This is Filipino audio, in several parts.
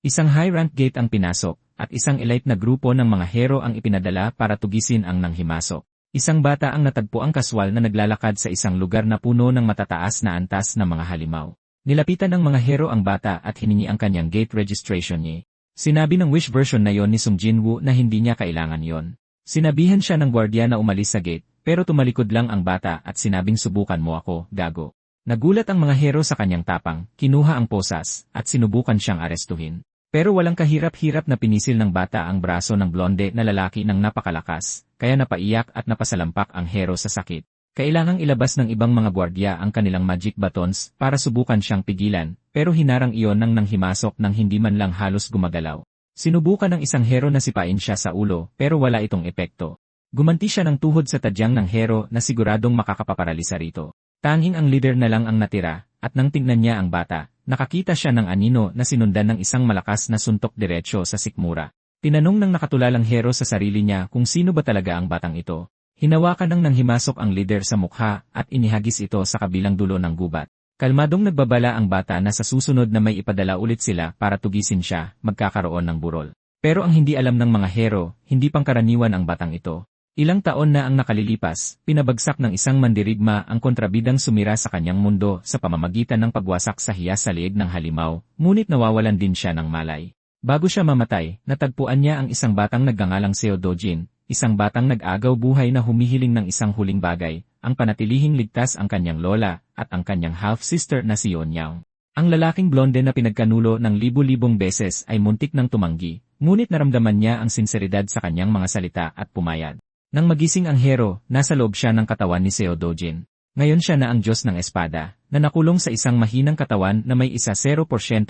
Isang high-rank gate ang pinasok, at isang elite na grupo ng mga hero ang ipinadala para tugisin ang nanghimasok. Isang bata ang natagpuang kaswal na naglalakad sa isang lugar na puno ng matataas na antas na mga halimaw. Nilapitan ng mga hero ang bata at hiningi ang kanyang gate registration niya. Sinabi ng wish version na yon ni Sung Jinwoo na hindi niya kailangan yon. Sinabihan siya ng gwardiya na umalis sa gate, pero tumalikod lang ang bata at sinabing subukan mo ako, gago. Nagulat ang mga hero sa kanyang tapang, kinuha ang posas, at sinubukan siyang arestuhin. Pero walang kahirap-hirap na pinisil ng bata ang braso ng blonde na lalaki ng napakalakas, kaya napaiyak at napasalampak ang hero sa sakit. Kailangang ilabas ng ibang mga gwardiya ang kanilang magic batons para subukan siyang pigilan, pero hinarang iyon ng nanghimasok nang hindi man lang halos gumagalaw. Sinubukan ng isang hero na sipain siya sa ulo pero wala itong epekto. Gumanti siya ng tuhod sa tadyang ng hero na siguradong makakapaparalisa rito. Tanging ang leader na lang ang natira, at nang tingnan niya ang bata, nakakita siya ng anino na sinundan ng isang malakas na suntok diretsyo sa sikmura. Tinanong ng nakatulalang hero sa sarili niya kung sino ba talaga ang batang ito. Hinawakan ng nanghimasok ang leader sa mukha at inihagis ito sa kabilang dulo ng gubat. Kalmadong nagbabala ang bata na sa susunod na may ipadala ulit sila para tugisin siya, magkakaroon ng burol. Pero ang hindi alam ng mga hero, hindi pangkaraniwan ang batang ito. Ilang taon na ang nakalilipas, pinabagsak ng isang mandirigma ang kontrabidang sumira sa kanyang mundo sa pamamagitan ng pagwasak sa hiyas sa liig ng halimaw, ngunit nawawalan din siya ng malay. Bago siya mamatay, natagpuan niya ang isang batang nagngangalang Seo Dojin, isang batang nag-agaw buhay na humihiling ng isang huling bagay, ang panatilihing ligtas ang kanyang lola, at ang kanyang half-sister na si Yonyang. Ang lalaking blonde na pinagkanulo ng libu-libong beses ay muntik ng tumanggi, ngunit naramdaman niya ang sinseridad sa kanyang mga salita at pumayag. Nang magising ang hero, nasa loob siya ng katawan ni Seo Dojin. Ngayon siya na ang Diyos ng Espada, na nakulong sa isang mahinang katawan na may 0%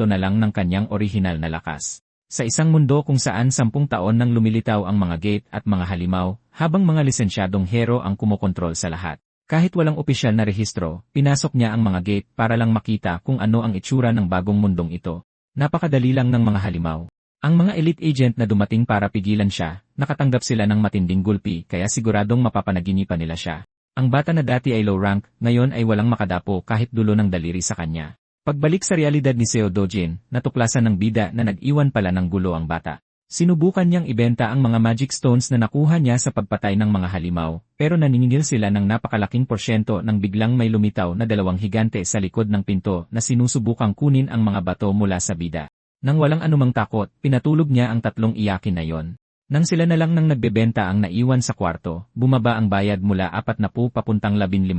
na lang ng kanyang orihinal na lakas. Sa isang mundo kung saan 10 taon nang lumilitaw ang mga gate at mga halimaw, habang mga lisensyadong hero ang kumokontrol sa lahat. Kahit walang opisyal na rehistro, pinasok niya ang mga gate para lang makita kung ano ang itsura ng bagong mundong ito. Napakadali lang ng mga halimaw. Ang mga elite agent na dumating para pigilan siya, nakatanggap sila ng matinding gulpi kaya siguradong mapapanaginipan nila siya. Ang bata na dati ay low rank, ngayon ay walang makadapo kahit dulo ng daliri sa kanya. Pagbalik sa realidad ni Seo Dojin, natuklasan ng bida na nag-iwan pala ng gulo ang bata. Sinubukan niyang ibenta ang mga magic stones na nakuha niya sa pagpatay ng mga halimaw, pero naniningil sila ng napakalaking porsyento nang biglang may lumitaw na 2 higante sa likod ng pinto na sinusubukang kunin ang mga bato mula sa bida. Nang walang anumang takot, pinatulog niya ang 3 iyakin na yon. Nang sila na lang nang nagbebenta ang naiwan sa kwarto, bumaba ang bayad mula 40 papuntang 15%.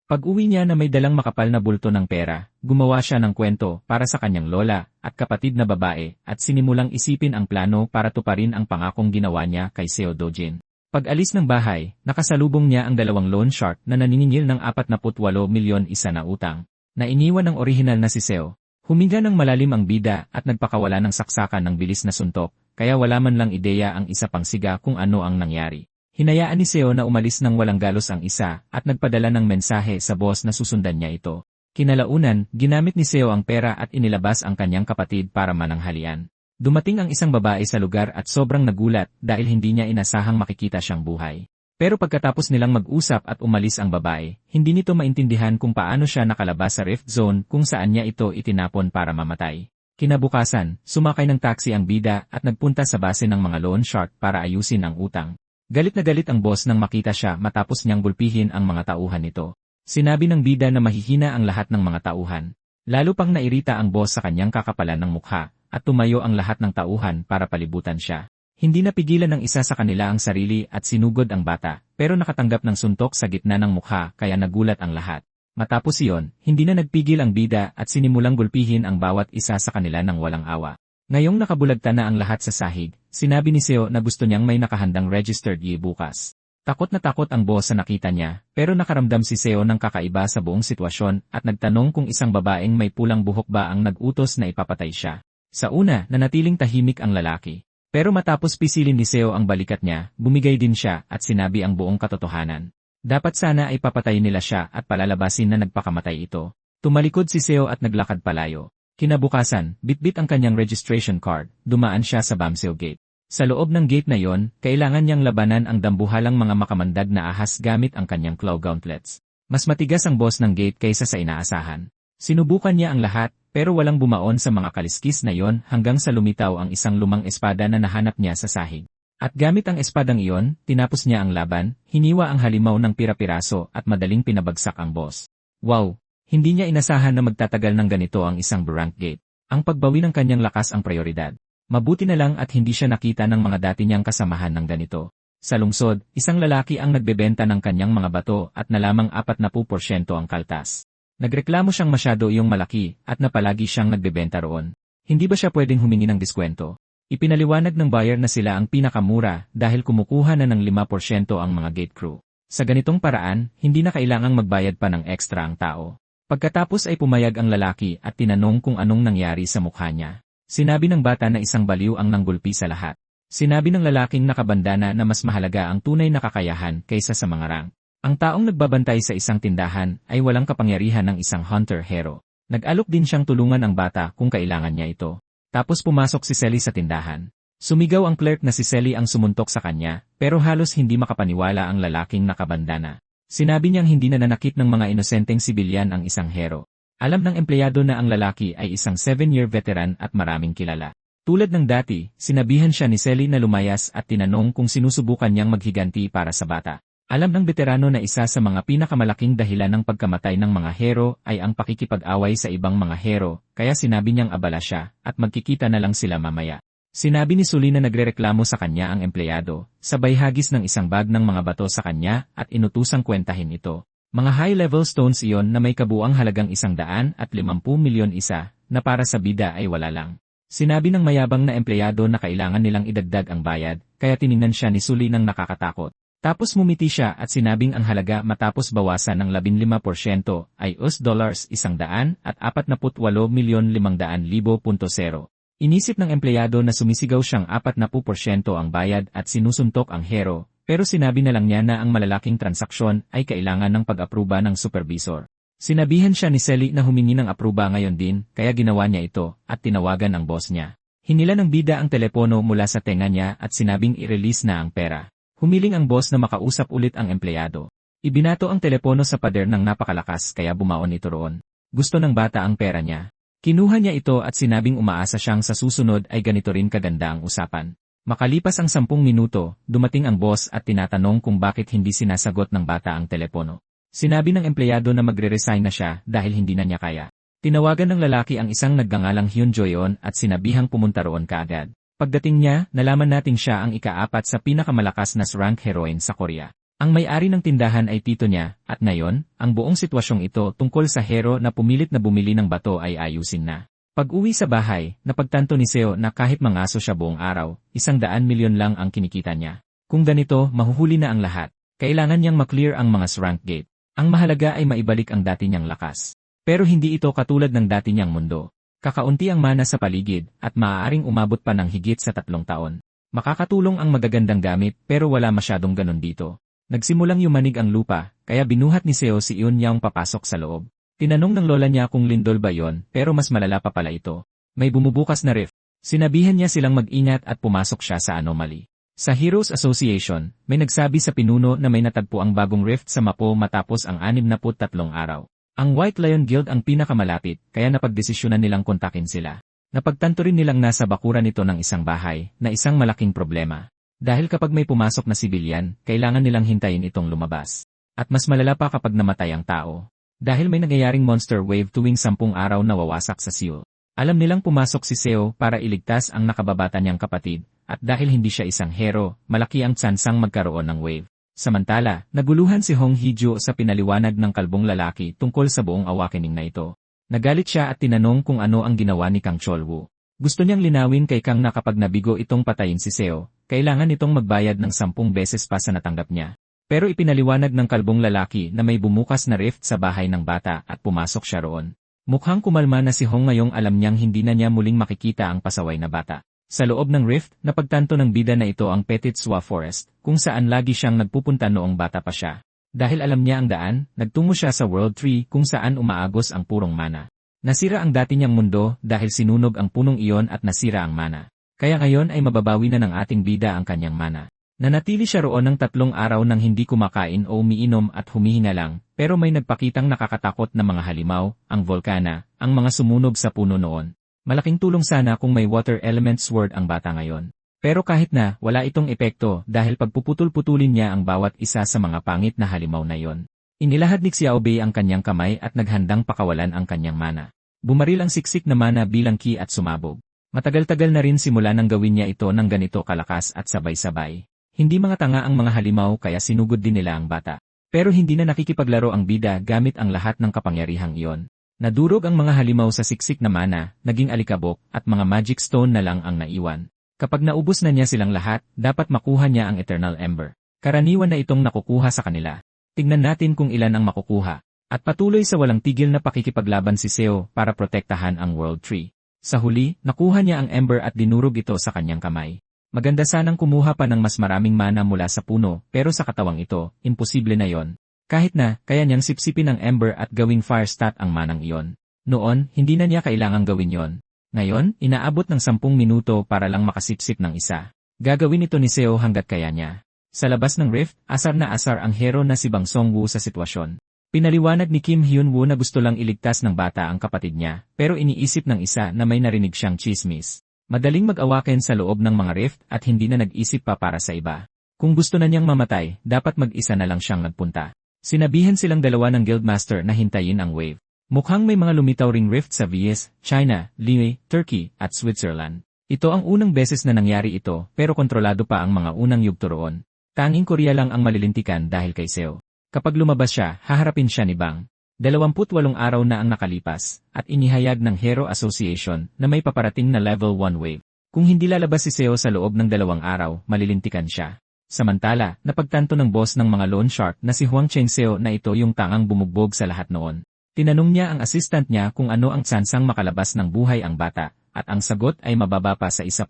Pag-uwi niya na may dalang makapal na bulto ng pera, gumawa siya ng kwento para sa kanyang lola at kapatid na babae at sinimulang isipin ang plano para tuparin ang pangakong ginawa niya kay Seo Dojin. Pag-alis ng bahay, nakasalubong niya ang 2 loan shark na naniningil ng 48 milyon isa na utang. Na iniwan ng orihinal na si Seo. Huminga ng malalim ang bida at nagpakawala ng saksakan ng bilis na suntok, kaya wala man lang ideya ang isa pang siga kung ano ang nangyari. Hinayaan ni Seo na umalis ng walang galos ang isa at nagpadala ng mensahe sa boss na susundan niya ito. Kinalaunan, ginamit ni Seo ang pera at inilabas ang kanyang kapatid para mananghalian. Dumating ang isang babae sa lugar at sobrang nagulat dahil hindi niya inasahang makikita siyang buhay. Pero pagkatapos nilang mag-usap at umalis ang babae, hindi nito maintindihan kung paano siya nakalabas sa rift zone kung saan niya ito itinapon para mamatay. Kinabukasan, sumakay ng taxi ang bida at nagpunta sa base ng mga loan shark para ayusin ang utang. Galit na galit ang boss nang makita siya matapos niyang gulpihin ang mga tauhan nito. Sinabi ng bida na mahihina ang lahat ng mga tauhan. Lalo pang nairita ang boss sa kanyang kakapalan ng mukha, at tumayo ang lahat ng tauhan para palibutan siya. Hindi napigilan ng isa sa kanila ang sarili at sinugod ang bata, pero nakatanggap ng suntok sa gitna ng mukha kaya nagulat ang lahat. Matapos iyon, hindi na nagpigil ang bida at sinimulang gulpihin ang bawat isa sa kanila ng walang awa. Ngayong nakabulagta na ang lahat sa sahig, sinabi ni Seo na gusto niyang may nakahandang registered yi bukas. Takot na takot ang boss sa nakita niya, pero nakaramdam si Seo ng kakaiba sa buong sitwasyon at nagtanong kung isang babaeng may pulang buhok ba ang nag-utos na ipapatay siya. Sa una, nanatiling tahimik ang lalaki. Pero matapos pisilin ni Seo ang balikat niya, bumigay din siya at sinabi ang buong katotohanan. Dapat sana ay papatayin nila siya at palalabasin na nagpakamatay ito. Tumalikod si Seo at naglakad palayo. Kinabukasan, bitbit ang kanyang registration card, dumaan siya sa Bamseo Gate. Sa loob ng gate na yon, kailangan niyang labanan ang dambuhalang mga makamandag na ahas gamit ang kanyang claw gauntlets. Mas matigas ang boss ng gate kaysa sa inaasahan. Sinubukan niya ang lahat, pero walang bumaon sa mga kaliskis na iyon hanggang sa lumitaw ang isang lumang espada na nahanap niya sa sahig. At gamit ang espadang iyon, tinapos niya ang laban, hiniwa ang halimaw ng pira-piraso at madaling pinabagsak ang boss. Wow! Hindi niya inasahan na magtatagal ng ganito ang isang Barrank Gate. Ang pagbawi ng kanyang lakas ang prioridad. Mabuti na lang at hindi siya nakita ng mga dati niyang kasamahan ng ganito. Sa lungsod, isang lalaki ang nagbebenta ng kanyang mga bato at nalamang 40% ang kaltas. Nagreklamo siyang masyado iyong malaki at na palagi siyang nagbebenta roon. Hindi ba siya pwedeng humingi ng diskwento? Ipinaliwanag ng buyer na sila ang pinakamura dahil kumukuha na ng 5% ang mga gate crew. Sa ganitong paraan, hindi na kailangang magbayad pa ng extra ang tao. Pagkatapos ay pumayag ang lalaki at tinanong kung anong nangyari sa mukha niya. Sinabi ng bata na isang baliw ang nanggulpi sa lahat. Sinabi ng lalaking nakabandana na mas mahalaga ang tunay na kakayahan kaysa sa mga rank. Ang taong nagbabantay sa isang tindahan ay walang kapangyarihan ng isang hunter-hero. Nag-alok din siyang tulungan ang bata kung kailangan niya ito. Tapos pumasok si Sally sa tindahan. Sumigaw ang clerk na si Sally ang sumuntok sa kanya, pero halos hindi makapaniwala ang lalaking nakabandana. Sinabi niyang hindi na nanakit ng mga inosenteng sibilyan ang isang hero. Alam ng empleyado na ang lalaki ay isang 7-year veteran at maraming kilala. Tulad ng dati, sinabihan siya ni Sally na lumayas at tinanong kung sinusubukan niyang maghiganti para sa bata. Alam ng veterano na isa sa mga pinakamalaking dahilan ng pagkamatay ng mga hero ay ang pakikipag-away sa ibang mga hero, kaya sinabi niyang abala siya at magkikita na lang sila mamaya. Sinabi ni Sully na nagrereklamo sa kanya ang empleyado, sabay hagis ng isang bag ng mga bato sa kanya at inutusang kwentahin ito. Mga high-level stones iyon na may kabuang halagang 150 milyon isa, na para sa bida ay wala lang. Sinabi ng mayabang na empleyado na kailangan nilang idagdag ang bayad, kaya tiningnan siya ni Sully ng nakakatakot. Tapos mumiti siya at sinabing ang halaga matapos bawasan ng 15% ay $148,500,000. Inisip ng empleyado na sumisigaw siyang 40% ang bayad at sinusuntok ang hero, pero sinabi na lang niya na ang malalaking transaksyon ay kailangan ng pag-apruba ng supervisor. Sinabihan siya ni Sally na humingi ng apruba ngayon din, kaya ginawa niya ito at tinawagan ang boss niya. Hinila ng bida ang telepono mula sa tenga niya at sinabing i-release na ang pera. Humiling ang boss na makausap ulit ang empleyado. Ibinato ang telepono sa pader ng napakalakas kaya bumaon ito roon. Gusto ng bata ang pera niya. Kinuha niya ito at sinabing umaasa siyang sa susunod ay ganito rin kaganda ang usapan. Makalipas ang 10 minuto, dumating ang boss at tinatanong kung bakit hindi sinasagot ng bata ang telepono. Sinabi ng empleyado na magre-resign na siya dahil hindi na niya kaya. Tinawagan ng lalaki ang isang nagngangalang Hyun Joyeon at sinabihang pumunta roon kaagad. Pagdating niya, nalaman nating siya ang ika-4 sa pinakamalakas na rank heroine sa Korea. Ang may-ari ng tindahan ay tito niya, at ngayon, ang buong sitwasyong ito tungkol sa hero na pumilit na bumili ng bato ay ayusin na. Pag-uwi sa bahay, napagtanto ni Seo na kahit mangaso siya buong araw, 100 milyon lang ang kinikita niya. Kung ganito, mahuhuli na ang lahat. Kailangan niyang maklear ang mga rank gate. Ang mahalaga ay maibalik ang dati niyang lakas. Pero hindi ito katulad ng dati niyang mundo. Kakaunti ang mana sa paligid at maaaring umabot pa ng higit sa 3 taon. Makakatulong ang magagandang gamit pero wala masyadong ganon dito. Nagsimulang yumanig ang lupa, kaya binuhat ni Seo si Eun Yaong papasok sa loob. Tinanong ng lola niya kung lindol ba yon, pero mas malala pa pala ito. May bumubukas na rift. Sinabihan niya silang mag-ingat at pumasok siya sa anomaly. Sa Heroes Association, may nagsabi sa pinuno na may natagpo ang bagong rift sa Mapo matapos ang 63 araw. Ang White Lion Guild ang pinakamalapit, kaya napagdesisyonan nilang kontakin sila. Napagtanto rin nilang nasa bakuran nito ng isang bahay, na isang malaking problema. Dahil kapag may pumasok na sibilyan, kailangan nilang hintayin itong lumabas. At mas malala pa kapag namatay ang tao. Dahil may nangyayaring monster wave tuwing 10 araw na wawasak sa Seoul. Alam nilang pumasok si Seo para iligtas ang nakababata niyang kapatid, at dahil hindi siya isang hero, malaki ang tsansang magkaroon ng wave. Samantala, naguluhan si Hong Hee-jo sa pinaliwanag ng kalbong lalaki tungkol sa buong awakening na ito. Nagalit siya at tinanong kung ano ang ginawa ni Kang Chol-woo. Gusto niyang linawin kay Kang na kapag nabigo itong patayin si Seo, kailangan itong magbayad ng 10 beses pa sa natanggap niya. Pero ipinaliwanag ng kalbong lalaki na may bumukas na rift sa bahay ng bata at pumasok siya roon. Mukhang kumalma na si Hong ngayong alam niyang hindi na niya muling makikita ang pasaway na bata. Sa loob ng rift, napagtanto ng bida na ito ang Petit Swa Forest, kung saan lagi siyang nagpupunta noong bata pa siya. Dahil alam niya ang daan, nagtungo siya sa World Tree kung saan umaagos ang purong mana. Nasira ang dati niyang mundo dahil sinunog ang punong iyon at nasira ang mana. Kaya ngayon ay mababawi na ng ating bida ang kanyang mana. Nanatili siya roon ng 3 araw nang hindi kumakain o umiinom at humihinga lang, pero may nagpakitang nakakatakot na mga halimaw, ang volkana, ang mga sumunog sa puno noon. Malaking tulong sana kung may water element sword ang bata ngayon. Pero kahit na, wala itong epekto dahil pagpuputol-putulin niya ang bawat isa sa mga pangit na halimaw na yon. Inilahad ni Xiaobei ang kanyang kamay at naghandang pakawalan ang kanyang mana. Bumaril ang siksik na mana bilang ki at sumabog. Matagal-tagal na rin simula nang gawin niya ito ng ganito kalakas at sabay-sabay. Hindi mga tanga ang mga halimaw kaya sinugod din nila ang bata. Pero hindi na nakikipaglaro ang bida gamit ang lahat ng kapangyarihang iyon. Nadurog ang mga halimaw sa siksik na mana, naging alikabok, at mga magic stone na lang ang naiwan. Kapag naubos na niya silang lahat, dapat makuha niya ang Eternal Ember. Karaniwan na itong nakukuha sa kanila. Tingnan natin kung ilan ang makukuha. At patuloy sa walang tigil na pakikipaglaban si Seo para protektahan ang World Tree. Sa huli, nakuha niya ang Ember at dinurog ito sa kanyang kamay. Maganda sanang kumuha pa ng mas maraming mana mula sa puno, pero sa katawang ito, imposible na yon. Kahit na, kaya niyang sipsipin ang Ember at gawing fire stat ang manang iyon. Noon, hindi na niya kailangang gawin yon. Ngayon, inaabot ng 10 minuto para lang makasipsip ng isa. Gagawin ito ni Seo hanggat kaya niya. Sa labas ng rift, asar na asar ang hero na si Bang Songwoo sa sitwasyon. Pinaliwanag ni Kim Hyun-woo na gusto lang iligtas ng bata ang kapatid niya, pero iniisip ng isa na may narinig siyang chismis. Madaling mag-awaken sa loob ng mga rift at hindi na nag-isip pa para sa iba. Kung gusto na niyang mamatay, dapat mag-isa na lang siyang nagpunta. Sinabihan silang dalawa ng Guildmaster na hintayin ang wave. Mukhang may mga lumitaw ring rift sa VS, China, Liu, Turkey, at Switzerland. Ito ang unang beses na nangyari ito, pero kontrolado pa ang mga unang yugto roon. Tanging Korea lang ang malilintikan dahil kay Seo. Kapag lumabas siya, haharapin siya ni Bang. 28 araw na ang nakalipas, at inihayag ng Hero Association na may paparating na level 1 wave. Kung hindi lalabas si Seo sa loob ng 2 araw, malilintikan siya. Samantala, napagtanto ng boss ng mga loan shark na si Huang Chengseo na ito yung tangang bumugbog sa lahat noon. Tinanong niya ang assistant niya kung ano ang tsansang makalabas ng buhay ang bata, at ang sagot ay mababa pa sa 1%.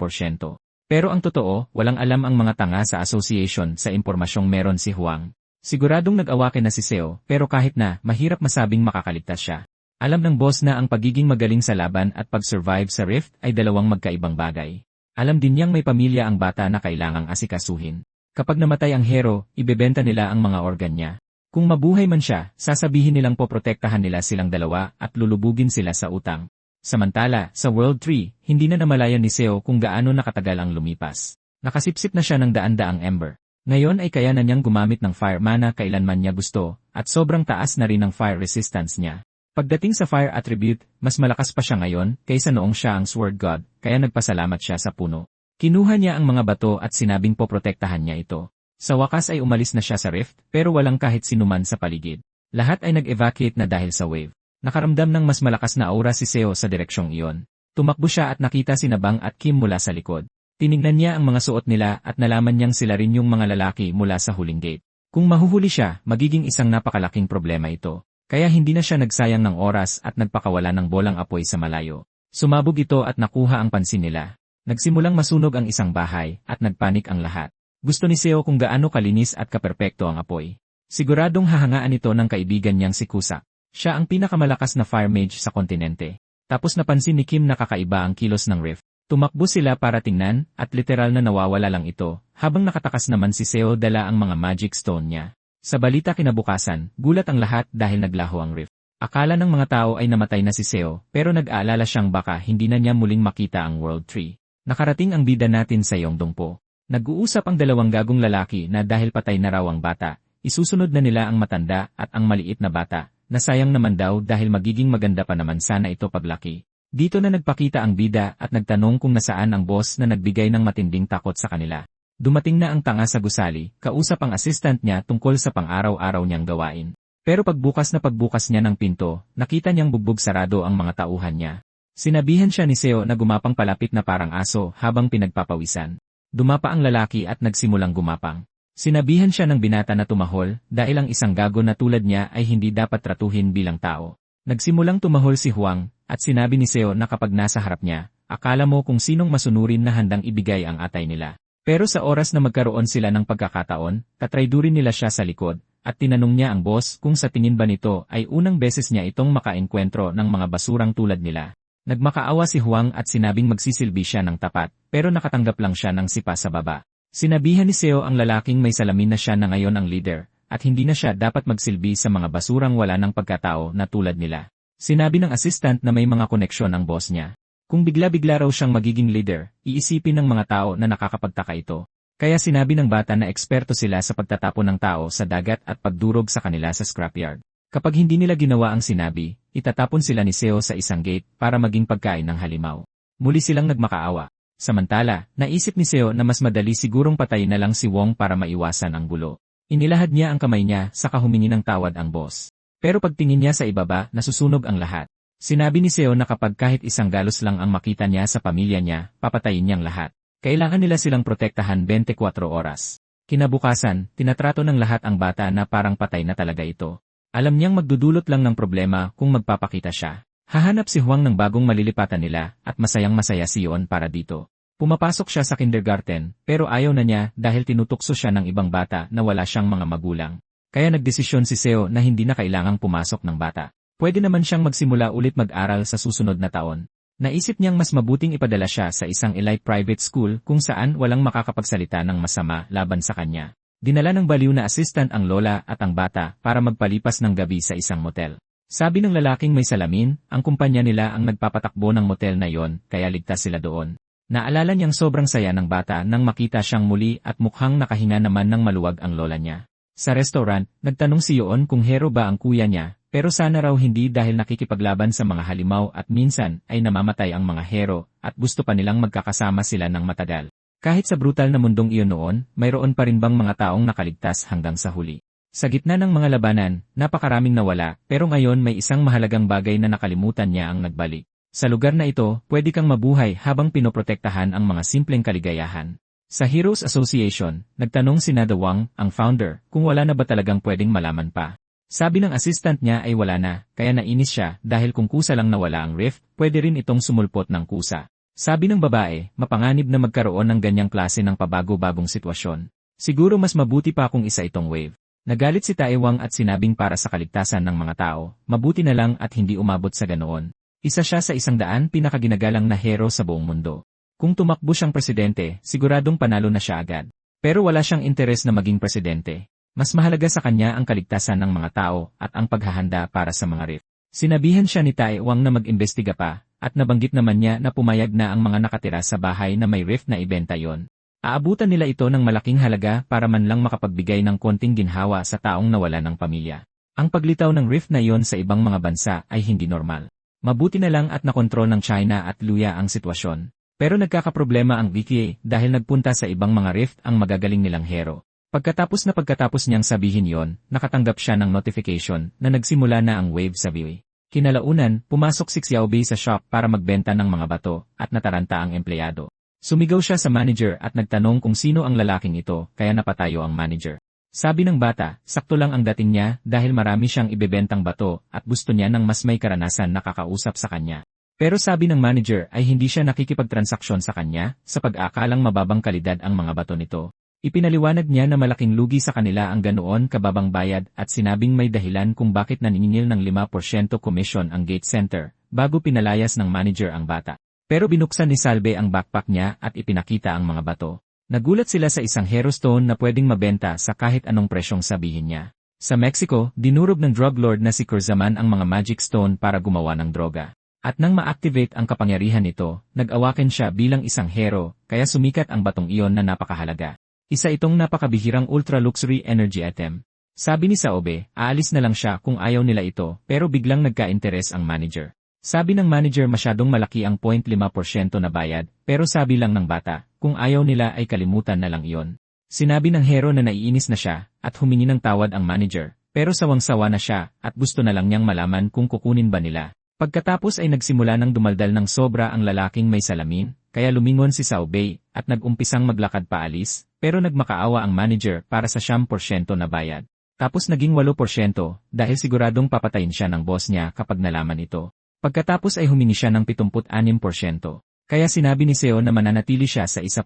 Pero ang totoo, walang alam ang mga tanga sa association sa impormasyong meron si Huang. Siguradong nag-awake na si Seo, pero kahit na, mahirap masabing makakaligtas siya. Alam ng boss na ang pagiging magaling sa laban at pag-survive sa rift ay dalawang magkaibang bagay. Alam din niyang may pamilya ang bata na kailangang asikasuhin. Kapag namatay ang hero, ibebenta nila ang mga organ niya. Kung mabuhay man siya, sasabihin nilang poprotektahan nila silang dalawa at lulubugin sila sa utang. Samantala, sa World Tree, hindi na namalayan ni Seo kung gaano nakatagal ang lumipas. Nakasipsip na siya ng daan-daang ember. Ngayon ay kaya na niyang gumamit ng fire mana kailanman niya gusto, at sobrang taas na rin ang fire resistance niya. Pagdating sa fire attribute, mas malakas pa siya ngayon kaysa noong siya ang Sword God, kaya nagpasalamat siya sa puno. Kinuha niya ang mga bato at sinabing poprotektahan niya ito. Sa wakas ay umalis na siya sa rift, pero walang kahit sinuman sa paligid. Lahat ay nag-evacuate na dahil sa wave. Nakaramdam ng mas malakas na aura si Seo sa direksyong iyon. Tumakbo siya at nakita si Bang at Kim mula sa likod. Tinignan niya ang mga suot nila at nalaman niyang sila rin yung mga lalaki mula sa huling gate. Kung mahuhuli siya, magiging isang napakalaking problema ito. Kaya hindi na siya nagsayang ng oras at nagpakawala ng bolang apoy sa malayo. Sumabog ito at nakuha ang pansin nila. Nagsimulang masunog ang isang bahay at nagpanik ang lahat. Gusto ni Seo kung gaano kalinis at kaperpekto ang apoy. Siguradong hahangaan ito ng kaibigan niyang si Kusa. Siya ang pinakamalakas na fire mage sa kontinente. Tapos napansin ni Kim na kakaiba ang kilos ng rift. Tumakbo sila para tingnan at literal na nawawala lang ito, habang nakatakas naman si Seo dala ang mga magic stone niya. Sa balita kinabukasan, gulat ang lahat dahil naglaho ang rift. Akala ng mga tao ay namatay na si Seo, pero nag-aalala siyang baka hindi na niya muling makita ang World Tree. Nakarating ang bida natin sa Yongdongpo. Nag-uusap ang dalawang gagong lalaki na dahil patay na raw ang bata, isusunod na nila ang matanda at ang maliit na bata, na sayang naman daw dahil magiging maganda pa naman sana ito paglaki. Dito na nagpakita ang bida at nagtanong kung nasaan ang boss na nagbigay ng matinding takot sa kanila. Dumating na ang tanga sa gusali, kausap ang assistant niya tungkol sa pang-araw-araw niyang gawain. Pero pagbukas niya ng pinto, nakita niyang bugbog sarado ang mga tauhan niya. Sinabihan siya ni Seo na gumapang palapit na parang aso habang pinagpapawisan. Dumapa ang lalaki at nagsimulang gumapang. Sinabihan siya ng binata na tumahol dahil ang isang gago na tulad niya ay hindi dapat tratuhin bilang tao. Nagsimulang tumahol si Huang at sinabi ni Seo na kapag nasa harap niya, akala mo kung sinong masunurin na handang ibigay ang atay nila. Pero sa oras na magkaroon sila ng pagkakataon, tatraydurin nila siya sa likod at tinanong niya ang boss kung sa tingin ba nito ay unang beses niya itong makaengkwentro ng mga basurang tulad nila. Nagmakaawa si Huang at sinabing magsisilbi siya ng tapat, pero nakatanggap lang siya ng sipa sa baba. Sinabihan ni Seo ang lalaking may salamin na siya na ngayon ang leader, at hindi na siya dapat magsilbi sa mga basurang wala ng pagkatao na tulad nila. Sinabi ng assistant na may mga koneksyon ang boss niya. Kung bigla-bigla raw siyang magiging leader, iisipin ng mga tao na nakakapagtaka ito. Kaya sinabi ng bata na eksperto sila sa pagtatapon ng tao sa dagat at pagdurog sa kanila sa scrapyard. Kapag hindi nila ginawa ang sinabi, itatapon sila ni Seo sa isang gate para maging pagkain ng halimaw. Muli silang nagmakaawa. Samantala, naisip ni Seo na mas madali sigurong patayin na lang si Wong para maiwasan ang gulo. Inilahad niya ang kamay niya saka humingi ng tawad ang boss. Pero pagtingin niya sa ibaba, nasusunog ang lahat. Sinabi ni Seo na kapag kahit isang galos lang ang makita niya sa pamilya niya, papatayin niyang lahat. Kailangan nila silang protektahan 24 oras. Kinabukasan, tinatrato ng lahat ang bata na parang patay na talaga ito. Alam niyang magdudulot lang ng problema kung magpapakita siya. Hahanap si Huang ng bagong malilipatan nila at masayang-masaya si Yon para dito. Pumapasok siya sa kindergarten pero ayaw na niya dahil tinutukso siya ng ibang bata na wala siyang mga magulang. Kaya nagdesisyon si Seo na hindi na kailangang pumasok ng bata. Pwede naman siyang magsimula ulit mag-aral sa susunod na taon. Naisip niyang mas mabuting ipadala siya sa isang elite private school kung saan walang makakapagsalita ng masama laban sa kanya. Dinala ng baliw na assistant ang lola at ang bata para magpalipas ng gabi sa isang motel. Sabi ng lalaking may salamin, ang kumpanya nila ang nagpapatakbo ng motel na yon kaya ligtas sila doon. Naalala niyang sobrang saya ng bata nang makita siyang muli at mukhang nakahinga naman ng maluwag ang lola niya. Sa restaurant, nagtanong si Yon kung hero ba ang kuya niya. Pero sana raw hindi dahil nakikipaglaban sa mga halimaw at minsan ay namamatay ang mga hero at gusto pa nilang magkakasama sila ng matagal. Kahit sa brutal na mundong iyon noon, mayroon pa rin bang mga taong nakaligtas hanggang sa huli. Sa gitna ng mga labanan, napakaraming nawala pero ngayon may isang mahalagang bagay na nakalimutan niya ang nagbalik. Sa lugar na ito, pwede kang mabuhay habang pinoprotektahan ang mga simpleng kaligayahan. Sa Heroes Association, nagtanong si Nada Wang, ang founder, kung wala na ba talagang pwedeng malaman pa. Sabi ng assistant niya ay wala na, kaya nainis siya dahil kung kusa lang nawala ang rift, pwede rin itong sumulpot ng kusa. Sabi ng babae, mapanganib na magkaroon ng ganyang klase ng pabago-bagong sitwasyon. Siguro mas mabuti pa kung isa itong wave. Nagalit si Taewang at sinabing para sa kaligtasan ng mga tao, mabuti na lang at hindi umabot sa ganoon. Isa siya sa 100 pinakaginagalang na hero sa buong mundo. Kung tumakbo siyang presidente, siguradong panalo na siya agad. Pero wala siyang interes na maging presidente. Mas mahalaga sa kanya ang kaligtasan ng mga tao at ang paghahanda para sa mga rift. Sinabihan siya ni Taewang na mag-imbestiga pa, at nabanggit naman niya na pumayag na ang mga nakatira sa bahay na may rift na ibenta yon. Aabutan nila ito ng malaking halaga para man lang makapagbigay ng konting ginhawa sa taong nawala ng pamilya. Ang paglitaw ng rift na yon sa ibang mga bansa ay hindi normal. Mabuti na lang at nakontrol ng China at Luya ang sitwasyon. Pero nagkakaproblema ang VKA dahil nagpunta sa ibang mga rift ang magagaling nilang hero. Pagkatapos niyang sabihin yon, nakatanggap siya ng notification na nagsimula na ang wave sa VA. Kinalaunan, pumasok si Xiaobei sa shop para magbenta ng mga bato at nataranta ang empleyado. Sumigaw siya sa manager at nagtanong kung sino ang lalaking ito kaya napatayo ang manager. Sabi ng bata, sakto lang ang dating niya dahil marami siyang ibebentang bato at gusto niya ng mas may karanasan na kakausap sa kanya. Pero sabi ng manager ay hindi siya nakikipagtransaksyon sa kanya sa pag-aakalang mababang kalidad ang mga bato nito. Ipinaliwanag niya na malaking lugi sa kanila ang ganoon kababang bayad at sinabing may dahilan kung bakit naniningil ng 5% commission ang Gate Center bago pinalayas ng manager ang bata. Pero binuksan ni Salve ang backpack niya at ipinakita ang mga bato. Nagulat sila sa isang hero stone na pwedeng mabenta sa kahit anong presyong sabihin niya. Sa Mexico, dinurog ng drug lord na si Kurzaman ang mga magic stone para gumawa ng droga. At nang ma-activate ang kapangyarihan nito, nag-awaken siya bilang isang hero kaya sumikat ang batong iyon na napakahalaga. Isa itong napakabihirang ultra-luxury energy item. Sabi ni Saobe, aalis na lang siya kung ayaw nila ito pero biglang nagka-interes ang manager. Sabi ng manager masyadong malaki ang 0.5% na bayad pero sabi lang ng bata, kung ayaw nila ay kalimutan na lang iyon. Sinabi ng hero na naiinis na siya at humingi ng tawad ang manager pero sawang-sawa na siya at gusto na lang niyang malaman kung kukunin ba nila. Pagkatapos ay nagsimula ng dumaldal ng sobra ang lalaking may salamin, kaya lumingon si Saobe at nag-umpisang maglakad paalis, pero nagmakaawa ang manager para sa 10% na bayad. Tapos naging 8% dahil siguradong papatayin siya ng boss niya kapag nalaman ito. Pagkatapos ay humingi siya ng 76%. Kaya sinabi ni Seo na mananatili siya sa 1%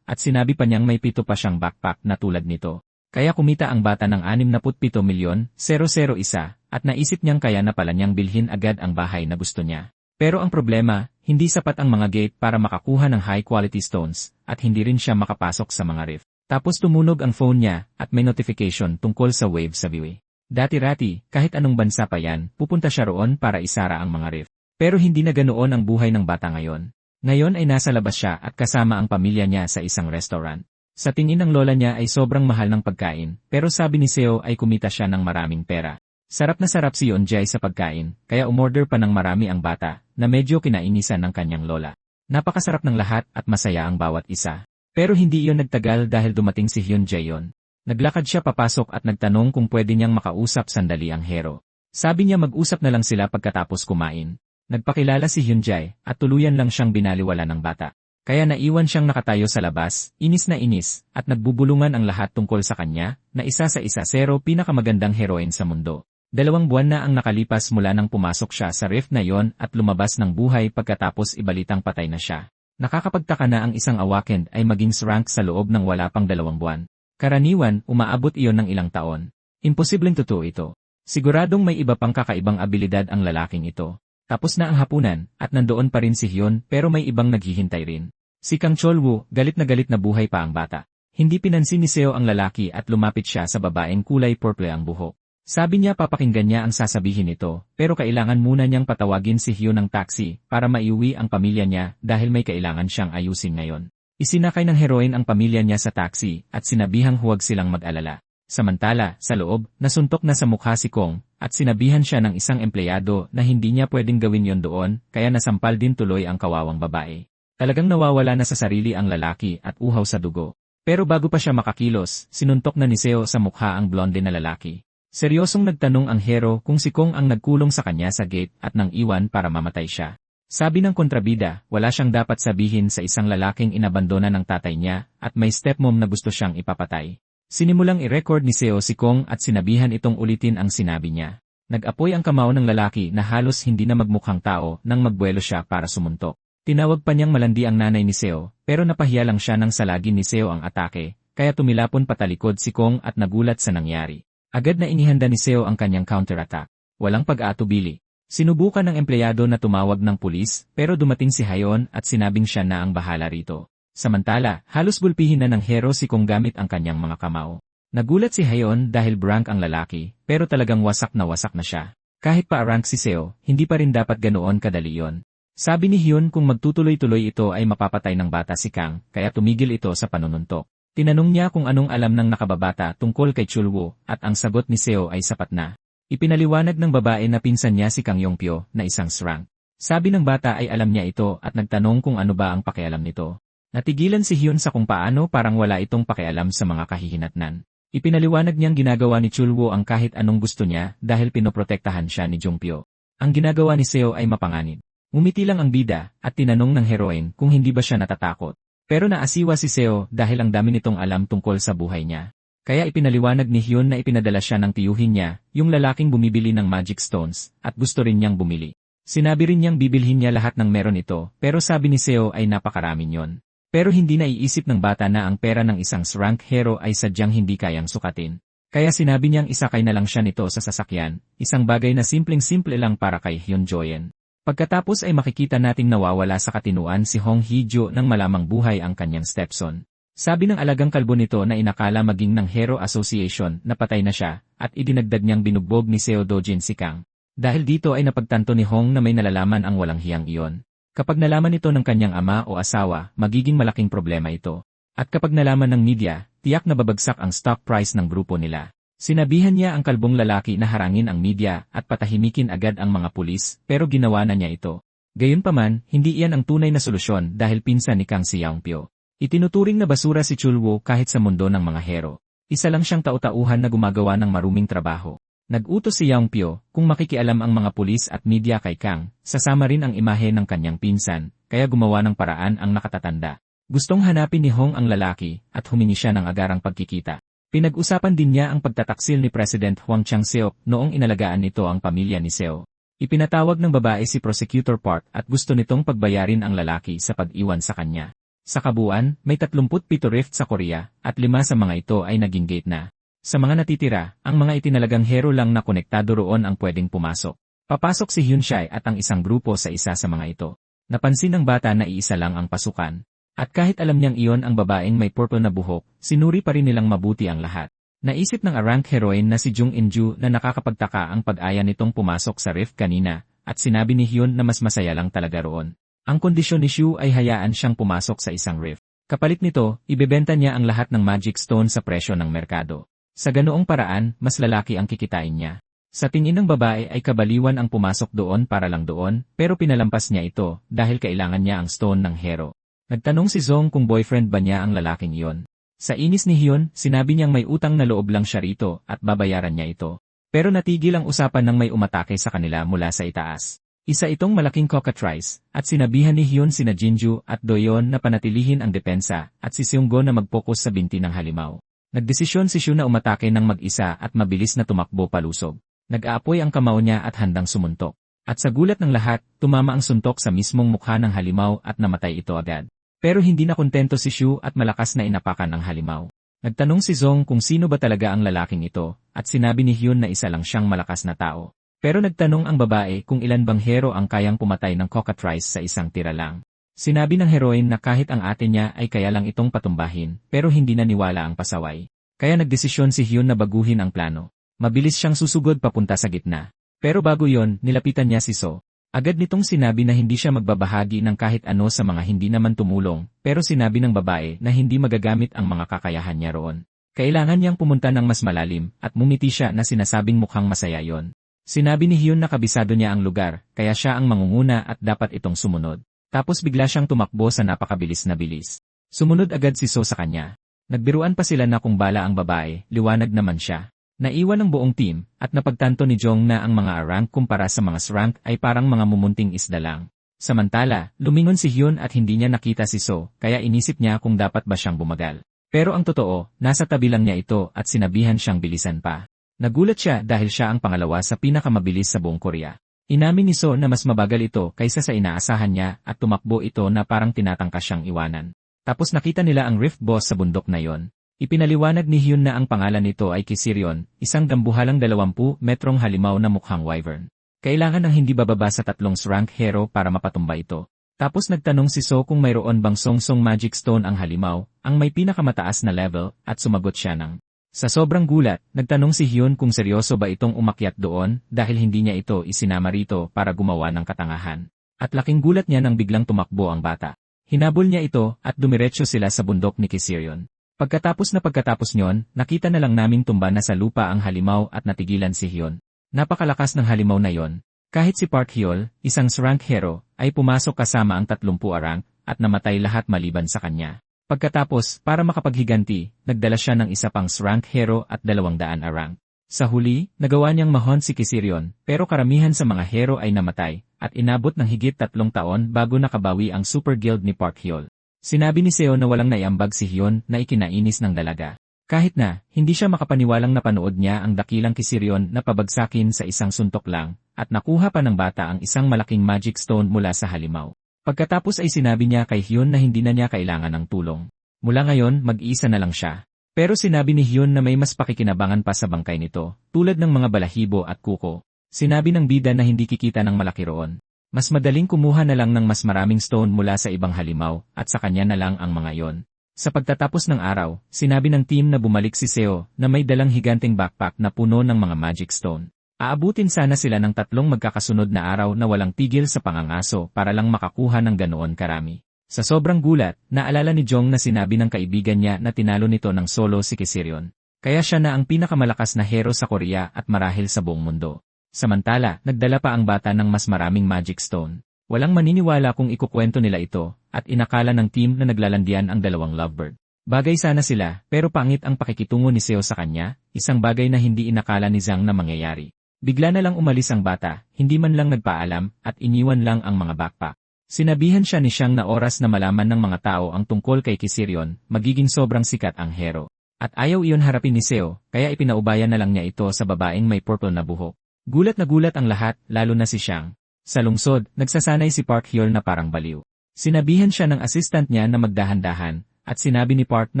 at sinabi pa niyang may 7 pa siyang backpack na tulad nito. Kaya kumita ang bata ng 67,000,001 at naisip niyang kaya na pala niyang bilhin agad ang bahay na gusto niya. Pero ang problema, hindi sapat ang mga gate para makakuha ng high-quality stones, at hindi rin siya makapasok sa mga rift. Tapos tumunog ang phone niya, at may notification tungkol sa wave sa Biwi. Dati-rati, kahit anong bansa pa yan, pupunta siya roon para isara ang mga rift. Pero hindi na ganoon ang buhay ng bata ngayon. Ngayon ay nasa labas siya at kasama ang pamilya niya sa isang restaurant. Sa tingin ng lola niya ay sobrang mahal ng pagkain, pero sabi ni Seo ay kumita siya ng maraming pera. Sarap na sarap si Yeonjae sa pagkain, kaya umorder pa ng marami ang bata, na medyo kinainisan ng kanyang lola. Napakasarap ng lahat at masaya ang bawat isa. Pero hindi iyon nagtagal dahil dumating si Hyunjae yon. Naglakad siya papasok at nagtanong kung pwede niyang makausap sandali ang hero. Sabi niya mag-usap na lang sila pagkatapos kumain. Nagpakilala si Hyunjae at tuluyan lang siyang binaliwala ng bata. Kaya naiwan siyang nakatayo sa labas, inis na inis, at nagbubulungan ang lahat tungkol sa kanya, na isa sa isa zero pinakamagandang heroine sa mundo. 2 buwan na ang nakalipas mula nang pumasok siya sa rift na yon at lumabas ng buhay pagkatapos ibalitang patay na siya. Nakakapagtaka na ang isang awakened ay maging rank sa loob ng wala pang 2 buwan. Karaniwan, umaabot iyon ng ilang taon. Imposibleng totoo ito. Siguradong may iba pang kakaibang abilidad ang lalaking ito. Tapos na ang hapunan, at nandoon pa rin si Hyun pero may ibang naghihintay rin. Si Kang Cholwoo, galit na buhay pa ang bata. Hindi pinansin ni Seo ang lalaki at lumapit siya sa babaeng kulay purple ang buhok. Sabi niya papakinggan niya ang sasabihin nito, pero kailangan muna niyang patawagin si Hyun ng taxi para maiuwi ang pamilya niya dahil may kailangan siyang ayusin ngayon. Isinakay ng heroine ang pamilya niya sa taxi at sinabihang huwag silang mag-alala. Samantala, sa loob, nasuntok na sa mukha si Kong at sinabihan siya ng isang empleyado na hindi niya pwedeng gawin yon doon kaya nasampal din tuloy ang kawawang babae. Talagang nawawala na sa sarili ang lalaki at uhaw sa dugo. Pero bago pa siya makakilos, sinuntok na ni Seo sa mukha ang blonde na lalaki. Seryosong nagtanong ang hero kung si Kong ang nagkulong sa kanya sa gate at nang iwan para mamatay siya. Sabi ng kontrabida, wala siyang dapat sabihin sa isang lalaking inabandona ng tatay niya at may stepmom na gusto siyang ipapatay. Sinimulang i-record ni Seo si Kong at sinabihan itong ulitin ang sinabi niya. Nag-apoy ang kamao ng lalaki na halos hindi na magmukhang tao nang magbuwelo siya para sumuntok. Tinawag pa niyang malandi ang nanay ni Seo, pero napahiya lang siya nang salagin ni Seo ang atake, kaya tumilapon patalikod si Kong at nagulat sa nangyari. Agad na inihanda ni Seo ang kanyang counterattack. Walang pag-aatubili. Sinubukan ng empleyado na tumawag ng pulis, pero dumating si Hayon at sinabing siya na ang bahala rito. Samantala, halos gulpihin na ng hero si Kong gamit ang kanyang mga kamao. Nagulat si Hayon dahil brank ang lalaki, pero talagang wasak na siya. Kahit pa rank si Seo, hindi pa rin dapat ganoon kadali yon. Sabi ni Hyun kung magtutuloy-tuloy ito ay mapapatay ng bata si Kang, kaya tumigil ito sa panununtok. Tinanong niya kung anong alam ng nakababata tungkol kay Chulwoo, at ang sagot ni Seo ay sapat na. Ipinaliwanag ng babae na pinsan niya si Kang Yongpyo na isang srank. Sabi ng bata ay alam niya ito at nagtanong kung ano ba ang pakialam nito. Natigilan si Hyun sa kung paano parang wala itong pakialam sa mga kahihinatnan. Ipinaliwanag niyang ginagawa ni Chulwoo ang kahit anong gusto niya dahil pinoprotektahan siya ni Jongpyo. Ang ginagawa ni Seo ay mapanganib. Umiti lang ang bida at tinanong ng heroine kung hindi ba siya natatakot. Pero naasiwa si Seo dahil ang dami nitong alam tungkol sa buhay niya. Kaya ipinaliwanag ni Hyun na ipinadala siya ng tiyuhin niya, yung lalaking bumibili ng magic stones, at gusto rin niyang bumili. Sinabi rin niyang bibilhin niya lahat ng meron ito, pero sabi ni Seo ay napakaraming yon. Pero hindi naiisip ng bata na ang pera ng isang rank hero ay sadyang hindi kayang sukatin. Kaya sinabi niyang isakay na lang siya nito sa sasakyan, isang bagay na simpleng-simple lang para kay Hyunjoen. Pagkatapos ay makikita nating nawawala sa katinuan si Hong Hee-jo nang malamang buhay ang kanyang stepson. Sabi ng alagang kalbo nito na inakala maging ng Hero Association na patay na siya, at idinagdag niyang binugbog ni Seo Dojin si Kang. Dahil dito ay napagtanto ni Hong na may nalalaman ang walang hiyang iyon. Kapag nalaman ito ng kanyang ama o asawa, magiging malaking problema ito. At kapag nalaman ng media, tiyak na babagsak ang stock price ng grupo nila. Sinabihan niya ang kalbong lalaki na harangin ang media at patahimikin agad ang mga pulis, pero ginawa na niya ito. Gayunpaman, hindi iyan ang tunay na solusyon dahil pinsan ni Kang si Yongpyo. Itinuturing na basura si Chulwoo kahit sa mundo ng mga hero. Isa lang siyang tau-tauhan na gumagawa ng maruming trabaho. Nag-utos si Yongpyo kung makikialam ang mga pulis at media kay Kang, sasama rin ang imahe ng kanyang pinsan, kaya gumawa ng paraan ang nakatatanda. Gustong hanapin ni Hong ang lalaki at humingi siya ng agarang pagkikita. Pinag-usapan din niya ang pagtataksil ni President Hwang Chang-seok noong inalagaan nito ang pamilya ni Seo. Ipinatawag ng babae si Prosecutor Park at gusto nitong pagbayarin ang lalaki sa pag-iwan sa kanya. Sa kabuuan, may 37 rift sa Korea at 5 sa mga ito ay naging gate na. Sa mga natitira, ang mga itinalagang hero lang na konektado roon ang pwedeng pumasok. Papasok si Hyun Shai at ang isang grupo sa isa sa mga ito. Napansin ng bata na iisa lang ang pasukan. At kahit alam niyang iyon ang babaeng may purple na buhok, sinuri pa rin nilang mabuti ang lahat. Naisip ng rank heroine na si Jung In-ju na nakakapagtaka ang pag-aya nitong pumasok sa rift kanina, at sinabi ni Hyun na mas masaya lang talaga roon. Ang kondisyon ni Shu ay hayaan siyang pumasok sa isang rift. Kapalit nito, ibebenta niya ang lahat ng magic stone sa presyo ng merkado. Sa ganoong paraan, mas lalaki ang kikitain niya. Sa tingin ng babae ay kabaliwan ang pumasok doon para lang doon, pero pinalampas niya ito dahil kailangan niya ang stone ng hero. Nagtanong si Zong kung boyfriend ba niya ang lalaking iyon. Sa inis ni Hyun, sinabi niyang may utang na loob lang siya rito at babayaran niya ito. Pero natigil ang usapan nang may umatake sa kanila mula sa itaas. Isa itong malaking cockatrice, at sinabihan ni Hyun sina Jinju at Doyon na panatilihin ang depensa at si Seunggo na mag-focus sa binti ng halimaw. Nagdesisyon si Shu na umatake ng mag-isa at mabilis na tumakbo palusog. Nag-aapoy ang kamao niya at handang sumuntok. At sa gulat ng lahat, tumama ang suntok sa mismong mukha ng halimaw at namatay ito agad. Pero hindi na kontento si Shu at malakas na inapakan ang halimaw. Nagtanong si Zong kung sino ba talaga ang lalaking ito, at sinabi ni Hyun na isa lang siyang malakas na tao. Pero nagtanong ang babae kung ilan bang hero ang kayang pumatay ng cockatrice sa isang tira lang. Sinabi ng heroine na kahit ang ate niya ay kaya lang itong patumbahin, pero hindi naniwala ang pasaway. Kaya nagdesisyon si Hyun na baguhin ang plano. Mabilis siyang susugod papunta sa gitna. Pero bago yon, nilapitan niya si So. Agad nitong sinabi na hindi siya magbabahagi ng kahit ano sa mga hindi naman tumulong, pero sinabi ng babae na hindi magagamit ang mga kakayahan niya roon. Kailangan niyang pumunta ng mas malalim, at mumiti siya na sinasabing mukhang masaya yon. Sinabi ni Hyun na kabisado niya ang lugar, kaya siya ang mangunguna at dapat itong sumunod. Tapos bigla siyang tumakbo sa napakabilis na bilis. Sumunod agad si So sa kanya. Nagbiruan pa sila na kung bala ang babae, liwanag naman siya. Naiwan ang buong team, at napagtanto ni Jong na ang mga rank kumpara sa mga S-rank ay parang mga mumunting isda lang. Samantala, lumingon si Hyun at hindi niya nakita si So, kaya inisip niya kung dapat ba siyang bumagal. Pero ang totoo, nasa tabi lang niya ito at sinabihan siyang bilisan pa. Nagulat siya dahil siya ang pangalawa sa pinakamabilis sa buong Korea. Inamin ni So na mas mabagal ito kaysa sa inaasahan niya at tumakbo ito na parang tinatangka siyang iwanan. Tapos nakita nila ang Rift Boss sa bundok na yon. Ipinaliwanag ni Hyun na ang pangalan nito ay Kisirion, isang dambuhalang 20 metrong halimaw na mukhang wyvern. Kailangan ng hindi bababa sa 3 rank hero para mapatumba ito. Tapos nagtanong si So kung mayroon bang songsong magic stone ang halimaw, ang may pinakamataas na level, at sumagot siya ng. Sa sobrang gulat, nagtanong si Hyun kung seryoso ba itong umakyat doon dahil hindi niya ito isinama rito para gumawa ng katangahan. At laking gulat niya nang biglang tumakbo ang bata. Hinabol niya ito at dumiretso sila sa bundok ni Kisirion. Pagkatapos nyon, nakita na lang naming tumba na sa lupa ang halimaw at natigilan si Hyun. Napakalakas ng halimaw na yon. Kahit si Park Hyol, isang S-rank hero, ay pumasok kasama ang 30 rank at namatay lahat maliban sa kanya. Pagkatapos, para makapaghiganti, nagdala siya ng isa pang S-rank hero at 200 rank. Sa huli, nagawa niyang mahon si Kisirion, pero karamihan sa mga hero ay namatay, at inabot ng higit 3 taon bago nakabawi ang Super Guild ni Park Hyol. Sinabi ni Seo na walang naiambag si Hyun na ikinainis ng dalaga. Kahit na, hindi siya makapaniwalang napanood niya ang dakilang Kisirion na pabagsakin sa isang suntok lang, at nakuha pa ng bata ang isang malaking magic stone mula sa halimaw. Pagkatapos ay sinabi niya kay Hyun na hindi na niya kailangan ng tulong. Mula ngayon, mag-iisa na lang siya. Pero sinabi ni Hyun na may mas pakikinabangan pa sa bangkay nito, tulad ng mga balahibo at kuko. Sinabi ng bida na hindi kikita ng malaki roon. Mas madaling kumuha na lang ng mas maraming stone mula sa ibang halimaw, at sa kanya na lang ang mga yon. Sa pagtatapos ng araw, sinabi ng team na bumalik si Seo na may dalang higanteng backpack na puno ng mga magic stone. Aabutin sana sila ng 3 magkakasunod na araw na walang tigil sa pangangaso para lang makakuha ng ganoon karami. Sa sobrang gulat, naalala ni Jong na sinabi ng kaibigan niya na tinalo nito ng solo si Kisirion. Kaya siya na ang pinakamalakas na hero sa Korea at marahil sa buong mundo. Samantala, nagdala pa ang bata ng mas maraming magic stone. Walang maniniwala kung ikukwento nila ito, at inakala ng team na naglalandian ang 2 lovebird. Bagay sana sila, pero pangit ang pakikitungo ni Seo sa kanya, isang bagay na hindi inakala ni Zhang na mangyayari. Bigla na lang umalis ang bata, hindi man lang nagpaalam, at iniwan lang ang mga backpack. Sinabihan siya ni Xiang na oras na malaman ng mga tao ang tungkol kay Kisirion, magiging sobrang sikat ang hero. At ayaw iyon harapin ni Seo, kaya ipinaubayan na lang niya ito sa babaeng may purple na buhok. Gulat na gulat ang lahat, lalo na si Xiang. Sa lungsod, nagsasanay si Park Hyol na parang baliw. Sinabihan siya ng assistant niya na magdahan-dahan, at sinabi ni Park na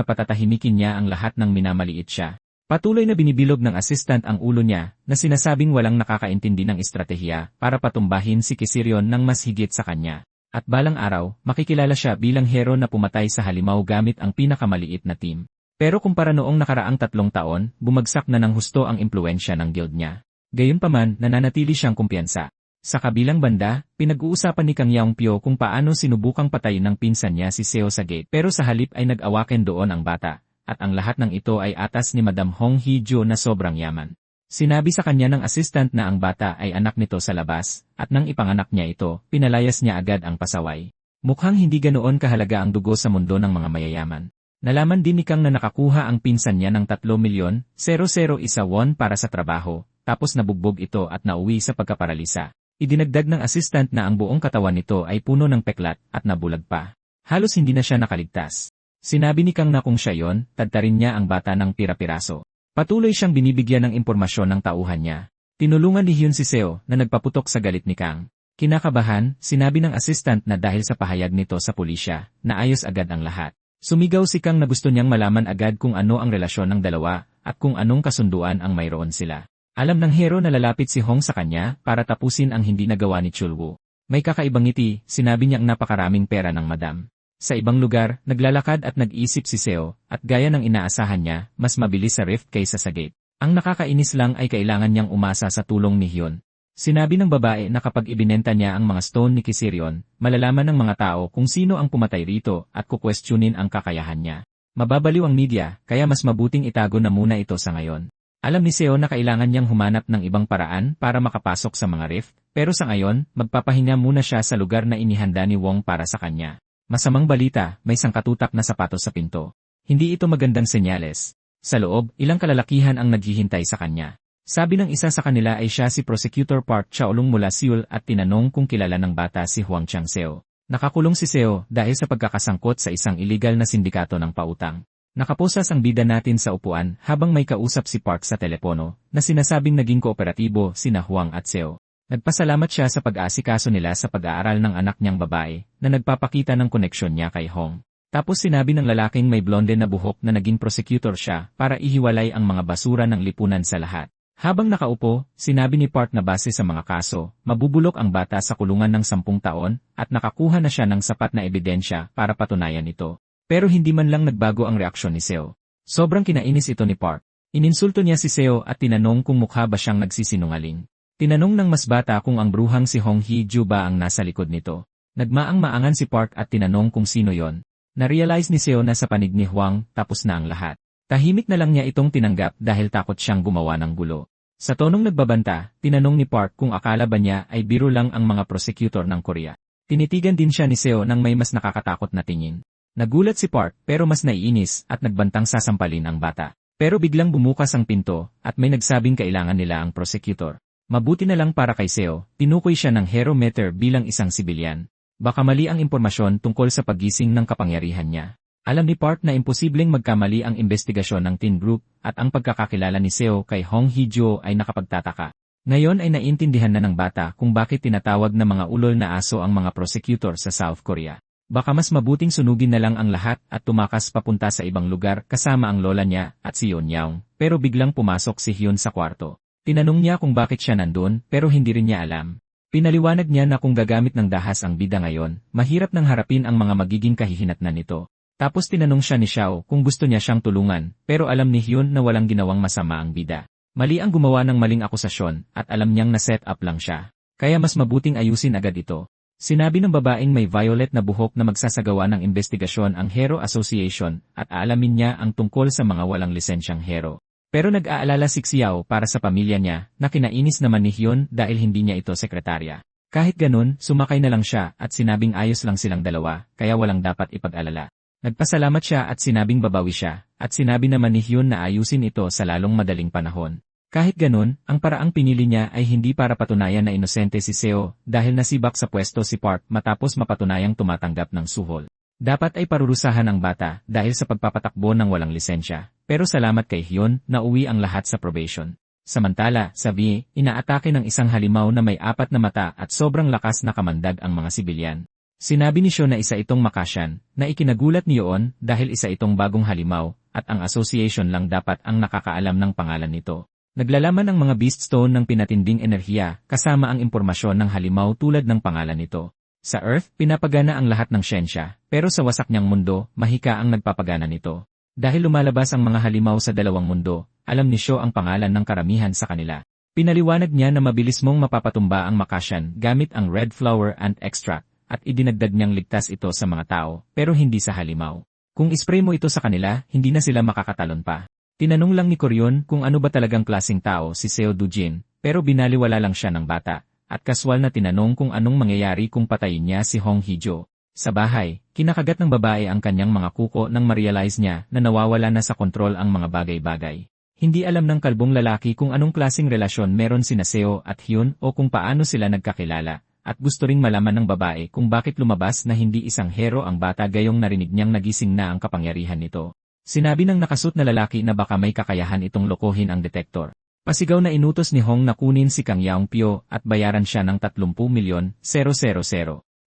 patatahimikin niya ang lahat ng minamaliit siya. Patuloy na binibilog ng assistant ang ulo niya na sinasabing walang nakakaintindi ng estratehiya para patumbahin si Kisirion ng mas higit sa kanya. At balang araw, makikilala siya bilang hero na pumatay sa halimaw gamit ang pinakamaliit na team. Pero kumpara noong nakaraang 3 taon, bumagsak na ng husto ang impluensya ng guild niya. Gayunpaman, nananatili siyang kumpiyansa. Sa kabilang banda, pinag-uusapan ni Kang Yaongpyo kung paano sinubukang patayin ng pinsan niya si Seo sa gate pero sa halip ay nag-awaken doon ang bata. At ang lahat ng ito ay atas ni Madam Hong Hee-jo na sobrang yaman. Sinabi sa kanya ng assistant na ang bata ay anak nito sa labas, at nang ipanganak niya ito, pinalayas niya agad ang pasaway. Mukhang hindi ganoon kahalaga ang dugo sa mundo ng mga mayayaman. Nalaman din ni Kang na nakakuha ang pinsan niya ng 3,000,001 won para sa trabaho, tapos nabugbog ito at nauwi sa pagkaparalisa. Idinagdag ng assistant na ang buong katawan nito ay puno ng peklat at nabulag pa. Halos hindi na siya nakaligtas. Sinabi ni Kang na kung siya yon, tadtarin niya ang bata ng pira-piraso. Patuloy siyang binibigyan ng impormasyon ng tauhan niya. Tinulungan ni Hyun si Seo na nagpaputok sa galit ni Kang. Kinakabahan, sinabi ng assistant na dahil sa pahayag nito sa pulisya, naayos agad ang lahat. Sumigaw si Kang na gusto niyang malaman agad kung ano ang relasyon ng dalawa at kung anong kasunduan ang mayroon sila. Alam ng hero na lalapit si Hong sa kanya para tapusin ang hindi nagawa ni Chulwoo. May kakaibang ngiti, sinabi niyang napakaraming pera ng madam. Sa ibang lugar, naglalakad at nag-iisip si Seo, at gaya ng inaasahan niya, mas mabilis sa rift kaysa sa gate. Ang nakakainis lang ay kailangan niyang umasa sa tulong ni Hyun. Sinabi ng babae na kapag ibinenta niya ang mga stone ni Kisirion, malalaman ng mga tao kung sino ang pumatay rito at kukwestiyonin ang kakayahan niya. Mababaliw ang media, kaya mas mabuting itago na muna ito sa ngayon. Alam ni Seo na kailangan niyang humanap ng ibang paraan para makapasok sa mga rift, pero sa ngayon, magpapahinga muna siya sa lugar na inihanda ni Wong para sa kanya. Masamang balita, may sangkatutak na sapatos sa pinto. Hindi ito magandang senyales. Sa loob, ilang kalalakihan ang naghihintay sa kanya. Sabi ng isa sa kanila ay siya si Prosecutor Park Chaolong mula Seoul at tinanong kung kilala ng bata si Hwang Chang-seo. Nakakulong si Seo dahil sa pagkakasangkot sa isang illegal na sindikato ng pautang. Nakaposas ang bida natin sa upuan habang may kausap si Park sa telepono na sinasabing naging kooperatibo sina Hwang at Seo. Nagpasalamat siya sa pag-aasikaso nila sa pag-aaral ng anak niyang babae na nagpapakita ng koneksyon niya kay Hong. Tapos sinabi ng lalaking may blonde na buhok na naging prosecutor siya para ihiwalay ang mga basura ng lipunan sa lahat. Habang nakaupo, sinabi ni Park na base sa mga kaso, mabubulok ang bata sa kulungan ng 10 taon at nakakuha na siya ng sapat na ebidensya para patunayan ito. Pero hindi man lang nagbago ang reaksyon ni Seo. Sobrang kinainis ito ni Park. Ininsulto niya si Seo at tinanong kung mukha ba siyang nagsisinungaling. Tinanong ng mas bata kung ang bruhang si Hong Hee-jo ba ang nasa likod nito. Nagmaang-maangan si Park at tinanong kung sino yon. Na-realize ni Seo na sa panig ni Hwang, tapos na ang lahat. Tahimik na lang niya itong tinanggap dahil takot siyang gumawa ng gulo. Sa tonong nagbabanta, tinanong ni Park kung akala ba niya ay biro lang ang mga prosecutor ng Korea. Tinitigan din siya ni Seo nang may mas nakakatakot na tingin. Nagulat si Park pero mas naiinis at nagbantang sasampalin ang bata. Pero biglang bumukas ang pinto at may nagsabing kailangan nila ang prosecutor. Mabuti na lang para kay Seo, tinukoy siya ng Hero Meter bilang isang sibilyan. Baka mali ang impormasyon tungkol sa paggising ng kapangyarihan niya. Alam ni Park na imposibleng magkamali ang investigasyon ng Teen Group at ang pagkakakilala ni Seo kay Hong Hee-jo ay nakapagtataka. Ngayon ay naiintindihan na ng bata kung bakit tinatawag na mga ulol na aso ang mga prosecutor sa South Korea. Baka mas mabuting sunugin na lang ang lahat at tumakas papunta sa ibang lugar kasama ang lola niya at si Yeon Yaong, pero biglang pumasok si Hyun sa kwarto. Tinanong niya kung bakit siya nandun pero hindi rin niya alam. Pinaliwanag niya na kung gagamit ng dahas ang bida ngayon, mahirap nang harapin ang mga magiging kahihinatnan nito. Tapos tinanong siya ni Xiao kung gusto niya siyang tulungan, pero alam ni Hyun na walang ginawang masama ang bida. Mali ang gumawa ng maling akusasyon at alam niyang na-set up lang siya. Kaya mas mabuting ayusin agad ito. Sinabi ng babaeng may violet na buhok na magsasagawa ng investigasyon ang Hero Association at aalamin niya ang tungkol sa mga walang lisensyang hero. Pero nag-aalala si Xiao para sa pamilya niya na kinainis naman ni Hyun dahil hindi niya ito sekretarya. Kahit ganun, sumakay na lang siya at sinabing ayos lang silang dalawa, kaya walang dapat ipag-alala. Nagpasalamat siya at sinabing babawi siya, at sinabi naman ni Hyun na ayusin ito sa lalong madaling panahon. Kahit ganun, ang paraang pinili niya ay hindi para patunayan na inosente si Seo dahil nasibak sa pwesto si Park matapos mapatunayang tumatanggap ng suhol. Dapat ay parurusahan ang bata dahil sa pagpapatakbo ng walang lisensya, pero salamat kay Hyun na uwi ang lahat sa probation. Samantala, sa V, inaatake ng isang halimaw na may 4 na mata at sobrang lakas na kamandag ang mga sibilyan. Sinabi ni Sho na isa itong Makasyan, na ikinagulat ni Yoon dahil isa itong bagong halimaw, at ang association lang dapat ang nakakaalam ng pangalan nito. Naglalaman ang mga Beast Stone ng pinatinding enerhiya kasama ang impormasyon ng halimaw tulad ng pangalan nito. Sa Earth, pinapagana ang lahat ng siyensya, pero sa wasak niyang mundo, mahika ang nagpapagana nito. Dahil lumalabas ang mga halimaw sa dalawang mundo, alam ni Sho ang pangalan ng karamihan sa kanila. Pinaliwanag niya na mabilis mong mapapatumba ang Makasyan gamit ang Red Flower Ant Extract, at idinagdag niyang ligtas ito sa mga tao, pero hindi sa halimaw. Kung ispray mo ito sa kanila, hindi na sila makakatalon pa. Tinanong lang ni Koryon kung ano ba talagang klaseng tao si Seo Do-jin, pero binaliwala lang siya ng bata, at kaswal na tinanong kung anong mangyayari kung patayin niya si Hong Hee-jo. Sa bahay, kinakagat ng babae ang kanyang mga kuko nang ma-realize niya na nawawala na sa kontrol ang mga bagay-bagay. Hindi alam ng kalbong lalaki kung anong klaseng relasyon meron sina Seo at Hyun o kung paano sila nagkakilala, at gusto ring malaman ng babae kung bakit lumabas na hindi isang hero ang bata gayong narinig niyang nagising na ang kapangyarihan nito. Sinabi ng nakasuot na lalaki na baka may kakayahan itong lokohin ang detektor. Pasigaw na inutos ni Hong na kunin si Kang Yaong-pyo at bayaran siya ng 30,000,000.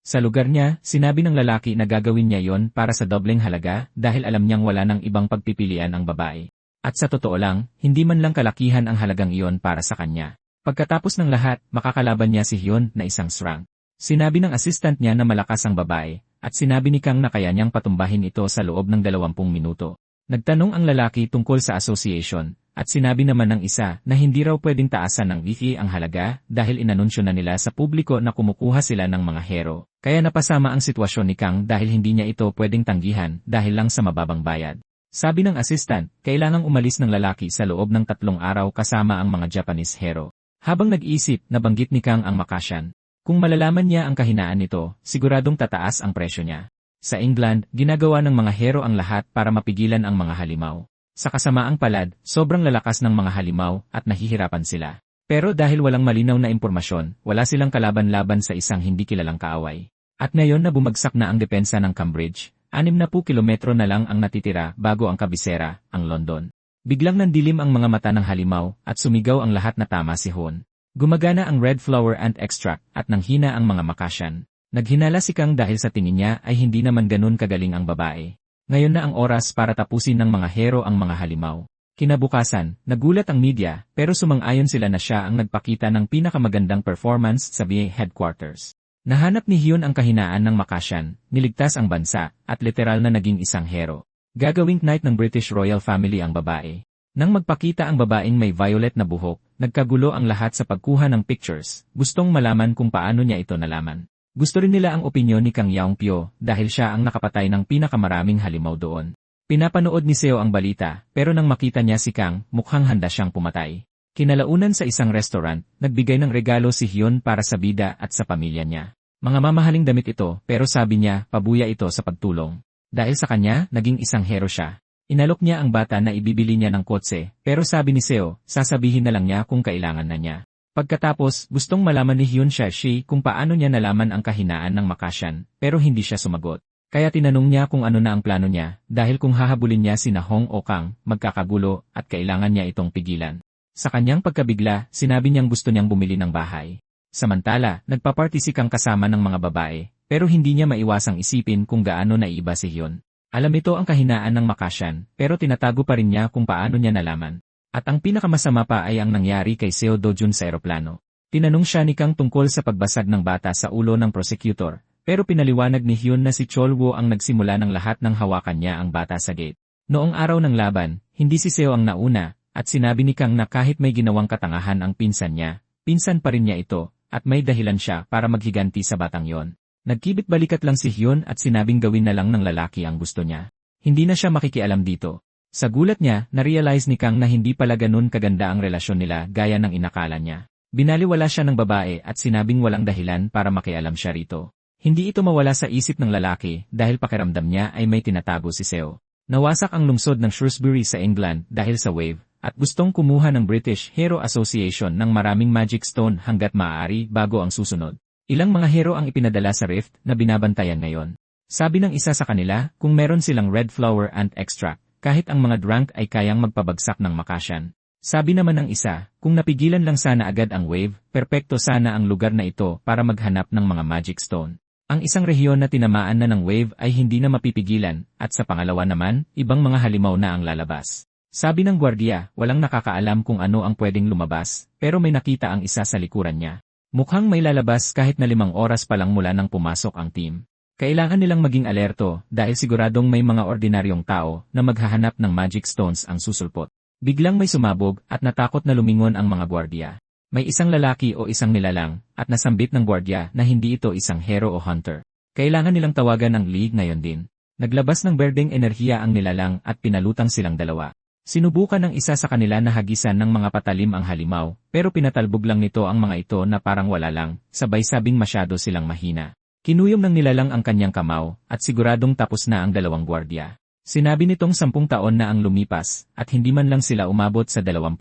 Sa lugar niya, sinabi ng lalaki na gagawin niya yon para sa dobleng halaga dahil alam niyang wala ng ibang pagpipilian ang babae. At sa totoo lang, hindi man lang kalakihan ang halagang iyon para sa kanya. Pagkatapos ng lahat, makakalaban niya si Hyun na isang srang. Sinabi ng assistant niya na malakas ang babae, at sinabi ni Kang na kaya niyang patumbahin ito sa loob ng 20 minuto. Nagtanong ang lalaki tungkol sa association, at sinabi naman ng isa na hindi raw pwedeng taasan ng VP ang halaga dahil inanunsyo na nila sa publiko na kumukuha sila ng mga hero. Kaya napasama ang sitwasyon ni Kang dahil hindi niya ito pwedeng tanggihan dahil lang sa mababang bayad. Sabi ng assistant, kailangang umalis ng lalaki sa loob ng 3 araw kasama ang mga Japanese hero. Habang nag-iisip, nabanggit ni Kang ang Makasyan. Kung malalaman niya ang kahinaan nito, siguradong tataas ang presyo niya. Sa England, ginagawa ng mga hero ang lahat para mapigilan ang mga halimaw. Sa kasamaang palad, sobrang lalakas ng mga halimaw at nahihirapan sila. Pero dahil walang malinaw na impormasyon, wala silang kalaban-laban sa isang hindi kilalang kaaway. At ngayon na bumagsak na ang depensa ng Cambridge, 60 kilometro na lang ang natitira bago ang kabisera, ang London. Biglang nandilim ang mga mata ng halimaw at sumigaw ang lahat na tama si Hon. Gumagana ang Red Flower Ant Extract at nanghina ang mga Makasyan. Naghinala si Kang dahil sa tingin niya ay hindi naman ganun kagaling ang babae. Ngayon na ang oras para tapusin ng mga hero ang mga halimaw. Kinabukasan, nagulat ang media pero sumang-ayon sila na siya ang nagpakita ng pinakamagandang performance sa BA headquarters. Nahanap ni Hyun ang kahinaan ng Makasyan, niligtas ang bansa, at literal na naging isang hero. Gagawing knight ng British Royal Family ang babae. Nang magpakita ang babaeng may violet na buhok, nagkagulo ang lahat sa pagkuha ng pictures, gustong malaman kung paano niya ito nalaman. Gusto rin nila ang opinyon ni Kang Yaong-pyo dahil siya ang nakapatay ng pinakamaraming halimaw doon. Pinapanood ni Seo ang balita, pero nang makita niya si Kang, mukhang handa siyang pumatay. Kinalaunan sa isang restaurant, nagbigay ng regalo si Hyun para sa bida at sa pamilya niya. Mga mamahaling damit ito, pero sabi niya, pabuya ito sa pagtulong. Dahil sa kanya, naging isang hero siya. Inalok niya ang bata na ibibili niya ng kotse, pero sabi ni Seo, sasabihin na lang niya kung kailangan na niya. Pagkatapos, gustong malaman ni Hyun Shashi kung paano niya nalaman ang kahinaan ng Makasyan, pero hindi siya sumagot. Kaya tinanong niya kung ano na ang plano niya, dahil kung hahabulin niya sina Hong o Kang, magkakagulo at kailangan niya itong pigilan. Sa kanyang pagkabigla, sinabi niyang gusto niyang bumili ng bahay. Samantala, nagpaparty si Kang kasama ng mga babae, pero hindi niya maiwasang isipin kung gaano naiiba si Hyun. Alam ito ang kahinaan ng Makasyan, pero tinatago pa rin niya kung paano niya nalaman. At ang pinakamasama pa ay ang nangyari kay Seo Do-jun sa eroplano. Tinanong siya ni Kang tungkol sa pagbasag ng bata sa ulo ng prosecutor, pero pinaliwanag ni Hyun na si Chol-woo ang nagsimula ng lahat ng hawakan niya ang bata sa gate. Noong araw ng laban, hindi si Seo ang nauna, at sinabi ni Kang na kahit may ginawang katangahan ang pinsan niya, pinsan pa rin niya ito, at may dahilan siya para maghiganti sa batang yon. Nagkibit balikat lang si Hyun at sinabing gawin na lang ng lalaki ang gusto niya. Hindi na siya makikialam dito. Sa gulat niya, na-realize ni Kang na hindi pala ganun kaganda ang relasyon nila gaya ng inakala niya. Binaliwala siya ng babae at sinabing walang dahilan para makialam siya rito. Hindi ito mawala sa isip ng lalaki dahil pakiramdam niya ay may tinatago si Seo. Nawasak ang lungsod ng Shrewsbury sa England dahil sa wave at gustong kumuha ng British Hero Association ng maraming magic stone hanggat maaari bago ang susunod. Ilang mga hero ang ipinadala sa rift na binabantayan ngayon. Sabi ng isa sa kanila, kung meron silang red flower ant extract, kahit ang mga drunk ay kayang magpabagsak ng Makasyan. Sabi naman ng isa, kung napigilan lang sana agad ang wave, perpekto sana ang lugar na ito para maghanap ng mga magic stone. Ang isang rehiyon na tinamaan na ng wave ay hindi na mapipigilan, at sa pangalawa naman, ibang mga halimaw na ang lalabas. Sabi ng gwardiya, walang nakakaalam kung ano ang pwedeng lumabas, pero may nakita ang isa sa likuran niya. Mukhang may lalabas kahit na 5 oras pa lang mula nang pumasok ang team. Kailangan nilang maging alerto dahil siguradong may mga ordinaryong tao na maghahanap ng magic stones ang susulpot. Biglang may sumabog at natakot na lumingon ang mga gwardiya. May isang lalaki o isang nilalang at nasambit ng gwardiya na hindi ito isang hero o hunter. Kailangan nilang tawagan ang league ngayon din. Naglabas ng berdeng enerhiya ang nilalang at pinalutang silang dalawa. Sinubukan ng isa sa kanila na hagisan ng mga patalim ang halimaw, pero pinatalbog lang nito ang mga ito na parang wala lang, sabay sabing masyado silang mahina. Kinuyom ng nilalang ang kanyang kamao at siguradong tapos na ang dalawang gwardiya. Sinabi nitong 10 taon na ang lumipas at hindi man lang sila umabot sa 20%.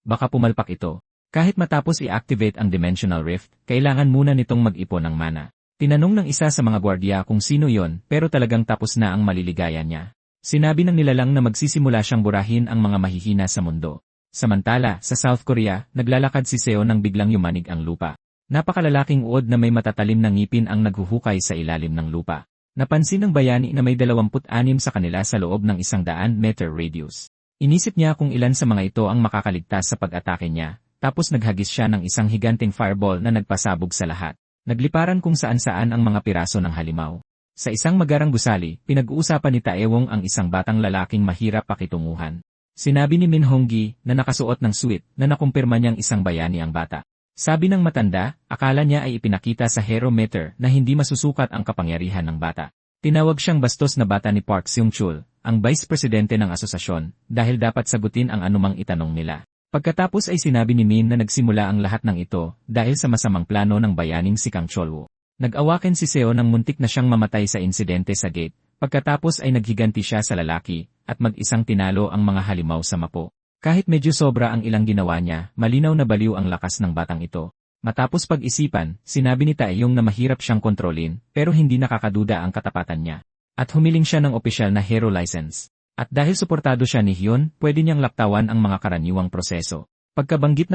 Baka pumalpak ito. Kahit matapos i-activate ang Dimensional Rift, kailangan muna nitong mag-ipon ng mana. Tinanong ng isa sa mga gwardiya kung sino yon pero talagang tapos na ang maliligaya niya. Sinabi ng nilalang na magsisimula siyang burahin ang mga mahihina sa mundo. Samantala, sa South Korea, naglalakad si Seo nang biglang yumanig ang lupa. Napakalalaking uod na may matatalim na ngipin ang naghuhukay sa ilalim ng lupa. Napansin ng bayani na may 26 sa kanila sa loob ng 100-meter radius. Inisip niya kung ilan sa mga ito ang makakaligtas sa pag-atake niya. Tapos naghagis siya ng isang higanting fireball na nagpasabog sa lahat. Nagliparan kung saan-saan ang mga piraso ng halimaw. Sa isang magarang gusali, pinag-uusapan ni Taewong ang isang batang lalaking mahirap pakitunguhan. Sinabi ni Min Honggi na nakasuot ng suit na nakumpirma niyang isang bayani ang bata. Sabi ng matanda, akala niya ay ipinakita sa hero meter na hindi masusukat ang kapangyarihan ng bata. Tinawag siyang bastos na bata ni Park Seung-chul, ang vice presidente ng asosasyon, dahil dapat sagutin ang anumang itanong nila. Pagkatapos ay sinabi ni Min na nagsimula ang lahat ng ito dahil sa masamang plano ng bayaning si Kang Cholwoo. Nag-awaken si Seo nang muntik na siyang mamatay sa insidente sa gate, pagkatapos ay naghiganti siya sa lalaki at mag-isang tinalo ang mga halimaw sa mapo. Kahit medyo sobra ang ilang ginawa niya, malinaw na baliw ang lakas ng batang ito. Matapos pag-isipan, sinabi ni Taeyong na mahirap siyang kontrolin pero hindi nakakaduda ang katapatan niya. At humiling siya ng opisyal na hero license. At dahil suportado siya ni Hyun, pwede niyang laktawan ang mga karaniwang proseso. Pagkabanggit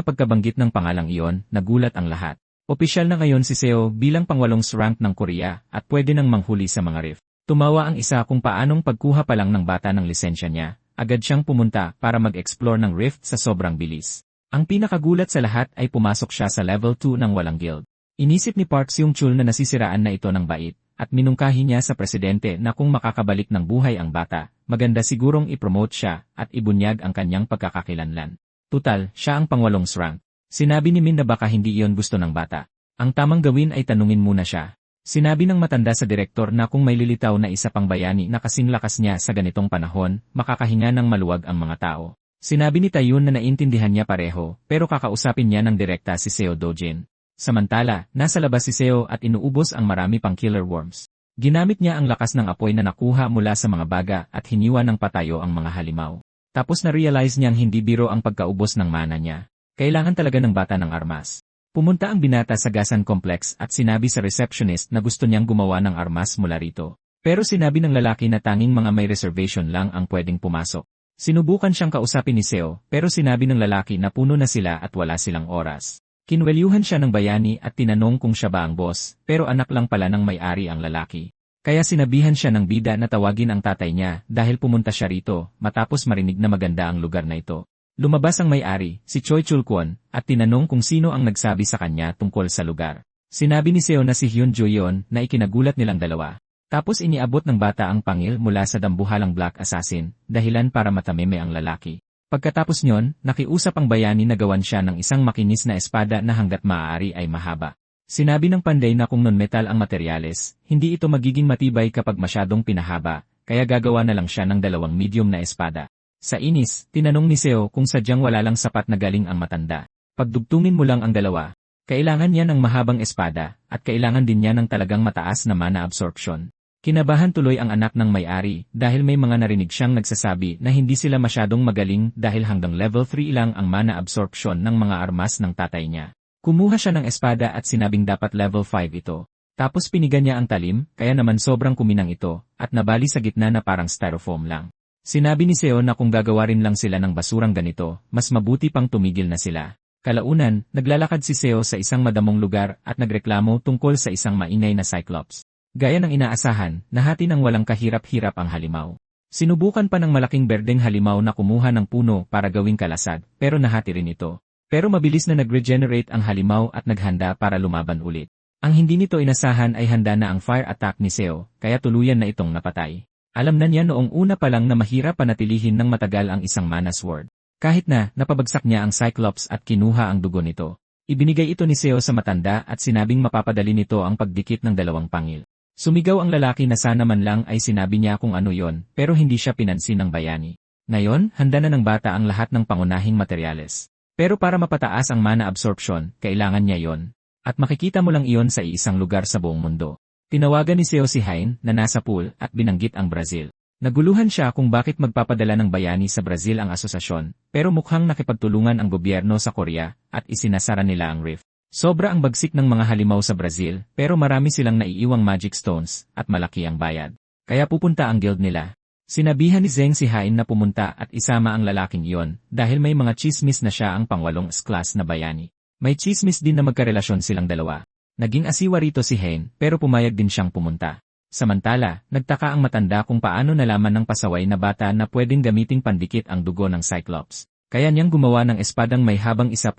ng pangalang iyon, nagulat ang lahat. Opisyal na ngayon si Seo bilang pang-8 rank ng Korea at pwede nang manghuli sa mga rift. Tumawa ang isa kung paanong pagkuha pa lang ng bata ng lisensya niya, agad siyang pumunta para mag-explore ng rift sa sobrang bilis. Ang pinakagulat sa lahat ay pumasok siya sa level 2 ng walang guild. Inisip ni Park Seung-chul na nasisiraan na ito ng bait. At minungkahi niya sa presidente na kung makakabalik ng buhay ang bata, maganda sigurong ipromote siya at ibunyag ang kanyang pagkakakilanlan. Tutal, siya ang pang-8 rank. Sinabi ni Min na baka hindi iyon gusto ng bata. Ang tamang gawin ay tanungin muna siya. Sinabi ng matanda sa direktor na kung may lilitaw na isa pang bayani na kasing lakas niya sa ganitong panahon, makakahinga ng maluwag ang mga tao. Sinabi ni Taeyun na naintindihan niya pareho, pero kakausapin niya ng direkta si Seo Dojin. Samantala, nasa labas si Seo at inuubos ang marami pang killer worms. Ginamit niya ang lakas ng apoy na nakuha mula sa mga baga at hiniwa ng patayo ang mga halimaw. Tapos na-realize niyang hindi biro ang pagkaubos ng mana niya. Kailangan talaga ng bata ng armas. Pumunta ang binata sa Gasan Complex at sinabi sa receptionist na gusto niyang gumawa ng armas mula rito. Pero sinabi ng lalaki na tanging mga may reservation lang ang pwedeng pumasok. Sinubukan siyang kausapin ni Seo pero sinabi ng lalaki na puno na sila at wala silang oras. Kinwelyuhan siya ng bayani at tinanong kung siya ba ang boss, pero anak lang pala ng may-ari ang lalaki. Kaya sinabihan siya ng bida na tawagin ang tatay niya dahil pumunta siya rito matapos marinig na maganda ang lugar na ito. Lumabas ang may-ari, si Choi Chul-kwon, at tinanong kung sino ang nagsabi sa kanya tungkol sa lugar. Sinabi ni Seo na si Hyun Jo-yeon na ikinagulat nilang dalawa. Tapos iniabot ng bata ang pangil mula sa dambuhalang Black Assassin, dahilan para matameme ang lalaki. Pagkatapos nyon, nakiusap ang bayani na gawan siya ng isang makinis na espada na hanggat maaari ay mahaba. Sinabi ng panday na kung non-metal ang materyales, hindi ito magiging matibay kapag masyadong pinahaba, kaya gagawa na lang siya ng 2 medium na espada. Sa inis, tinanong ni Seo kung sadyang wala lang sapat na galing ang matanda. Pagdugtungin mo lang ang dalawa. Kailangan niya ng mahabang espada, at kailangan din niya ng talagang mataas na mana absorption. Kinabahan tuloy ang anak ng may-ari dahil may mga narinig siyang nagsasabi na hindi sila masyadong magaling dahil hanggang level 3 lang ang mana absorption ng mga armas ng tatay niya. Kumuha siya ng espada at sinabing dapat level 5 ito. Tapos pinigan niya ang talim, kaya naman sobrang kuminang ito, at nabali sa gitna na parang styrofoam lang. Sinabi ni Seo na kung gagawa rin lang sila ng basurang ganito, mas mabuti pang tumigil na sila. Kalaunan, naglalakad si Seo sa isang madamong lugar at nagreklamo tungkol sa isang maingay na Cyclops. Gaya ng inaasahan, nahati ng walang kahirap-hirap ang halimaw. Sinubukan pa ng malaking berdeng halimaw na kumuha ng puno para gawing kalasag, pero nahati rin ito. Pero mabilis na nag-regenerate ang halimaw at naghanda para lumaban ulit. Ang hindi nito inasahan ay handa na ang fire attack ni Seo, kaya tuluyan na itong napatay. Alam na niya noong una pa lang na mahirap panatilihin ng matagal ang isang mana sword. Kahit na, napabagsak niya ang Cyclops at kinuha ang dugo nito. Ibinigay ito ni Seo sa matanda at sinabing mapapadali nito ang pagdikit ng dalawang pangil. Sumigaw ang lalaki na sana man lang ay sinabi niya kung ano yon, pero hindi siya pinansin ng bayani. Ngayon, handa na ng bata ang lahat ng pangunahing materyales. Pero para mapataas ang mana absorption, kailangan niya yon. At makikita mo lang iyon sa iisang lugar sa buong mundo. Tinawagan ni Seo si Hein, na nasa pool, at binanggit ang Brazil. Naguluhan siya kung bakit magpapadala ng bayani sa Brazil ang asosasyon, pero mukhang nakipagtulungan ang gobyerno sa Korea, at isinasara nila ang rift. Sobra ang bagsik ng mga halimaw sa Brazil, pero marami silang naiiwang magic stones, at malaki ang bayad. Kaya pupunta ang guild nila. Sinabihan ni Zeng si Hein na pumunta at isama ang lalaking iyon, dahil may mga chismis na siya ang pangwalong class na bayani. May chismis din na magkarelasyon silang dalawa. Naging asiwa rito si Hein, pero pumayag din siyang pumunta. Samantala, nagtaka ang matanda kung paano nalaman ng pasaway na bata na pwedeng gamiting pandikit ang dugo ng Cyclops. Kaya niyang gumawa ng espadang may habang 1.8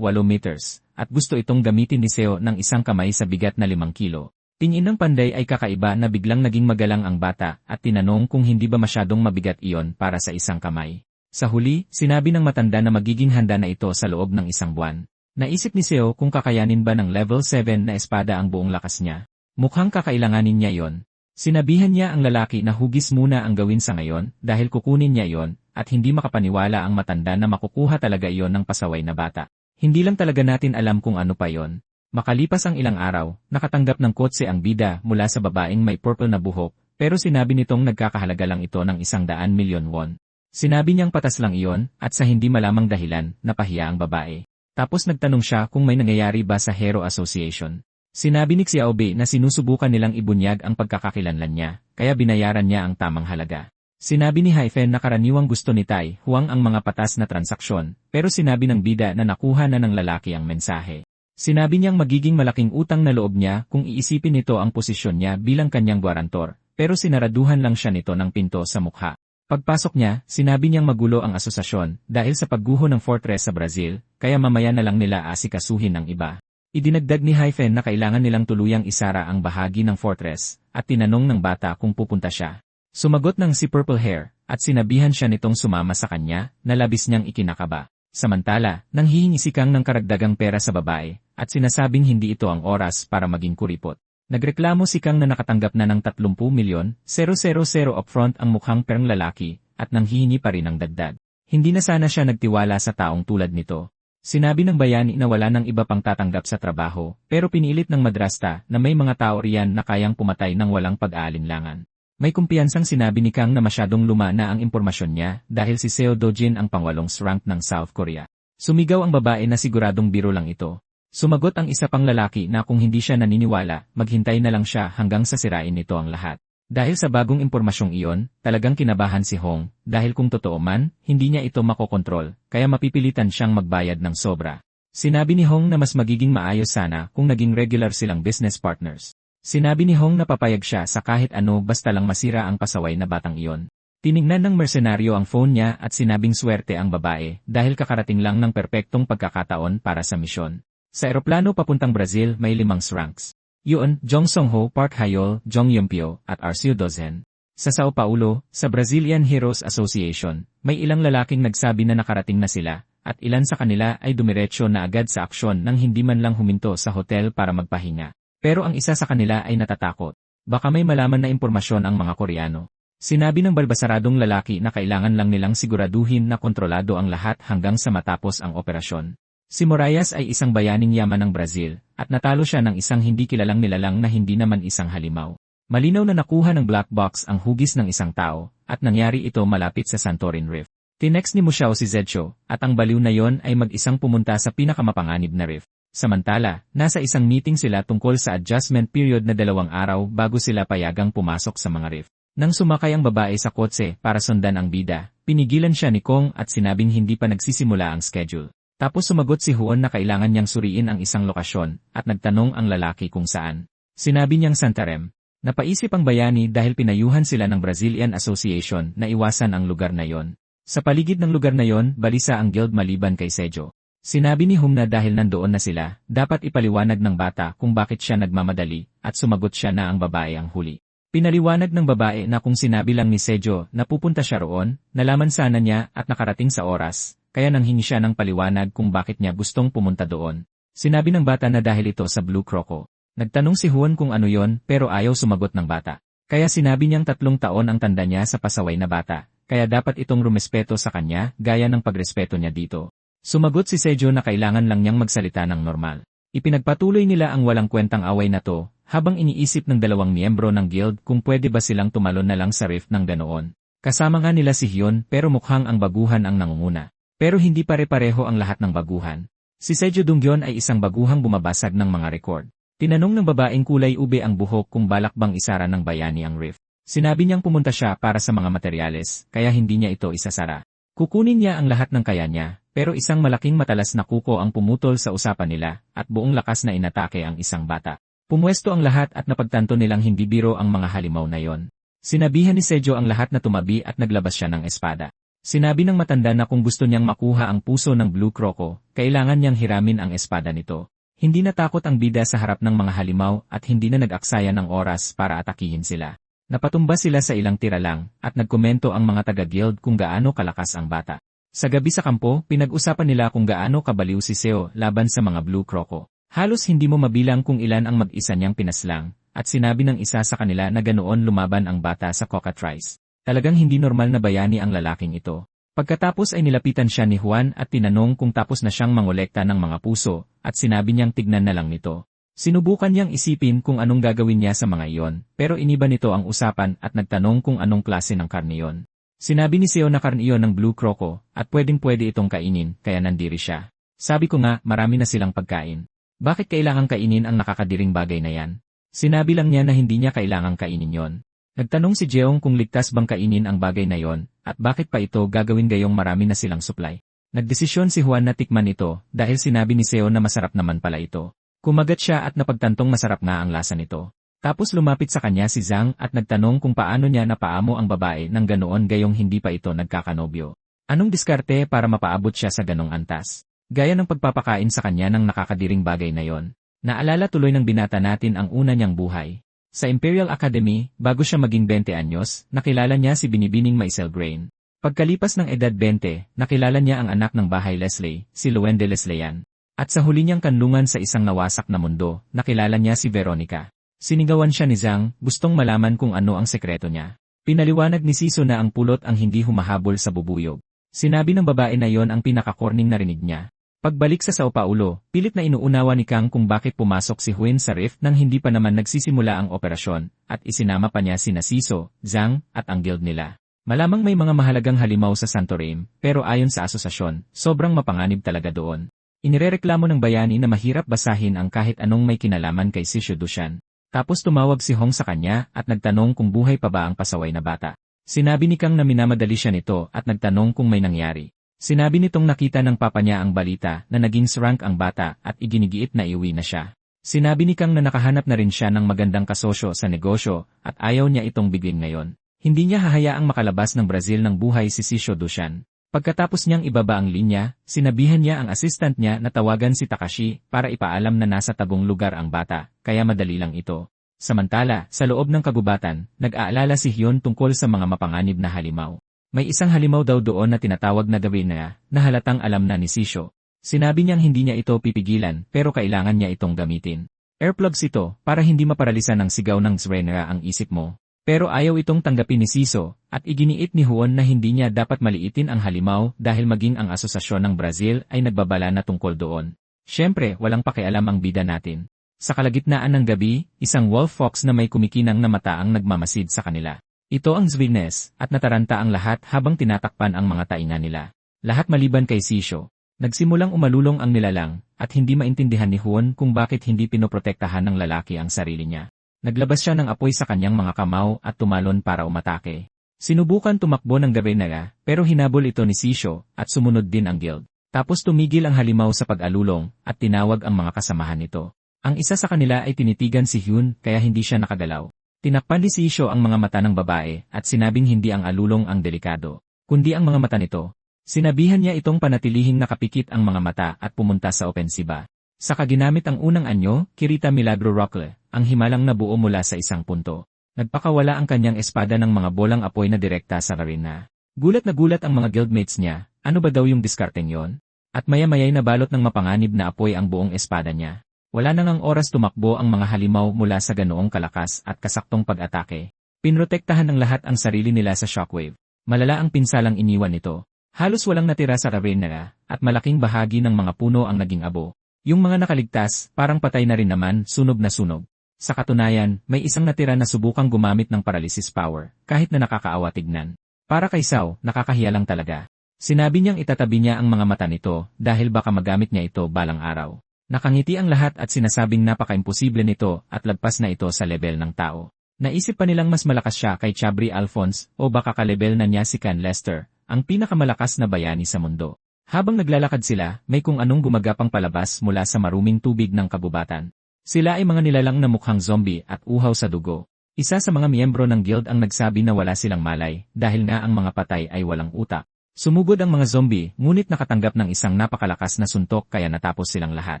meters, at gusto itong gamitin ni Seo ng isang kamay sa bigat na 5 kilo. Tingin ng panday ay kakaiba na biglang naging magalang ang bata at tinanong kung hindi ba masyadong mabigat iyon para sa isang kamay. Sa huli, sinabi ng matanda na magiging handa na ito sa loob ng 1 buwan. Naisip ni Seo kung kakayanin ba ng level 7 na espada ang buong lakas niya. Mukhang kakailanganin niya yon. Sinabihan niya ang lalaki na hugis muna ang gawin sa ngayon dahil kukunin niya yon at hindi makapaniwala ang matanda na makukuha talaga iyon ng pasaway na bata. Hindi lang talaga natin alam kung ano pa yon. Makalipas ang ilang araw, nakatanggap ng kotse ang bida mula sa babaeng may purple na buhok, pero sinabi nitong nagkakahalaga lang ito ng 100 milyon won. Sinabi niyang patas lang iyon at sa hindi malamang dahilan, napahiya ang babae. Tapos nagtanong siya kung may nangyayari ba sa Hero Association. Sinabi ni Xiaobi na sinusubukan nilang ibunyag ang pagkakakilanlan niya, kaya binayaran niya ang tamang halaga. Sinabi ni Haifen na karaniwang gusto ni Tai Huang ang mga patas na transaksyon, pero sinabi ng bida na nakuha na ng lalaki ang mensahe. Sinabi niyang magiging malaking utang na loob niya kung iisipin nito ang posisyon niya bilang kanyang gwarantor, pero sinaraduhan lang siya nito ng pinto sa mukha. Pagpasok niya, sinabi niyang magulo ang asosasyon dahil sa pagguho ng fortress sa Brazil, kaya mamaya na lang nila asikasuhin ang iba. Idinagdag ni Haifen na kailangan nilang tuluyang isara ang bahagi ng fortress, at tinanong ng bata kung pupunta siya. Sumagot ng si Purple Hair, at sinabihan siya nitong sumama sa kanya, na labis niyang ikinakaba. Samantala, nanghihingi si Kang ng karagdagang pera sa babae, at sinasabing hindi ito ang oras para maging kuripot. Nagreklamo si Kang na nakatanggap na ng 30 milyon, 000 upfront ang mukhang perang lalaki, at nanghihingi pa rin ng dagdag. Hindi na sana siya nagtiwala sa taong tulad nito. Sinabi ng bayani na wala nang iba pang tatanggap sa trabaho, pero pinilit ng madrasta na may mga tao riyan na kayang pumatay ng walang pag-aalinlangan. May kumpiyansang sinabi ni Kang na masyadong luma na ang impormasyon niya dahil si Seo Dojin ang pangwalong rank ng South Korea. Sumigaw ang babae na siguradong biro lang ito. Sumagot ang isa pang lalaki na kung hindi siya naniniwala, maghintay na lang siya hanggang sa sirain nito ang lahat. Dahil sa bagong impormasyong iyon, talagang kinabahan si Hong, dahil kung totoo man, hindi niya ito makokontrol, kaya mapipilitan siyang magbayad ng sobra. Sinabi ni Hong na mas magiging maayos sana kung naging regular silang business partners. Sinabi ni Hong na papayag siya sa kahit ano basta lang masira ang pasaway na batang iyon. Tiningnan ng mersenaryo ang phone niya at sinabing swerte ang babae dahil kakarating lang ng perpektong pagkakataon para sa misyon. Sa eroplano papuntang Brazil may 5 ranks. Yun, Jong Song-ho, Park Hayol, Jong Yumpyo, at Arcio Dozen. Sa Sao Paulo, sa Brazilian Heroes Association, may ilang lalaking nagsabi na nakarating na sila, at ilan sa kanila ay dumiretso na agad sa aksyon nang hindi man lang huminto sa hotel para magpahinga. Pero ang isa sa kanila ay natatakot. Baka may malaman na impormasyon ang mga Koreano. Sinabi ng balbasaradong lalaki na kailangan lang nilang siguraduhin na kontrolado ang lahat hanggang sa matapos ang operasyon. Si Morayas ay isang bayaning yaman ng Brazil, at natalo siya ng isang hindi kilalang nilalang na hindi naman isang halimaw. Malinaw na nakuha ng black box ang hugis ng isang tao, at nangyari ito malapit sa Santorin Rift. Tinext ni Muxiao si Zedcho, at ang baliw na yon ay mag-isang pumunta sa pinakamapanganib na rift. Samantala, nasa isang meeting sila tungkol sa adjustment period na 2 araw bago sila payagang pumasok sa mga rift. Nang sumakay ang babae sa kotse para sundan ang bida, pinigilan siya ni Kong at sinabing hindi pa nagsisimula ang schedule. Tapos sumagot si Huon na kailangan niyang suriin ang isang lokasyon, at nagtanong ang lalaki kung saan. Sinabi niyang Santarem. Napaisip ang bayani dahil pinayuhan sila ng Brazilian Association na iwasan ang lugar na yon. Sa paligid ng lugar na yon, balisa ang guild maliban kay Sejo. Sinabi ni Hum na dahil nandoon na sila, dapat ipaliwanag ng bata kung bakit siya nagmamadali, at sumagot siya na ang babae ang huli. Pinaliwanag ng babae na kung sinabi lang ni Sejo na pupunta siya roon, nalaman sana niya at nakarating sa oras, kaya nanghingi siya ng paliwanag kung bakit niya gustong pumunta doon. Sinabi ng bata na dahil ito sa Blue Croco. Nagtanong si Huon kung ano yon pero ayaw sumagot ng bata. Kaya sinabi niyang 3 taon ang tanda niya sa pasaway na bata, kaya dapat itong rumespeto sa kanya gaya ng pagrespeto niya dito. Sumagot si Sejo na kailangan lang niyang magsalita ng normal. Ipinagpatuloy nila ang walang kwentang away na to, habang iniisip ng 2 miyembro ng guild kung pwede ba silang tumalon na lang sa rift ng ganoon. Kasama nga nila si Hyun pero mukhang ang baguhan ang nangunguna. Pero hindi pare-pareho ang lahat ng baguhan. Si Sejo Donghyun ay isang baguhang bumabasag ng mga record. Tinanong ng babaeng kulay ube ang buhok kung balak bang isara ng bayani ang rift. Sinabi niyang pumunta siya para sa mga materyales, kaya hindi niya ito isasara. Kukunin niya ang lahat ng kaya niya, pero isang malaking matalas na kuko ang pumutol sa usapan nila, at buong lakas na inatake ang isang bata. Pumwesto ang lahat at napagtanto nilang hindi biro ang mga halimaw na yon. Sinabihan ni Sejo ang lahat na tumabi at naglabas siya ng espada. Sinabi ng matanda na kung gusto niyang makuha ang puso ng Blue Croco, kailangan niyang hiramin ang espada nito. Hindi natakot ang bida sa harap ng mga halimaw at hindi na nag-aksaya ng oras para atakihin sila. Napatumba sila sa ilang tira lang, at nagkomento ang mga taga-guild kung gaano kalakas ang bata. Sa gabi sa kampo, pinag-usapan nila kung gaano kabaliw si Seo laban sa mga Blue Croco. Halos hindi mo mabilang kung ilan ang mag-isa niyang pinaslang, at sinabi ng isa sa kanila na ganoon lumaban ang bata sa cockatrice. Talagang hindi normal na bayani ang lalaking ito. Pagkatapos ay nilapitan siya ni Juan at tinanong kung tapos na siyang mangolekta ng mga puso, at sinabi niyang tignan na lang nito. Sinubukan niyang isipin kung anong gagawin niya sa mga iyon, pero iniba nito ang usapan at nagtanong kung anong klase ng karne iyon. Sinabi ni Seo na karne iyon ng Blue Croco, at pwedeng-pwede itong kainin, kaya nandiri siya. Sabi ko nga, marami na silang pagkain. Bakit kailangang kainin ang nakakadiring bagay na yan? Sinabi lang niya na hindi niya kailangang kainin yon. Nagtanong si Jeong kung ligtas bang kainin ang bagay na yon, at bakit pa ito gagawin gayong marami na silang supply. Nagdesisyon si Juan na tikman ito, dahil sinabi ni Seo na masarap naman pala ito. Kumagat siya at napagtantong masarap nga ang lasa nito. Tapos lumapit sa kanya si Zhang at nagtanong kung paano niya napaamo ang babae nang ganoon gayong hindi pa ito nagkakanobyo. Anong diskarte para mapaabot siya sa ganong antas? Gaya ng pagpapakain sa kanya ng nakakadiring bagay na yon. Naalala tuloy ng binata natin ang una niyang buhay. Sa Imperial Academy, bago siya maging 20 anyos, nakilala niya si Binibining Maisel Grain. Pagkalipas ng edad 20, nakilala niya ang anak ng bahay Leslie, si Luen de Lesleyan. At sa huli niyang kanlungan sa isang nawasak na mundo, nakilala niya si Veronica. Sinigawan siya ni Zhang, gustong malaman kung ano ang sekreto niya. Pinaliwanag ni Siso na ang pulot ang hindi humahabol sa bubuyog. Sinabi ng babae na yon ang pinakakorning narinig niya. Pagbalik sa Sao Paulo, pilit na inuunawa ni Kang kung bakit pumasok si Huin sa rift nang hindi pa naman nagsisimula ang operasyon, at isinama pa niya sina Siso, Zhang, at ang guild nila. Malamang may mga mahalagang halimaw sa Santorim, pero ayon sa asosasyon, sobrang mapanganib talaga doon. Inirereklamo ng bayani na mahirap basahin ang kahit anong may kinalaman kay Sisyo Dushan. Tapos tumawag si Hong sa kanya at nagtanong kung buhay pa ba ang pasaway na bata. Sinabi ni Kang na minamadali siya nito at nagtanong kung may nangyari. Sinabi nitong nakita ng papa niya ang balita na naging srank ang bata at iginigiit na iuwi na siya. Sinabi ni Kang na nakahanap na rin siya ng magandang kasosyo sa negosyo at ayaw niya itong bigling ngayon. Hindi niya hahayaang makalabas ng Brazil ng buhay si Sisyo Dushan. Pagkatapos niyang ibaba ang linya, sinabihan niya ang assistant niya na tawagan si Takashi para ipaalam na nasa tagong lugar ang bata, kaya madali lang ito. Samantala, sa loob ng kagubatan, nag-aalala si Hyun tungkol sa mga mapanganib na halimaw. May isang halimaw daw doon na tinatawag na gawin na halatang alam na ni Sisyo. Sinabi niyang hindi niya ito pipigilan pero kailangan niya itong gamitin. Airplugs ito para hindi maparalisan ng sigaw ng Zrenra ang isip mo. Pero ayaw itong tanggapin ni Siso at iginiit ni Huon na hindi niya dapat maliitin ang halimaw dahil maging ang asosasyon ng Brazil ay nagbabala na tungkol doon. Siyempre, walang pakialam ang bida natin. Sa kalagitnaan ng gabi, isang wolf fox na may kumikinang na mata ang nagmamasid sa kanila. Ito ang Zvines, at nataranta ang lahat habang tinatakpan ang mga tainga nila. Lahat maliban kay Sisyo. Nagsimulang umalulong ang nilalang, at hindi maintindihan ni Huon kung bakit hindi pinoprotektahan ng lalaki ang sarili niya. Naglabas siya ng apoy sa kanyang mga kamao at tumalon para umatake. Sinubukan tumakbo ng gabi nila, pero hinabol ito ni Sisyo, at sumunod din ang guild. Tapos tumigil ang halimaw sa pag-alulong at tinawag ang mga kasamahan nito. Ang isa sa kanila ay tinitigan si Hyun kaya hindi siya nakagalaw. Tinakpan ni Sisho ang mga mata ng babae at sinabing hindi ang alulong ang delikado, kundi ang mga mata nito. Sinabihan niya itong panatilihing nakapikit ang mga mata at pumunta sa opensiba. Saka ginamit ang unang anyo, Kirita Milagro Rockle, ang himalang nabuo mula sa isang punto. Nagpakawala ang kanyang espada ng mga bolang apoy na direkta sa Karina. Gulat na gulat ang mga guildmates niya, ano ba daw yung diskarteng yon? At maya-maya'y nabalot ng mapanganib na apoy ang buong espada niya. Wala nang ang oras tumakbo ang mga halimaw mula sa ganoong kalakas at kasaktong pag-atake. Pinrotektahan ng lahat ang sarili nila sa shockwave. Malala ang pinsalang iniwan nito. Halos walang natira sa Karina at malaking bahagi ng mga puno ang naging abo. Yung mga nakaligtas, parang patay na rin naman, sunog na sunog. Sa katunayan, may isang natira na subukang gumamit ng paralysis power, kahit na nakakaawa tignan. Para kay Sao, nakakahiya lang talaga. Sinabi niyang itatabi niya ang mga mata nito dahil baka magamit niya ito balang araw. Nakangiti ang lahat at sinasabing napaka-imposible nito at lagpas na ito sa level ng tao. Naisip pa nilang mas malakas siya kay Chabri Alphonse o baka ka-level na niya si Can Lester, ang pinakamalakas na bayani sa mundo. Habang naglalakad sila, may kung anong gumagapang palabas mula sa maruming tubig ng kabubatan. Sila ay mga nilalang na mukhang zombie at uhaw sa dugo. Isa sa mga miyembro ng guild ang nagsabi na wala silang malay dahil nga ang mga patay ay walang utak. Sumugod ang mga zombie ngunit nakatanggap ng isang napakalakas na suntok kaya natapos silang lahat.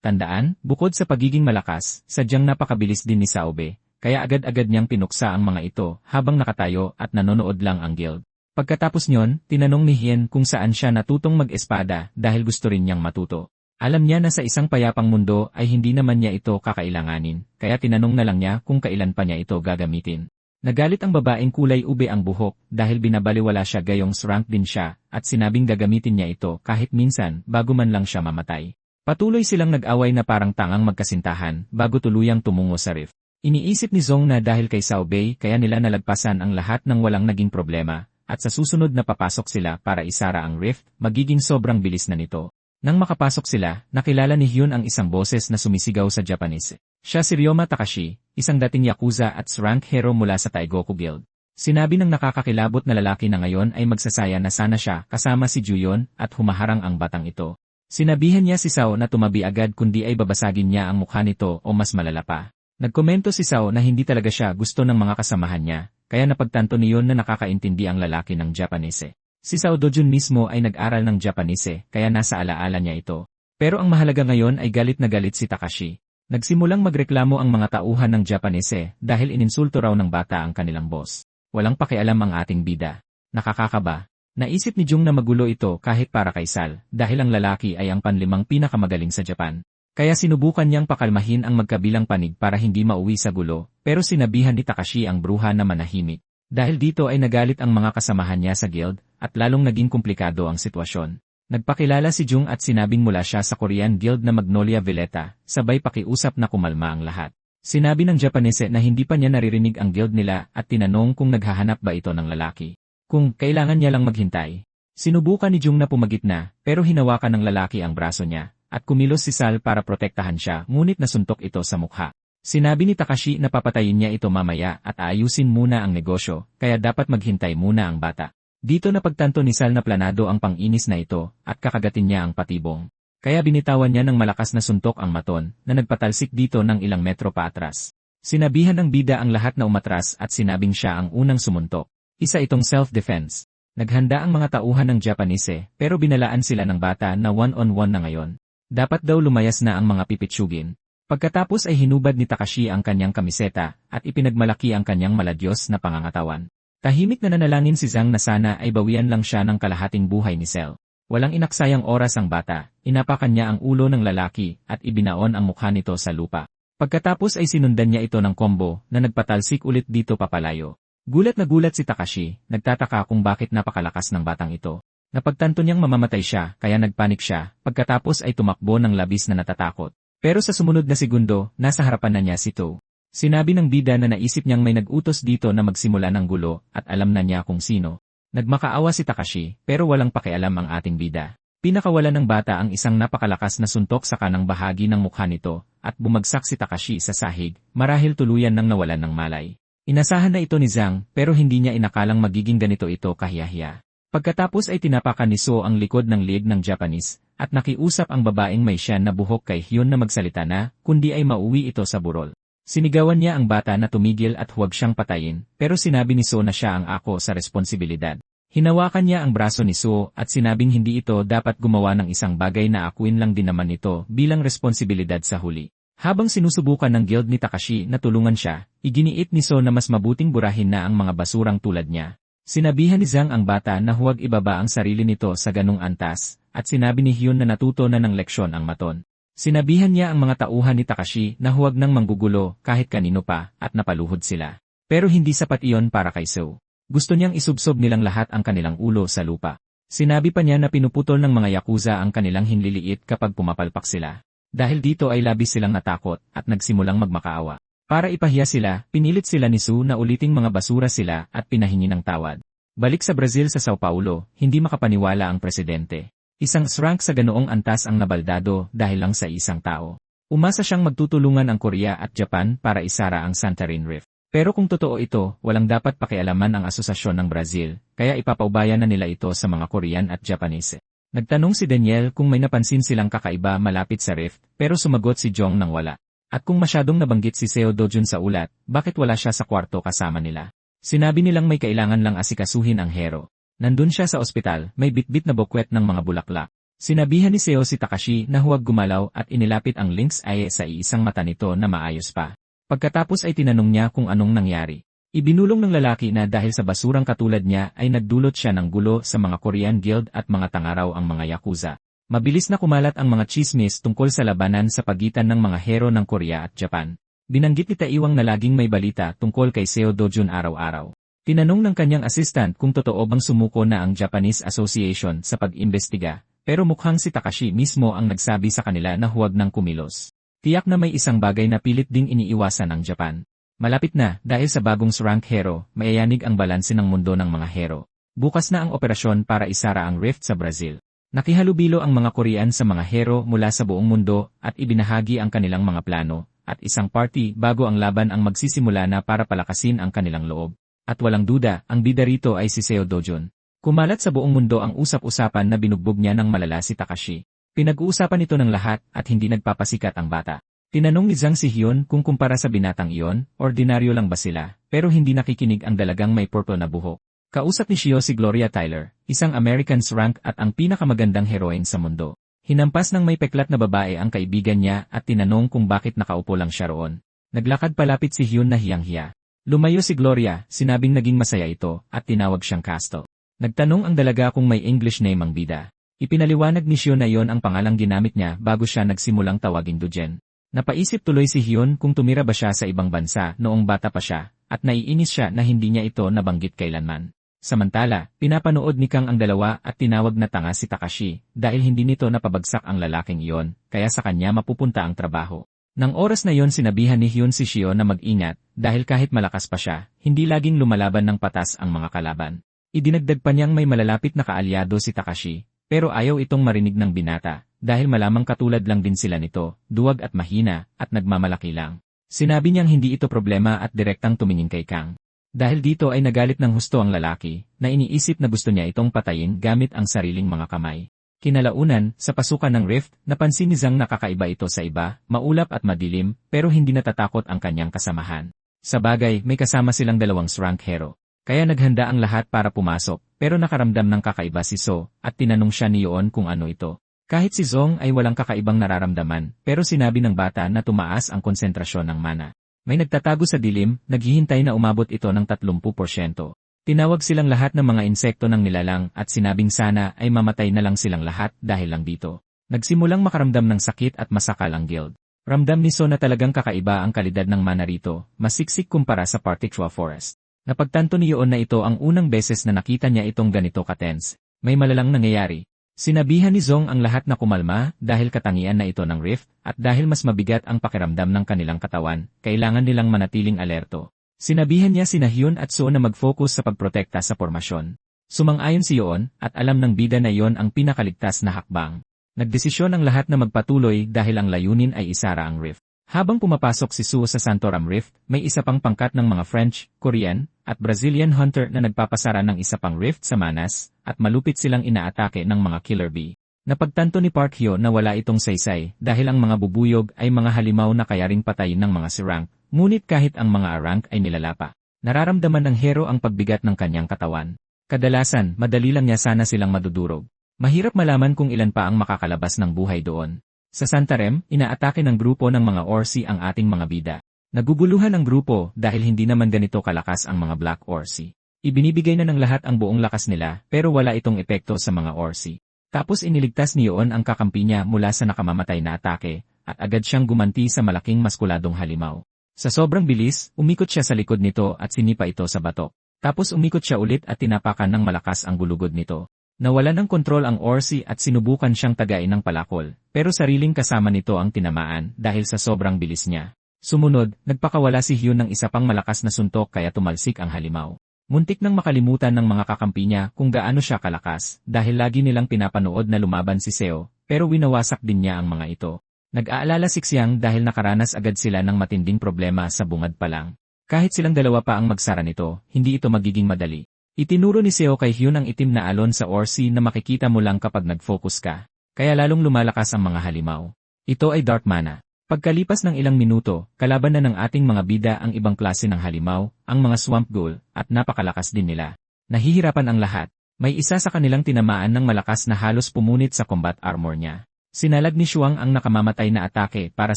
Tandaan, bukod sa pagiging malakas, sadyang napakabilis din ni Saobe, kaya agad-agad niyang pinuksa ang mga ito habang nakatayo at nanonood lang ang guild. Pagkatapos nyon, tinanong ni Hien kung saan siya natutong mag-espada dahil gusto rin niyang matuto. Alam niya na sa isang payapang mundo ay hindi naman niya ito kakailanganin, kaya tinanong na lang niya kung kailan pa niya ito gagamitin. Nagalit ang babaeng kulay ube ang buhok dahil binabaliwala siya gayong rank din siya at sinabing gagamitin niya ito kahit minsan bago man lang siya mamatay. Patuloy silang nag-away na parang tangang magkasintahan bago tuluyang tumungo sa rift. Iniisip ni Zong na dahil kay Sao Bei kaya nila nalagpasan ang lahat ng walang naging problema at sa susunod na papasok sila para isara ang rift, magiging sobrang bilis na nito. Nang makapasok sila, nakilala ni Hyun ang isang boses na sumisigaw sa Japanese. Siya si Ryoma Takashi, isang dating yakuza at rank hero mula sa Taigoku Guild. Sinabi ng nakakakilabot na lalaki na ngayon ay magsasaya na sana siya kasama si Juyon at humaharang ang batang ito. Sinabihan niya si Sao na tumabi agad kundi ay babasagin niya ang mukha nito o mas malala pa. Nagkomento si Sao na hindi talaga siya gusto ng mga kasamahan niya, kaya napagtanto niyon na nakakaintindi ang lalaki ng Japanese. Si Sao Dojun mismo ay nag-aral ng Japanese kaya nasa alaala niya ito. Pero ang mahalaga ngayon ay galit na galit si Takashi. Nagsimulang magreklamo ang mga tauhan ng Japanese dahil ininsulto raw ng bata ang kanilang boss. Walang pakialam ang ating bida. Nakakakaba. Naisip ni Jung na magulo ito kahit para kay Sal dahil ang lalaki ay ang panlimang pinakamagaling sa Japan. Kaya sinubukan niyang pakalmahin ang magkabilang panig para hindi mauwi sa gulo pero sinabihan ni Takashi ang bruha na manahimik. Dahil dito ay nagalit ang mga kasamahan niya sa guild at lalong naging komplikado ang sitwasyon. Nagpakilala si Jung at sinabing mula siya sa Korean Guild na Magnolia Violeta, sabay pakiusap na kumalma ang lahat. Sinabi ng Japanese na hindi pa niya naririnig ang guild nila at tinanong kung naghahanap ba ito ng lalaki. Kung kailangan niya lang maghintay. Sinubukan ni Jung na pumagitna pero hinawakan ng lalaki ang braso niya at kumilos si Sal para protektahan siya ngunit nasuntok ito sa mukha. Sinabi ni Takashi na papatayin niya ito mamaya at aayusin muna ang negosyo, kaya dapat maghintay muna ang bata. Dito napagtanto ni Sal na planado ang pang-inis na ito at kakagatin niya ang patibong. Kaya binitawan niya ng malakas na suntok ang maton na nagpatalsik dito ng ilang metro pa atras. Sinabihan ng bida ang lahat na umatras at sinabing siya ang unang sumuntok. Isa itong self-defense. Naghanda ang mga tauhan ng Japanese pero binalaan sila ng bata na one-on-one na ngayon. Dapat daw lumayas na ang mga pipitsugin. Pagkatapos ay hinubad ni Takashi ang kanyang kamiseta at ipinagmalaki ang kanyang maladyos na pangangatawan. Tahimik na nanalangin si Zhang na sana ay bawian lang siya ng kalahating buhay ni Cell. Walang inaksayang oras ang bata, inapakan niya ang ulo ng lalaki at ibinaon ang mukha nito sa lupa. Pagkatapos ay sinundan niya ito ng combo na nagpatalsik ulit dito papalayo. Gulat na gulat si Takashi, nagtataka kung bakit napakalakas ng batang ito. Napagtanto niyang mamamatay siya kaya nagpanik siya, pagkatapos ay tumakbo ng labis na natatakot. Pero sa sumunod na segundo, nasa harapan na niya si To. Sinabi ng bida na naisip niyang may nag-utos dito na magsimula ng gulo at alam na niya kung sino. Nagmakaawa si Takashi pero walang pakialam ang ating bida. Pinakawala ng bata ang isang napakalakas na suntok sa kanang bahagi ng mukha nito at bumagsak si Takashi sa sahig marahil tuluyan nang nawalan ng malay. Inasahan na ito ni Zhang pero hindi niya inakalang magiging ganito ito kahiyahiya. Pagkatapos ay tinapakan ni So ang likod ng leeg ng Japanese at nakiusap ang babaeng may siyan na buhok kay Hyun na magsalita na, kundi ay mauwi ito sa burol. Sinigawan niya ang bata na tumigil at huwag siyang patayin, pero sinabi ni So na siya ang ako sa responsibilidad. Hinawakan niya ang braso ni So at sinabing hindi ito dapat gumawa ng isang bagay na akuin lang din naman ito bilang responsibilidad sa huli. Habang sinusubukan ng guild ni Takashi na tulungan siya, iginiit ni So na mas mabuting burahin na ang mga basurang tulad niya. Sinabihan ni Zhang ang bata na huwag ibaba ang sarili nito sa ganung antas, at sinabi ni Hyun na natuto na ng leksyon ang maton. Sinabihan niya ang mga tauhan ni Takashi na huwag nang manggugulo kahit kanino pa at napaluhod sila. Pero hindi sapat iyon para kay So. Gusto niyang isubsob nilang lahat ang kanilang ulo sa lupa. Sinabi pa niya na pinuputol ng mga yakuza ang kanilang hinliliit kapag pumapalpak sila. Dahil dito ay labis silang natakot at nagsimulang magmakaawa. Para ipahiya sila, pinilit sila ni Su na uliting mga basura sila at pinahingi ng tawad. Balik sa Brazil sa Sao Paulo, hindi makapaniwala ang presidente. Isang srank sa ganoong antas ang nabaldado dahil lang sa isang tao. Umasa siyang magtutulungan ang Korea at Japan para isara ang Santorin Rift. Pero kung totoo ito, walang dapat pakialaman ang asosasyon ng Brazil, kaya ipapaubaya na nila ito sa mga Korean at Japanese. Nagtanong si Daniel kung may napansin silang kakaiba malapit sa Rift, pero sumagot si Jong nang wala. At kung masyadong nabanggit si Seo Dojun sa ulat, bakit wala siya sa kwarto kasama nila? Sinabi nilang may kailangan lang asikasuhin ang hero. Nandun siya sa ospital, may bitbit na bukwet ng mga bulaklak. Sinabihan ni Seo si Takashi na huwag gumalaw at inilapit ang lynx eye sa iisang mata nito na maayos pa. Pagkatapos ay tinanong niya kung anong nangyari. Ibinulong ng lalaki na dahil sa basurang katulad niya ay nagdulot siya ng gulo sa mga Korean Guild at mga tangaraw ang mga yakuza. Mabilis na kumalat ang mga chismis tungkol sa labanan sa pagitan ng mga hero ng Korea at Japan. Binanggit ni Taiwang na laging may balita tungkol kay Seo Dojun araw-araw. Tinanong ng kanyang assistant kung totoo bang sumuko na ang Japanese Association sa pag-imbestiga, pero mukhang si Takashi mismo ang nagsabi sa kanila na huwag nang kumilos. Tiyak na may isang bagay na pilit ding iniiwasan ng Japan. Malapit na, dahil sa bagong rank hero, mayayanig ang balanse ng mundo ng mga hero. Bukas na ang operasyon para isara ang Rift sa Brazil. Nakihalubilo ang mga Korean sa mga hero mula sa buong mundo at ibinahagi ang kanilang mga plano, at isang party bago ang laban ang magsisimula na para palakasin ang kanilang loob. At walang duda, ang bida rito ay si Seo Dojun. Kumalat sa buong mundo ang usap-usapan na binugbog niya ng malala si Takashi. Pinag-uusapan ito ng lahat at hindi nagpapasikat ang bata. Tinanong ni Zhang si Hyun kung kumpara sa binatang iyon, ordinaryo lang ba sila, pero hindi nakikinig ang dalagang may purple na buhok. Kausap ni Shio si Gloria Tyler, isang American rank at ang pinakamagandang heroine sa mundo. Hinampas ng may peklat na babae ang kaibigan niya at tinanong kung bakit nakaupo lang siya roon. Naglakad palapit si Hyun na hiyang-hiya. Lumayo si Gloria, sinabing naging masaya ito, at tinawag siyang Castle. Nagtanong ang dalaga kung may English name ang bida. Ipinaliwanag ni Hyun na yon ang pangalang ginamit niya bago siya nagsimulang tawaging Dojen. Napaisip tuloy si Hyun kung tumira ba siya sa ibang bansa noong bata pa siya, at naiinis siya na hindi niya ito nabanggit kailanman. Samantala, pinapanood ni Kang ang dalawa at tinawag na tanga si Takashi, dahil hindi nito napabagsak ang lalaking iyon, kaya sa kanya mapupunta ang trabaho. Nang oras na yon sinabihan ni Hyun si Shio na mag-ingat, dahil kahit malakas pa siya, hindi laging lumalaban ng patas ang mga kalaban. Idinagdag pa niyang may malalapit na kaalyado si Takashi, pero ayaw itong marinig ng binata, dahil malamang katulad lang din sila nito, duwag at mahina, at nagmamalaki lang. Sinabi niyang hindi ito problema at direktang tumingin kay Kang. Dahil dito ay nagalit ng husto ang lalaki, na iniisip na gusto niya itong patayin gamit ang sariling mga kamay. Kinalaunan, sa pasukan ng Rift, napansin ni Zhang na kakaiba ito sa iba, maulap at madilim, pero hindi natatakot ang kanyang kasamahan. Sa bagay, may kasama silang dalawang rank hero. Kaya naghanda ang lahat para pumasok, pero nakaramdam ng kakaiba si So, at tinanong siya ni Yoon kung ano ito. Kahit si Zong ay walang kakaibang nararamdaman, pero sinabi ng bata na tumaas ang konsentrasyon ng mana. May nagtatago sa dilim, naghihintay na umabot ito ng 30%. Tinawag silang lahat ng mga insekto ng nilalang at sinabing sana ay mamatay na lang silang lahat dahil lang dito. Nagsimulang makaramdam ng sakit at masakal ang guild. Ramdam ni So na talagang kakaiba ang kalidad ng mana rito, masiksik kumpara sa Partitua Forest. Napagtanto ni Yoon na ito ang unang beses na nakita niya itong ganito ka-tense. May malalang nangyayari. Sinabihan ni Zong ang lahat na kumalma dahil katangian na ito ng Rift at dahil mas mabigat ang pakiramdam ng kanilang katawan, kailangan nilang manatiling alerto. Sinabihan niya sina Hyun at So na mag-focus sa pagprotekta sa formasyon. Sumang-ayon si Yoon at alam ng bida na yon ang pinakaligtas na hakbang. Nagdesisyon ang lahat na magpatuloy dahil ang layunin ay isara ang Rift. Habang pumapasok si Su sa Santoram Rift, may isa pang pangkat ng mga French, Korean, at Brazilian hunter na nagpapasara ng isa pang Rift sa Manas, at malupit silang inaatake ng mga Killer Bee. Napagtanto ni Park Hyo na wala itong saysay dahil ang mga bubuyog ay mga halimaw na kaya ring patayin ng mga sirang, ngunit kahit ang mga arang ay nilalapa. Nararamdaman ng hero ang pagbigat ng kanyang katawan. Kadalasan, madali lang niya sana silang madudurog. Mahirap malaman kung ilan pa ang makakalabas ng buhay doon. Sa Santarem, inaatake ng grupo ng mga Orsi ang ating mga bida. Naguguluhan ang grupo dahil hindi naman ganito kalakas ang mga Black Orsi. Ibinibigay na ng lahat ang buong lakas nila pero wala itong epekto sa mga Orsi. Tapos iniligtas ni Yoon ang kakampi niya mula sa nakamamatay na atake at agad siyang gumanti sa malaking maskuladong halimaw. Sa sobrang bilis, umikot siya sa likod nito at sinipa ito sa batok. Tapos umikot siya ulit at tinapakan ng malakas ang gulugod nito. Nawalan ng kontrol ang Orsi at sinubukan siyang tagain ng palakol, pero sariling kasama nito ang tinamaan dahil sa sobrang bilis niya. Sumunod, nagpakawala si Hyun ng isa pang malakas na suntok kaya tumalsik ang halimaw. Muntik nang makalimutan ng mga kakampi niya kung gaano siya kalakas dahil lagi nilang pinapanood na lumaban si Seo, pero winawasak din niya ang mga ito. Nag-aalala si Xiang dahil nakaranas agad sila ng matinding problema sa bungad pa lang. Kahit silang dalawa pa ang magsara nito, hindi ito magiging madali. Itinuro ni Seo kay Hyun ang itim na alon sa Orsi na makikita mo lang kapag nag-focus ka, kaya lalong lumalakas ang mga halimaw. Ito ay Dark Mana. Pagkalipas ng ilang minuto, kalaban na ng ating mga bida ang ibang klase ng halimaw, ang mga Swamp Ghoul, at napakalakas din nila. Nahihirapan ang lahat. May isa sa kanilang tinamaan ng malakas na halos pumunit sa combat armor niya. Sinalag ni Shuang ang nakamamatay na atake para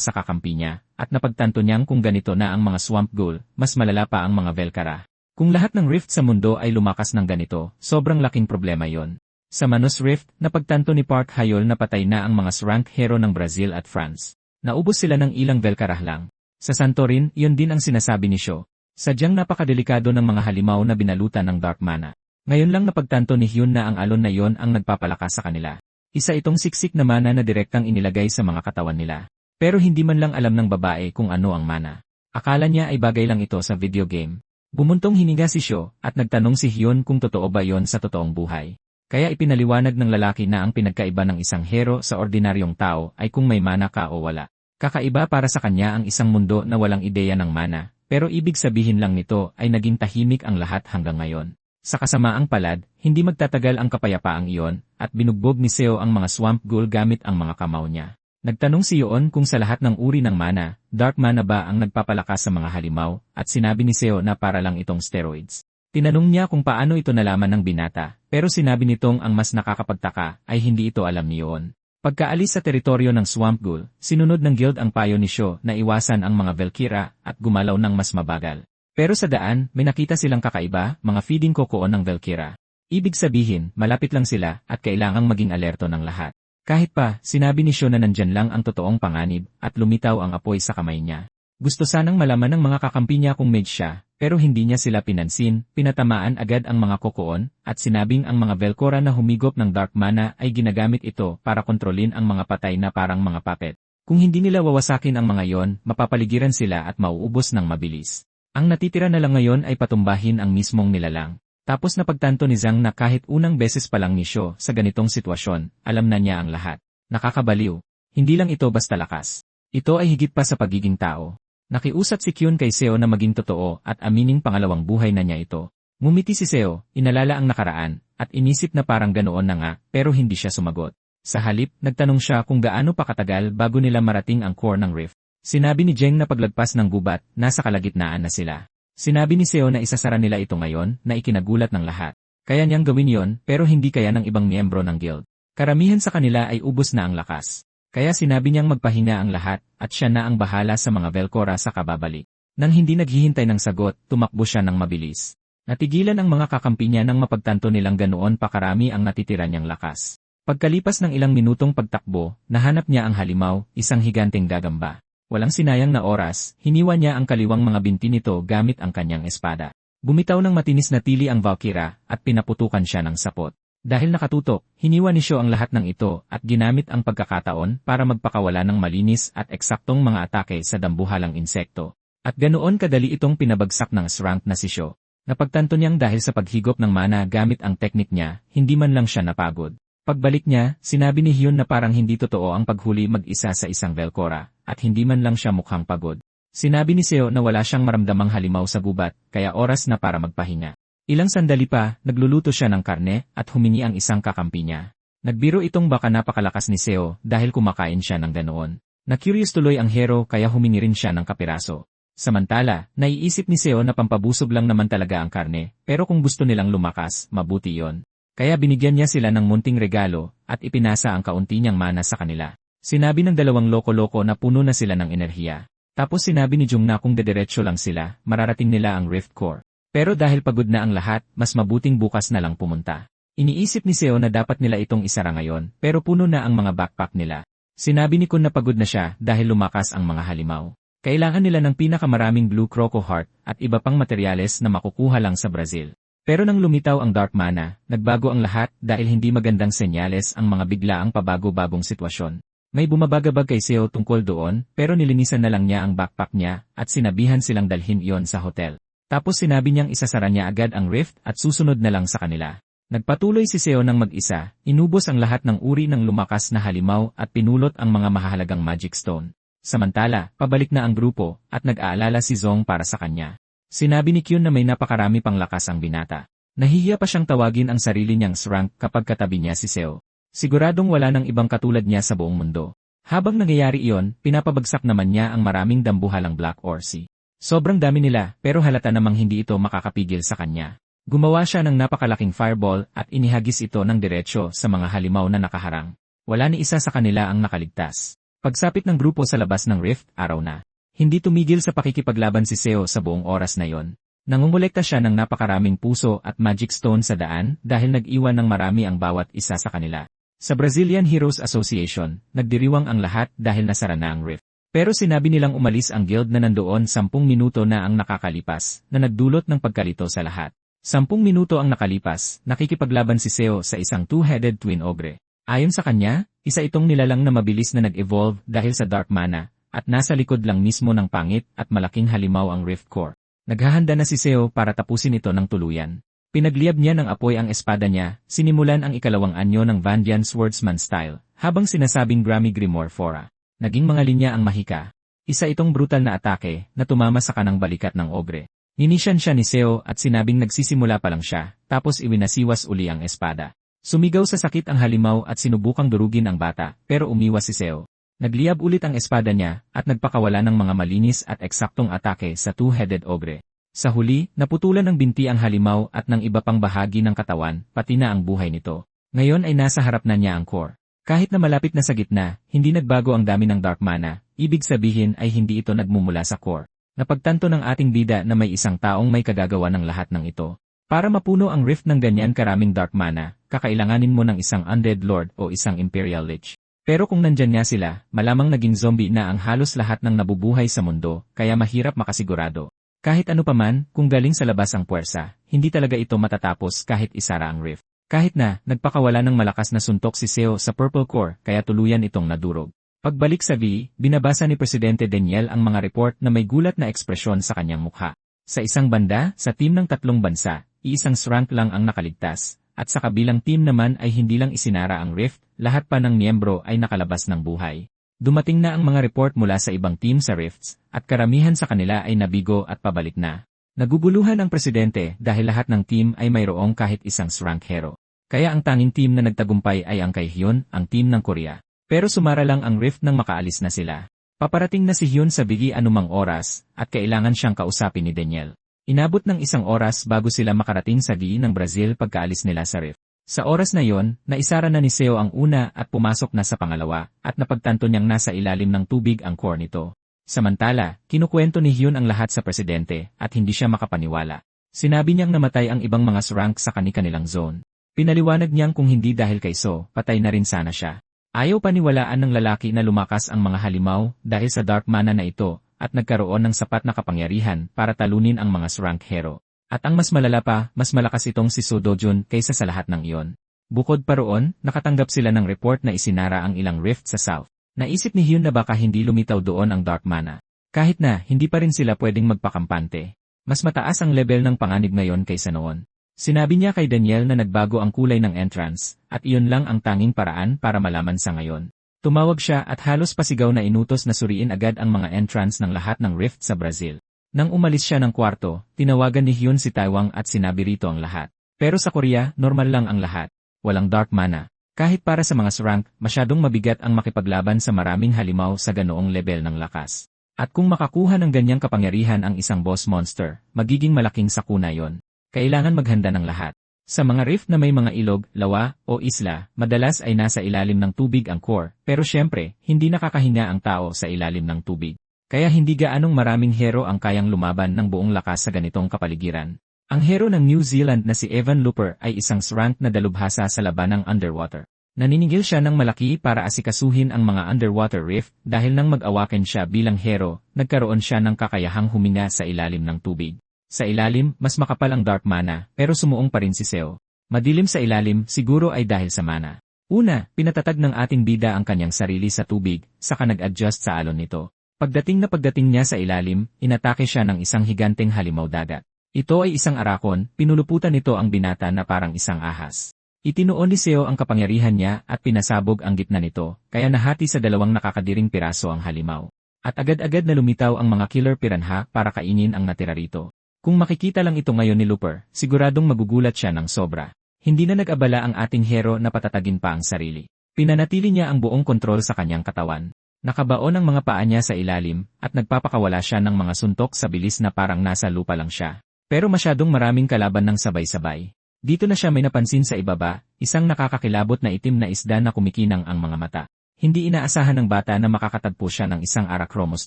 sa kakampi niya, at napagtanto niyang kung ganito na ang mga Swamp Ghoul, mas malala pa ang mga Velkara. Kung lahat ng rift sa mundo ay lumakas ng ganito, sobrang laking problema yon. Sa Manus Rift, napagtanto ni Park Hayol na patay na ang mga rank hero ng Brazil at France. Naubos sila ng ilang Velkarah lang. Sa Santorin, iyon din ang sinasabi ni Sho. Sadyang napakadelikado ng mga halimaw na binalutan ng Dark Mana. Ngayon lang napagtanto ni Hyun na ang alon na yon ang nagpapalakas sa kanila. Isa itong siksik na mana na direktang inilagay sa mga katawan nila. Pero hindi man lang alam ng babae kung ano ang mana. Akala niya ay bagay lang ito sa video game. Bumuntong hininga si Sho at nagtanong si Hyun kung totoo ba yon sa totoong buhay. Kaya ipinaliwanag ng lalaki na ang pinagkaiba ng isang hero sa ordinaryong tao ay kung may mana ka o wala. Kakaiba para sa kanya ang isang mundo na walang ideya ng mana, pero ibig sabihin lang nito ay naging tahimik ang lahat hanggang ngayon. Sa kasamaang palad, hindi magtatagal ang kapayapaang iyon, at binugbog ni Seo ang mga Swamp Ghoul gamit ang mga kamao niya. Nagtanong si Yoon kung sa lahat ng uri ng mana, Dark Mana ba ang nagpapalakas sa mga halimaw, at sinabi ni Seo na para lang itong steroids. Tinanong niya kung paano ito nalaman ng binata, pero sinabi nitong ang mas nakakapagtaka ay hindi ito alam ni Yoon. Pagkaalis sa teritoryo ng Swamp Ghoul, sinunod ng guild ang payo ni Sho na iwasan ang mga Velkira at gumalaw ng mas mabagal. Pero sa daan, may nakita silang kakaiba, mga feeding kokoon ng Velkira. Ibig sabihin, malapit lang sila at kailangang maging alerto ng lahat. Kahit pa, sinabi ni Sho na nandyan lang ang totoong panganib at lumitaw ang apoy sa kamay niya. Gusto sanang malaman ng mga kakampi niya kung mage siya, pero hindi niya sila pinansin, pinatamaan agad ang mga kokoon, at sinabing ang mga Velkora na humigop ng Dark Mana ay ginagamit ito para kontrolin ang mga patay na parang mga puppet. Kung hindi nila wawasakin ang mga yon, mapapaligiran sila at mauubos ng mabilis. Ang natitira na lang ngayon ay patumbahin ang mismong nilalang. Tapos napagtanto ni Zhang na kahit unang beses pa lang ni Sho sa ganitong sitwasyon, alam na niya ang lahat. Nakakabaliw. Hindi lang ito basta lakas. Ito ay higit pa sa pagiging tao. Nakiusap si Kyun kay Seo na maging totoo at amining pangalawang buhay na niya ito. Ngumiti si Seo, inalala ang nakaraan, at inisip na parang ganoon na nga, pero hindi siya sumagot. Sa halip, nagtanong siya kung gaano pa katagal bago nila marating ang core ng rift. Sinabi ni Jeng na paglagpas ng gubat, nasa kalagitnaan na sila. Sinabi ni Seo na isasara nila ito ngayon, na ikinagulat ng lahat. Kaya niyang gawin yon, pero hindi kaya ng ibang miyembro ng guild. Karamihan sa kanila ay ubos na ang lakas. Kaya sinabi niyang magpahinga ang lahat, at siya na ang bahala sa mga Velkora sa kababalik. Nang hindi naghihintay ng sagot, tumakbo siya ng mabilis. Natigilan ang mga kakampi niya nang mapagtanto nilang ganoon pa karami ang natitira niyang lakas. Pagkalipas ng ilang minutong pagtakbo, nahanap niya ang halimaw, isang higanteng gagamba. Walang sinayang na oras, hiniwa niya ang kaliwang mga binti nito gamit ang kanyang espada. Bumitaw ng matinis na tili ang Valkyra, at pinaputukan siya ng sapot. Dahil nakatutok, hiniwa ni Sho ang lahat ng ito at ginamit ang pagkakataon para magpakawala ng malinis at eksaktong mga atake sa dambuhalang insekto. At ganoon kadali itong pinabagsak ng S-rank na si Sho. Napagtanto niyang dahil sa paghigop ng mana gamit ang teknik niya, hindi man lang siya napagod. Pagbalik niya, sinabi ni Hyun na parang hindi totoo ang paghuli mag-isa sa isang Velkora, at hindi man lang siya mukhang pagod. Sinabi ni Seo na wala siyang maramdamang halimaw sa gubat, kaya oras na para magpahinga. Ilang sandali pa, nagluluto siya ng karne at humingi ang isang kakampi niya. Nagbiro itong baka napakalakas ni Seo dahil kumakain siya ng ganoon. Na-curious tuloy ang hero kaya humingi rin siya ng kapiraso. Samantala, naiisip ni Seo na pampabusog lang naman talaga ang karne, pero kung gusto nilang lumakas, mabuti yon. Kaya binigyan niya sila ng munting regalo at ipinasa ang kaunti niyang mana sa kanila. Sinabi ng dalawang loko-loko na puno na sila ng enerhiya. Tapos sinabi ni Jung na kung dediretso lang sila, mararating nila ang Rift Core. Pero dahil pagod na ang lahat, mas mabuting bukas na lang pumunta. Iniisip ni Seo na dapat nila itong isara ngayon, pero puno na ang mga backpack nila. Sinabi ni Kun na pagod na siya dahil lumakas ang mga halimaw. Kailangan nila ng pinakamaraming Blue Croco Heart at iba pang materyales na makukuha lang sa Brazil. Pero nang lumitaw ang Dark Mana, nagbago ang lahat dahil hindi magandang senyales ang mga biglaang pabago-bagong sitwasyon. May bumabagabag kay Seo tungkol doon, pero nilinisan na lang niya ang backpack niya at sinabihan silang dalhin iyon sa hotel. Tapos sinabi niyang isasara niya agad ang rift at susunod na lang sa kanila. Nagpatuloy si Seo ng mag-isa, inubos ang lahat ng uri ng lumakas na halimaw at pinulot ang mga mahahalagang magic stone. Samantala, pabalik na ang grupo at nag-aalala si Zong para sa kanya. Sinabi ni Kyun na may napakarami pang lakas ang binata. Nahihiya pa siyang tawagin ang sarili niyang Srank kapag katabi niya si Seo. Siguradong wala nang ibang katulad niya sa buong mundo. Habang nangyayari iyon, pinapabagsak naman niya ang maraming dambuhalang Black Orsi. Sobrang dami nila pero halata namang hindi ito makakapigil sa kanya. Gumawa siya ng napakalaking fireball at inihagis ito ng diretsyo sa mga halimaw na nakaharang. Wala ni isa sa kanila ang nakaligtas. Pagsapit ng grupo sa labas ng rift, araw na. Hindi tumigil sa pakikipaglaban si Seo sa buong oras na yon. Nangungulekta siya ng napakaraming puso at magic stone sa daan dahil nag-iwan ng marami ang bawat isa sa kanila. Sa Brazilian Heroes Association, nagdiriwang ang lahat dahil nasara na ang rift. Pero sinabi nilang umalis ang guild na nandoon 10 minuto na ang nakakalipas na nagdulot ng pagkalito sa lahat. 10 minuto ang nakalipas, nakikipaglaban si Seo sa isang two-headed twin ogre. Ayon sa kanya, isa itong nilalang na mabilis na nag-evolve dahil sa Dark Mana, at nasa likod lang mismo ng pangit at malaking halimaw ang Rift Core. Naghahanda na si Seo para tapusin ito ng tuluyan. Pinagliyab niya ng apoy ang espada niya, sinimulan ang ikalawang anyo ng Vandian Swordsman style, habang sinasabing Grammy Grimoire Fora. Naging mga linya ang mahika. Isa itong brutal na atake na tumama sa kanang balikat ng ogre. Ninisyan siya ni Seo at sinabing nagsisimula pa lang siya, tapos iwinasiwas uli ang espada. Sumigaw sa sakit ang halimaw at sinubukang durugin ang bata, pero umiwas si Seo. Nagliyab ulit ang espada niya at nagpakawala ng mga malinis at eksaktong atake sa two-headed ogre. Sa huli, naputulan ng binti ang halimaw at ng iba pang bahagi ng katawan, pati na ang buhay nito. Ngayon ay nasa harap na niya ang core. Kahit na malapit na sa gitna, hindi nagbago ang dami ng Dark Mana, ibig sabihin ay hindi ito nagmumula sa core. Napagtanto ng ating bida na may isang taong may kagagawa ng lahat ng ito. Para mapuno ang rift ng ganyan karaming Dark Mana, kakailanganin mo ng isang Undead Lord o isang Imperial Lich. Pero kung nandyan nga sila, malamang naging zombie na ang halos lahat ng nabubuhay sa mundo, kaya mahirap makasigurado. Kahit ano paman, kung galing sa labas ang puwersa, hindi talaga ito matatapos kahit isara ang rift. Kahit na, nagpakawala ng malakas na suntok si Seo sa Purple Core kaya tuluyan itong nadurog. Pagbalik sa V, binabasa ni Presidente Daniel ang mga report na may gulat na ekspresyon sa kanyang mukha. Sa isang banda, sa team ng 3 bansa, iisang Srank lang ang nakaligtas, at sa kabilang team naman ay hindi lang isinara ang rift, lahat pa ng miyembro ay nakalabas ng buhay. Dumating na ang mga report mula sa ibang team sa rifts, at karamihan sa kanila ay nabigo at pabalik na. Naguguluhan ang Presidente dahil lahat ng team ay mayroong kahit isang Srank hero. Kaya ang tanging team na nagtagumpay ay ang kay Hyun, ang team ng Korea. Pero sumara lang ang rift nang makaalis na sila. Paparating na si Hyun sa bigi anumang oras, at kailangan siyang kausapin ni Daniel. Inabot ng 1 oras bago sila makarating sa V ng Brazil pagkaalis nila sa rift. Sa oras na yon, naisara na ni Seo ang una at pumasok na sa pangalawa, at napagtanto niyang nasa ilalim ng tubig ang core nito. Samantala, kinukwento ni Hyun ang lahat sa Presidente, at hindi siya makapaniwala. Sinabi niyang namatay ang ibang mga Srank sa kani-kanilang zone. Pinaliwanag niyang kung hindi dahil kay Seo, patay na rin sana siya. Ayaw paniwalaan ng lalaki na lumakas ang mga halimaw dahil sa Dark Mana na ito at nagkaroon ng sapat na kapangyarihan para talunin ang mga Srank hero. At ang mas malala pa, mas malakas itong si So Dojun kaysa sa lahat ng iyon. Bukod pa roon, nakatanggap sila ng report na isinara ang ilang rift sa South. Naisip ni Hyun na baka hindi lumitaw doon ang Dark Mana. Kahit na, hindi pa rin sila pwedeng magpakampante. Mas mataas ang level ng panganib ngayon kaysa noon. Sinabi niya kay Daniel na nagbago ang kulay ng entrance, at iyon lang ang tanging paraan para malaman sa ngayon. Tumawag siya at halos pasigaw na inutos na suriin agad ang mga entrance ng lahat ng rift sa Brazil. Nang umalis siya ng kwarto, tinawagan ni Hyun si Taiwan at sinabi rito ang lahat. Pero sa Korea, normal lang ang lahat. Walang Dark Mana. Kahit para sa mga SRANK, masyadong mabigat ang makipaglaban sa maraming halimaw sa ganoong level ng lakas. At kung makakuha ng ganyang kapangyarihan ang isang boss monster, magiging malaking sakuna yon. Kailangan maghanda ng lahat. Sa mga rift na may mga ilog, lawa, o isla, madalas ay nasa ilalim ng tubig ang core, pero syempre, hindi nakakahinga ang tao sa ilalim ng tubig. Kaya hindi gaanong maraming hero ang kayang lumaban ng buong lakas sa ganitong kapaligiran. Ang hero ng New Zealand na si Evan Looper ay isang SRANK na dalubhasa sa labanang underwater. Naniningil siya ng malaki para asikasuhin ang mga underwater rift dahil nang mag-awaken siya bilang hero, nagkaroon siya ng kakayahang huminga sa ilalim ng tubig. Sa ilalim, mas makapal ang dark mana, pero sumuong pa rin si Seo. Madilim sa ilalim, siguro ay dahil sa mana. Una, pinatatag ng ating bida ang kanyang sarili sa tubig, saka nag-adjust sa alon nito. Pagdating niya sa ilalim, inatake siya ng isang higanteng halimaw dagat. Ito ay isang arakon, pinuluputan nito ang binata na parang isang ahas. Itinuon ni Seo ang kapangyarihan niya at pinasabog ang gitna nito, kaya nahati sa dalawang nakakadiring piraso ang halimaw. At agad-agad na lumitaw ang mga killer piranha para kainin ang natira rito. Kung makikita lang ito ngayon ni Looper, siguradong magugulat siya ng sobra. Hindi na nag-abala ang ating hero na patatagin pa ang sarili. Pinanatili niya ang buong kontrol sa kanyang katawan. Nakabaon ang mga paa niya sa ilalim, at nagpapakawala siya ng mga suntok sa bilis na parang nasa lupa lang siya. Pero masyadong maraming kalaban ng sabay-sabay. Dito na siya may napansin sa ibaba, isang nakakakilabot na itim na isda na kumikinang ang mga mata. Hindi inaasahan ng bata na makakatagpo siya ng isang Arachromos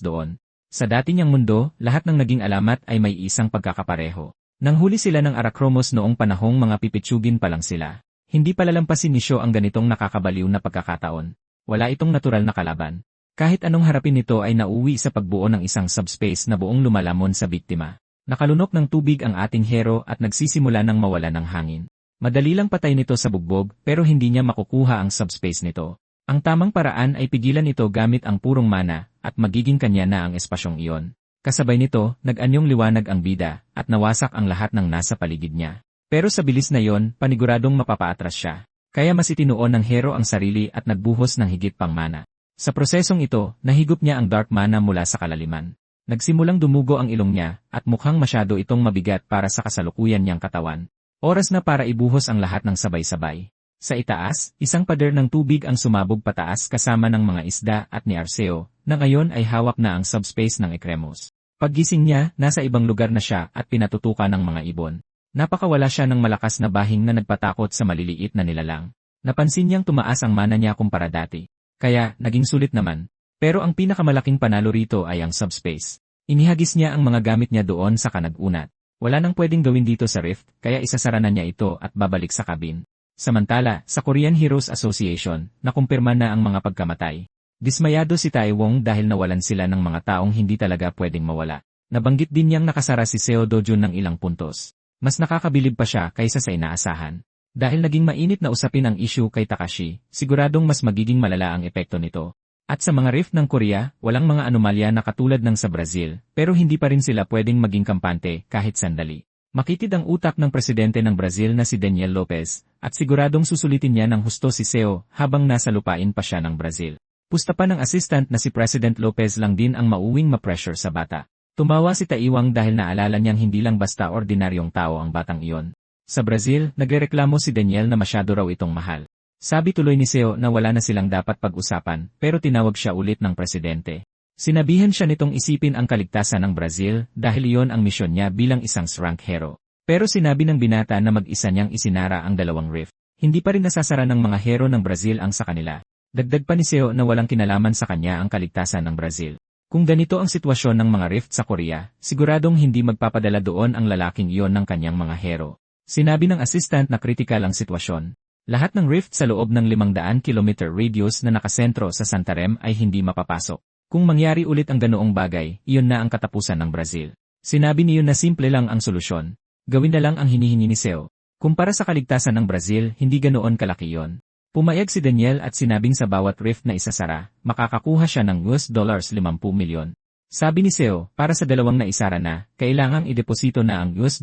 doon. Sa dati niyang mundo, lahat ng naging alamat ay may isang pagkakapareho. Nanghuli sila ng Arachromos noong panahong mga pipitsugin pa lang sila. Hindi palalampasin ni Sho ang ganitong nakakabaliw na pagkakataon. Wala itong natural na kalaban. Kahit anong harapin nito ay nauwi sa pagbuo ng isang subspace na buong lumalamon sa biktima. Nakalunok ng tubig ang ating hero at nagsisimula ng mawala ng hangin. Madali lang patay nito sa bugbog pero hindi niya makukuha ang subspace nito. Ang tamang paraan ay pigilan ito gamit ang purong mana at magiging kanya na ang espasyong iyon. Kasabay nito, nag-anyong liwanag ang bida at nawasak ang lahat ng nasa paligid niya. Pero sa bilis na yon, paniguradong mapapaatras siya. Kaya mas itinuon ng hero ang sarili at nagbuhos ng higit pang mana. Sa prosesong ito, nahigop niya ang dark mana mula sa kalaliman. Nagsimulang dumugo ang ilong niya at mukhang masyado itong mabigat para sa kasalukuyan niyang katawan. Oras na para ibuhos ang lahat ng sabay-sabay. Sa itaas, isang pader ng tubig ang sumabog pataas kasama ng mga isda at ni Arceo, na ngayon ay hawak na ang subspace ng Ekremos. Paggising niya, nasa ibang lugar na siya at pinatutukan ng mga ibon. Napakawala siya ng malakas na bahing na nagpatakot sa maliliit na nilalang. Napansin niyang tumaas ang mana niya kumpara dati. Kaya, naging sulit naman. Pero ang pinakamalaking panalo rito ay ang subspace. Inihagis niya ang mga gamit niya doon sa kanag-unat. Wala nang pwedeng gawin dito sa rift, kaya isasara na niya ito at babalik sa cabin. Samantala, sa Korean Heroes Association, nakumpirma na ang mga pagkamatay. Dismayado si Taewong dahil nawalan sila ng mga taong hindi talaga pwedeng mawala. Nabanggit din niyang nakasara si Seo Dojun ng ilang puntos. Mas nakakabilib pa siya kaysa sa inaasahan. Dahil naging mainit na usapin ang issue kay Takashi, siguradong mas magiging malala ang epekto nito. At sa mga rift ng Korea, walang mga anomalya na katulad ng sa Brazil, pero hindi pa rin sila pwedeng maging kampante kahit sandali. Makitid ang utak ng presidente ng Brazil na si Daniel Lopez, at siguradong susulitin niya ng husto si Seo habang nasa lupain pa siya ng Brazil. Pusta pa ng assistant na si President Lopez lang din ang mauwing ma-pressure sa bata. Tumawa si Taiwang dahil naalala niyang hindi lang basta ordinaryong tao ang batang iyon. Sa Brazil, nagrereklamo si Daniel na masyado raw itong mahal. Sabi tuloy ni Seo na wala na silang dapat pag-usapan pero tinawag siya ulit ng presidente. Sinabihan siya nitong isipin ang kaligtasan ng Brazil dahil iyon ang misyon niya bilang isang SRANK hero. Pero sinabi ng binata na mag-isa niyang isinara ang dalawang rift. Hindi pa rin nasasara ng mga hero ng Brazil ang sa kanila. Dagdag pa ni Seo na walang kinalaman sa kanya ang kaligtasan ng Brazil. Kung ganito ang sitwasyon ng mga rift sa Korea, siguradong hindi magpapadala doon ang lalaking iyon ng kanyang mga hero. Sinabi ng assistant na kritikal ang sitwasyon. Lahat ng rift sa loob ng 500 km radius na nakasentro sa Santarem ay hindi mapapasok. Kung mangyari ulit ang ganoong bagay, iyon na ang katapusan ng Brazil. Sinabi niyo na simple lang ang solusyon. Gawin na lang ang hinihingi ni Seo. Kumpara sa kaligtasan ng Brazil, hindi ganoon kalaki yon. Pumayag si Daniel at sinabing sa bawat rift na isasara, makakakuha siya ng $50 milyon. Sabi ni Seo, para sa dalawang na isara na, kailangang ideposito na ang $100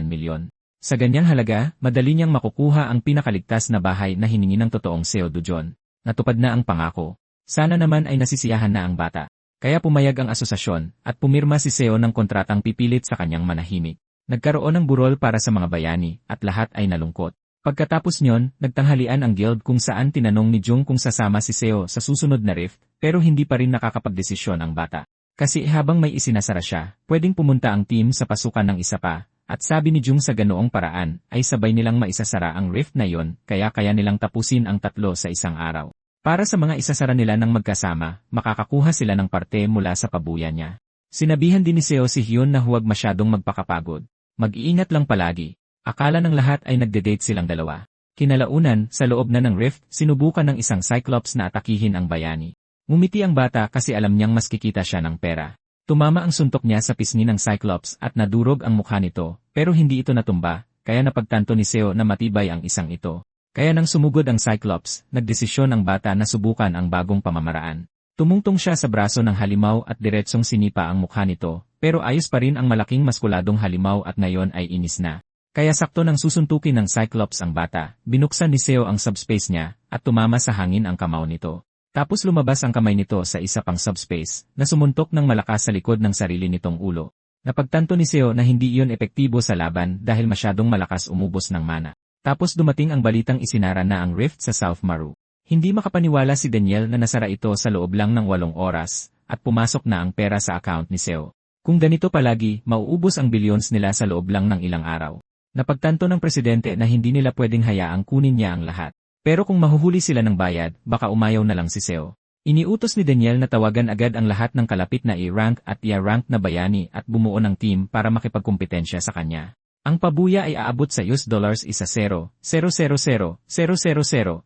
milyon. Sa ganyang halaga, madali niyang makukuha ang pinakaligtas na bahay na hiningi ng totoong Seo Dojon. Natupad na ang pangako. Sana naman ay nasisiyahan na ang bata. Kaya pumayag ang asosasyon at pumirma si Seo ng kontratang pipilit sa kanyang manahimik. Nagkaroon ng burol para sa mga bayani at lahat ay nalungkot. Pagkatapos nyon, nagtanghalian ang guild kung saan tinanong ni Jung kung sasama si Seo sa susunod na rift, pero hindi pa rin nakakapagdesisyon ang bata. Kasi habang may isinasara siya, pwedeng pumunta ang team sa pasukan ng isa pa, at sabi ni Jung sa ganoong paraan, ay sabay nilang maisasara ang rift na yon, kaya nilang tapusin ang tatlo sa isang araw. Para sa mga isasara nila ng magkasama, makakakuha sila ng parte mula sa pabuya niya. Sinabihan din ni Seo si Hyun na huwag masyadong magpakapagod. Mag-iingat lang palagi. Akala ng lahat ay nagde-date silang dalawa. Kinalaunan, sa loob na ng rift, sinubukan ng isang Cyclops na atakihin ang bayani. Ngumiti ang bata kasi alam niyang mas kikita siya ng pera. Tumama ang suntok niya sa pisngi ng Cyclops at nadurog ang mukha nito, pero hindi ito natumba, kaya napagtanto ni Seo na matibay ang isang ito. Kaya nang sumugod ang Cyclops, nagdesisyon ang bata na subukan ang bagong pamamaraan. Tumungtong siya sa braso ng halimaw at diretsong sinipa ang mukha nito, pero ayos pa rin ang malaking maskuladong halimaw at ngayon ay inis na. Kaya sakto nang susuntukin ng Cyclops ang bata, binuksan ni Seo ang subspace niya, at tumama sa hangin ang kamao nito. Tapos lumabas ang kamay nito sa isa pang subspace, na sumuntok ng malakas sa likod ng sarili nitong ulo. Napagtanto ni Seo na hindi iyon epektibo sa laban dahil masyadong malakas umubos ng mana. Tapos dumating ang balitang isinara na ang rift sa South Maru. Hindi makapaniwala si Daniel na nasara ito sa loob lang ng 8 oras, at pumasok na ang pera sa account ni Seo. Kung ganito palagi, mauubos ang billions nila sa loob lang ng ilang araw. Napagtanto ng presidente na hindi nila pwedeng hayaang kunin niya ang lahat. Pero kung mahuhuli sila ng bayad, baka umayaw na lang si Seo. Iniutos ni Daniel na tawagan agad ang lahat ng kalapit na A-rank at IA-rank na bayani at bumuo ng team para makipagkumpetensya sa kanya. Ang pabuya ay aabot sa $10 isa 0,000,000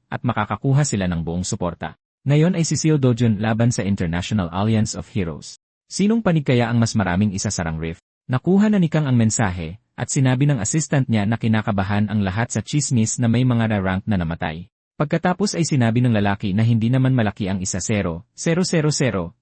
at makakakuha sila ng buong suporta. Ngayon ay si Seo Dojun laban sa International Alliance of Heroes. Sinong panig kaya ang mas maraming isasarang rift? Nakuha na ni Kang ang mensahe, at sinabi ng assistant niya na kinakabahan ang lahat sa chismis na may mga rank na namatay. Pagkatapos ay sinabi ng lalaki na hindi naman malaki ang isa 0,000,000,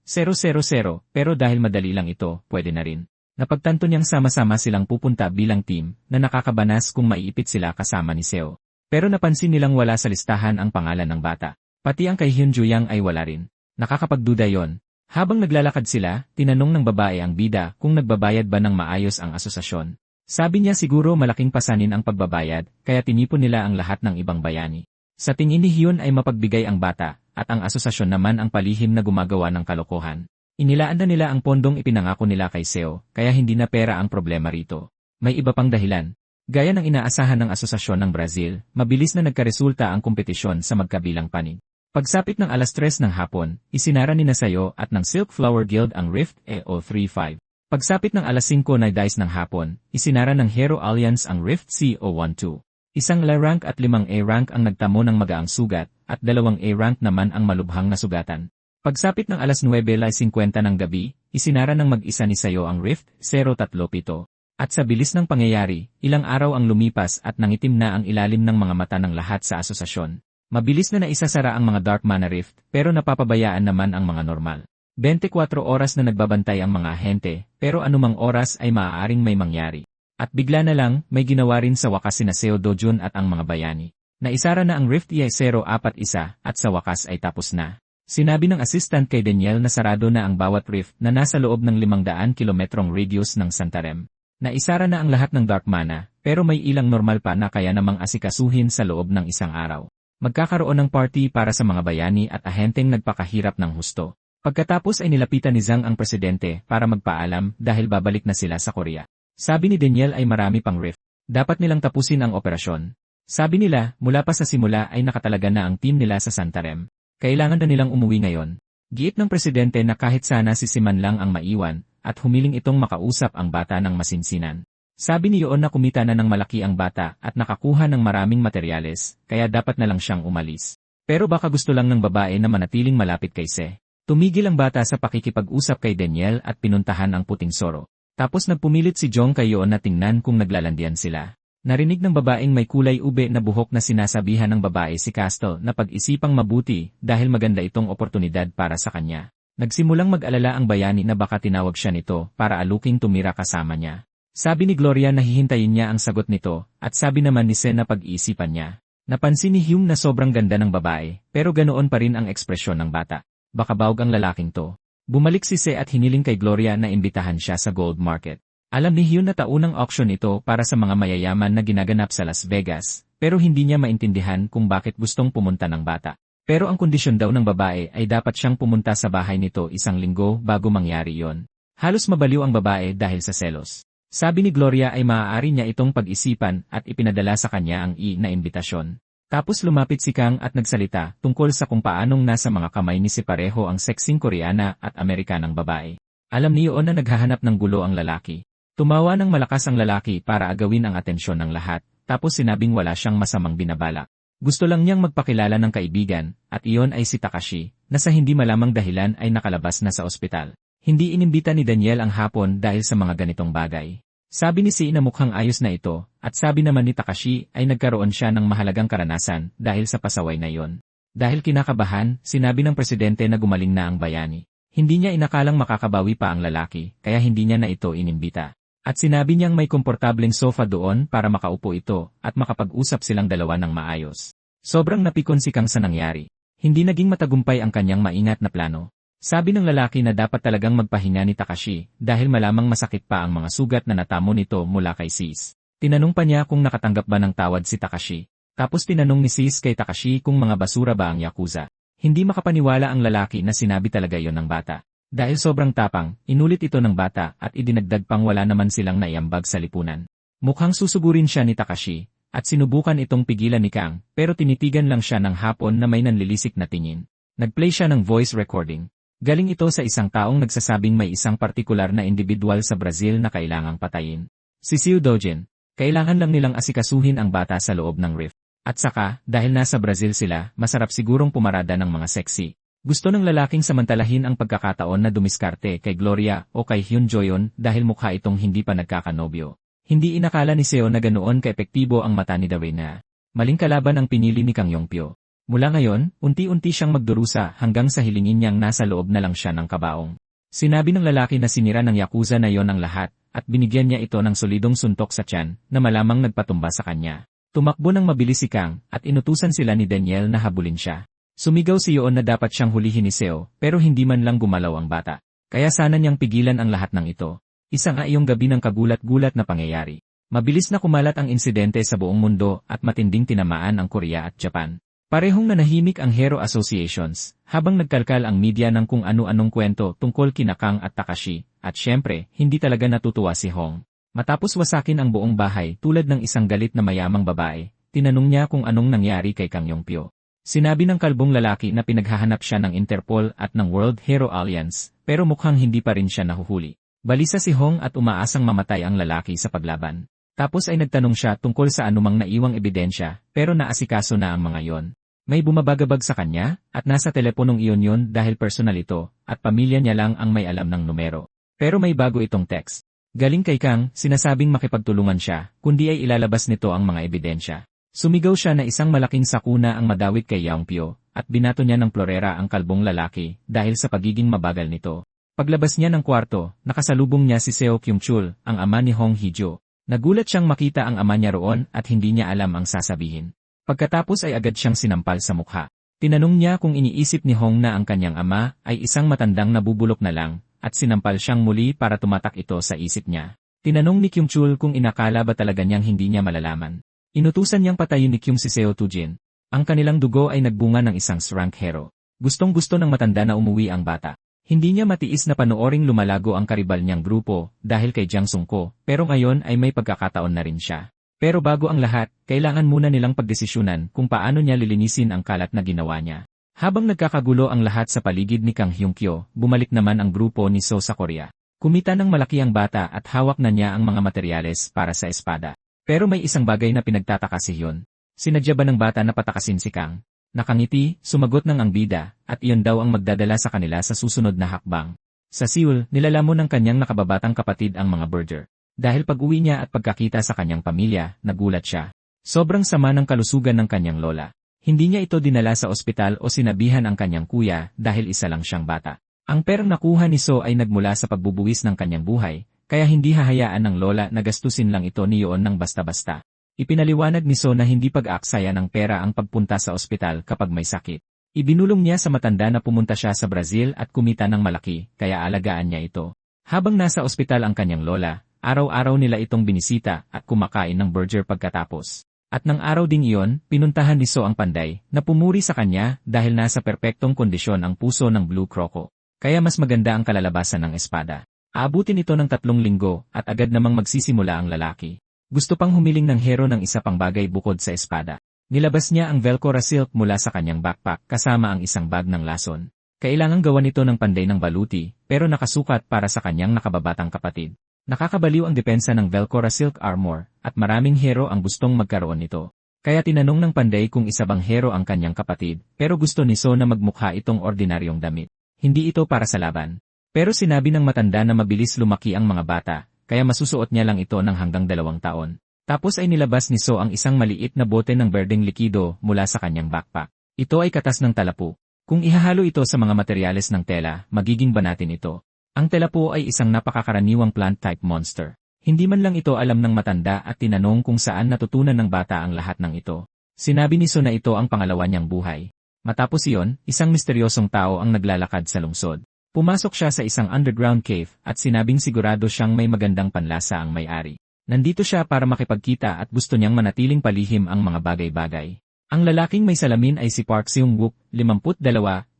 pero dahil madali lang ito, pwede na rin. Napagtanto niyang sama-sama silang pupunta bilang team na nakakabanas kung maiipit sila kasama ni Seo. Pero napansin nilang wala sa listahan ang pangalan ng bata. Pati ang kay Hyun Juyang ay wala rin. Nakakapagduda yon. Habang naglalakad sila, tinanong ng babae ang bida kung nagbabayad ba ng maayos ang asosasyon. Sabi niya siguro malaking pasanin ang pagbabayad, kaya tinipon nila ang lahat ng ibang bayani. Sa tingin ni Hyun ay mapagbigay ang bata, at ang asosasyon naman ang palihim na gumagawa ng kalokohan. Inilaan na nila ang pondong ipinangako nila kay Seo, kaya hindi na pera ang problema rito. May iba pang dahilan. Gaya ng inaasahan ng asosasyon ng Brazil, mabilis na nagkaresulta ang kompetisyon sa magkabilang panig. Pagsapit ng 3:00 ng hapon, isinara ni Seo at ng Silk Flower Guild ang Rift EO35. Pagsapit ng 5:00 na dice ng hapon, isinara ng Hero Alliance ang Rift CO12. Isang La-rank at 5 A-rank ang nagtamo ng magaang sugat, at 2 A-rank naman ang malubhang na sugatan. Pagsapit ng 9:50 ng gabi, isinara ng mag-isa ni Seo ang Rift 037. At sa bilis ng pangyayari, ilang araw ang lumipas at nangitim na ang ilalim ng mga mata ng lahat sa asosasyon. Mabilis na naisasara ang mga Dark Mana Rift, pero napapabayaan naman ang mga normal. 24 oras na nagbabantay ang mga ahente, pero anumang oras ay maaaring may mangyari. At bigla na lang, may ginawa rin sa wakas sina Seo Dojun at ang mga bayani. Naisara na ang Rift EI041 at sa wakas ay tapos na. Sinabi ng assistant kay Daniel na sarado na ang bawat rift na nasa loob ng 500 kilometrong radius ng Santarem. Naisara na ang lahat ng Dark Mana, pero may ilang normal pa na kaya namang asikasuhin sa loob ng isang araw. Magkakaroon ng party para sa mga bayani at ahenteng nagpakahirap ng husto. Pagkatapos ay nilapitan ni Zhang ang presidente para magpaalam dahil babalik na sila sa Korea. Sabi ni Daniel ay marami pang rift. Dapat nilang tapusin ang operasyon. Sabi nila, mula pa sa simula ay nakatalaga na ang team nila sa Santarem. Kailangan na nilang umuwi ngayon. Giit ng presidente na kahit sana si Siman lang ang maiwan, at humiling itong makausap ang bata ng masinsinan. Sabi ni Yoon na kumita na ng malaki ang bata at nakakuha ng maraming materyales, kaya dapat na lang siyang umalis. Pero baka gusto lang ng babae na manatiling malapit kay Se. Tumigil ang bata sa pakikipag-usap kay Daniel at pinuntahan ang puting soro. Tapos nagpumilit si Jong kay Yoon na tingnan kung naglalandian sila. Narinig ng babaeng may kulay ube na buhok na sinasabihan ng babae si Castle na pag-isipang mabuti dahil maganda itong oportunidad para sa kanya. Nagsimulang mag-alala ang bayani na baka tinawag siya nito para aluking tumira kasama niya. Sabi ni Gloria na hihintayin niya ang sagot nito at sabi naman ni Sen na pag-iisipan niya. Napansin ni Hume na sobrang ganda ng babae pero ganoon pa rin ang ekspresyon ng bata. Baka bawg ang lalaking to. Bumalik si Se at hiniling kay Gloria na imbitahan siya sa gold market. Alam ni Hyun na taunang auction ito para sa mga mayayaman na ginaganap sa Las Vegas, pero hindi niya maintindihan kung bakit gustong pumunta ng bata. Pero ang kondisyon daw ng babae ay dapat siyang pumunta sa bahay nito isang linggo bago mangyari yon. Halos mabaliw ang babae dahil sa selos. Sabi ni Gloria ay maaari niya itong pag-isipan at ipinadala sa kanya ang na imbitasyon. Tapos lumapit si Kang at nagsalita tungkol sa kung paanong nasa mga kamay ni si pareho ang seksing Koreana at Amerikanang babae. Alam niyo na naghahanap ng gulo ang lalaki. Tumawa ng malakas ang lalaki para agawin ang atensyon ng lahat, tapos sinabing wala siyang masamang binabalak. Gusto lang niyang magpakilala ng kaibigan, at iyon ay si Takashi, na sa hindi malamang dahilan ay nakalabas na sa ospital. Hindi inimbita ni Daniel ang hapon dahil sa mga ganitong bagay. Sabi ni Si na mukhang ayos na ito, at sabi naman ni Takashi ay nagkaroon siya ng mahalagang karanasan dahil sa pasaway na iyon. Dahil kinakabahan, sinabi ng presidente na gumaling na ang bayani. Hindi niya inakalang makakabawi pa ang lalaki, kaya hindi niya na ito inimbita. At sinabi niyang may komportableng sofa doon para makaupo ito at makapag-usap silang dalawa ng maayos. Sobrang napikon si Kang sa nangyari. Hindi naging matagumpay ang kanyang maingat na plano. Sabi ng lalaki na dapat talagang magpahinga ni Takashi dahil malamang masakit pa ang mga sugat na natamo nito mula kay Sis. Tinanong pa niya kung nakatanggap ba ng tawad si Takashi. Tapos tinanong ni Sis kay Takashi kung mga basura ba ang Yakuza. Hindi makapaniwala ang lalaki na sinabi talaga yon ng bata. Dahil sobrang tapang, inulit ito ng bata at idinagdag pang wala naman silang naiambag sa lipunan. Mukhang susugurin siya ni Takashi, at sinubukan itong pigilan ni Kang, pero tinitigan lang siya ng hapon na may nanlilisik na tingin. Nagplay siya ng voice recording. Galing ito sa isang taong nagsasabing may isang partikular na individual sa Brazil na kailangang patayin. Si Siu Dojin. Kailangan lang nilang asikasuhin ang bata sa loob ng reef. At saka, dahil nasa Brazil sila, masarap sigurong pumarada ng mga sexy. Gusto ng lalaking samantalahin ang pagkakataon na dumiskarte kay Gloria o kay Hyun Joyon dahil mukha itong hindi pa nagkakanobyo. Hindi inakala ni Seo na ganoon kaepektibo ang mata ni Dawena. Maling kalaban ang pinili ni Kang Yongpyo. Mula ngayon, unti-unti siyang magdurusa hanggang sa hilingin niyang nasa loob na lang siya ng kabaong. Sinabi ng lalaki na sinira ng Yakuza na yon ang lahat at binigyan niya ito ng solidong suntok sa tiyan na malamang nagpatumba sa kanya. Tumakbo ng mabilis si Kang at inutusan sila ni Daniel na habulin siya. Sumigaw si Yoon na dapat siyang hulihin ni Seo pero hindi man lang gumalaw ang bata. Kaya sana niyang pigilan ang lahat ng ito. Isang ayong gabi ng kagulat-gulat na pangyayari. Mabilis na kumalat ang insidente sa buong mundo at matinding tinamaan ang Korea at Japan. Parehong nanahimik ang Hero Associations habang nagkalkal ang media ng kung ano-anong kwento tungkol kina Kang at Takashi at syempre hindi talaga natutuwa si Hong. Matapos wasakin ang buong bahay tulad ng isang galit na mayamang babae, tinanong niya kung anong nangyari kay Kang Yongpyo. Sinabi ng kalbong lalaki na pinaghahanap siya ng Interpol at ng World Hero Alliance, pero mukhang hindi pa rin siya nahuhuli. Balisa si Hong at umaasang mamatay ang lalaki sa paglaban. Tapos ay nagtanong siya tungkol sa anumang naiwang ebidensya, pero naasikaso na ang mga yon. May bumabagabag sa kanya, at nasa teleponong iyon yon dahil personal ito, at pamilya niya lang ang may alam ng numero. Pero may bago itong text. Galing kay Kang, sinasabing makipagtulungan siya, kundi ay ilalabas nito ang mga ebidensya. Sumigaw siya na isang malaking sakuna ang madawit kay Yongpyo, at binato niya ng plorera ang kalbong lalaki dahil sa pagiging mabagal nito. Paglabas niya ng kwarto, nakasalubong niya si Seo Kyung-chul, ang ama ni Hong Hee-jo. Nagulat siyang makita ang ama niya roon at hindi niya alam ang sasabihin. Pagkatapos ay agad siyang sinampal sa mukha. Tinanong niya kung iniisip ni Hong na ang kanyang ama ay isang matandang nabubulok na lang, at sinampal siyang muli para tumatak ito sa isip niya. Tinanong ni Kyung-chul kung inakala ba talaga niyang hindi niya malalaman. Inutusan niyang patayin ni Kyung si Seo Tujin. Ang kanilang dugo ay nagbunga ng isang rank hero. Gustong-gusto ng matanda na umuwi ang bata. Hindi niya matiis na panooring lumalago ang karibal niyang grupo dahil kay Jang Sung-ko, pero ngayon ay may pagkakataon na rin siya. Pero bago ang lahat, kailangan muna nilang pagdesisyonan kung paano niya lilinisin ang kalat na ginawa niya. Habang nagkakagulo ang lahat sa paligid ni Kang Hyung-kyo, bumalik naman ang grupo ni So sa Korea. Kumita ng malaki ang bata at hawak na niya ang mga materyales para sa espada. Pero may isang bagay na pinagtataka si Hyun. Sinadya ba ng bata na patakasin si Kang? Nakangiti, sumagot ng ang bida, at iyon daw ang magdadala sa kanila sa susunod na hakbang. Sa Seoul, nilalamon ng kanyang nakababatang kapatid ang mga Berger. Dahil pag-uwi niya at pagkakita sa kanyang pamilya, nagulat siya. Sobrang sama ng kalusugan ng kanyang lola. Hindi niya ito dinala sa ospital o sinabihan ang kanyang kuya dahil isa lang siyang bata. Ang perang nakuha ni So ay nagmula sa pagbubuwis ng kanyang buhay, kaya hindi hahayaan ng lola na gastusin lang ito niyon ng basta-basta. Ipinaliwanag ni So na hindi pag-aaksaya ng pera ang pagpunta sa ospital kapag may sakit. Ibinulong niya sa matanda na pumunta siya sa Brazil at kumita ng malaki, kaya alagaan niya ito. Habang nasa ospital ang kanyang lola, araw-araw nila itong binisita at kumakain ng burger pagkatapos. At ng araw ding iyon, pinuntahan ni So ang panday, na pumuri sa kanya dahil nasa perpektong kondisyon ang puso ng Blue Croco. Kaya mas maganda ang kalalabasan ng espada. Aabutin ito ng 3 linggo at agad namang magsisimula ang lalaki. Gusto pang humiling ng hero ng isa pang bagay bukod sa espada. Nilabas niya ang Velcora silk mula sa kanyang backpack kasama ang isang bag ng lason. Kailangang gawan ito ng panday ng baluti, pero nakasukat para sa kanyang nakababatang kapatid. Nakakabaliw ang depensa ng Velcora silk armor, at maraming hero ang gustong magkaroon nito. Kaya tinanong ng panday kung isa bang hero ang kanyang kapatid, pero gusto ni So na magmukha itong ordinaryong damit. Hindi ito para sa laban. Pero sinabi ng matanda na mabilis lumaki ang mga bata, kaya masusuot niya lang ito ng hanggang 2 taon. Tapos ay nilabas ni So ang isang maliit na bote ng berdeng likido mula sa kanyang backpack. Ito ay katas ng talapu. Kung ihahalo ito sa mga materyales ng tela, magiging banatin ito. Ang talapu ay isang napakakaraniwang plant-type monster. Hindi man lang ito alam ng matanda at tinanong kung saan natutunan ng bata ang lahat ng ito. Sinabi ni So na ito ang pangalawa niyang buhay. Matapos iyon, isang misteryosong tao ang naglalakad sa lungsod. Pumasok siya sa isang underground cave at sinabing sigurado siyang may magandang panlasa ang may-ari. Nandito siya para makipagkita at gusto niyang manatiling palihim ang mga bagay-bagay. Ang lalaking may salamin ay si Park Seung-wook, 52,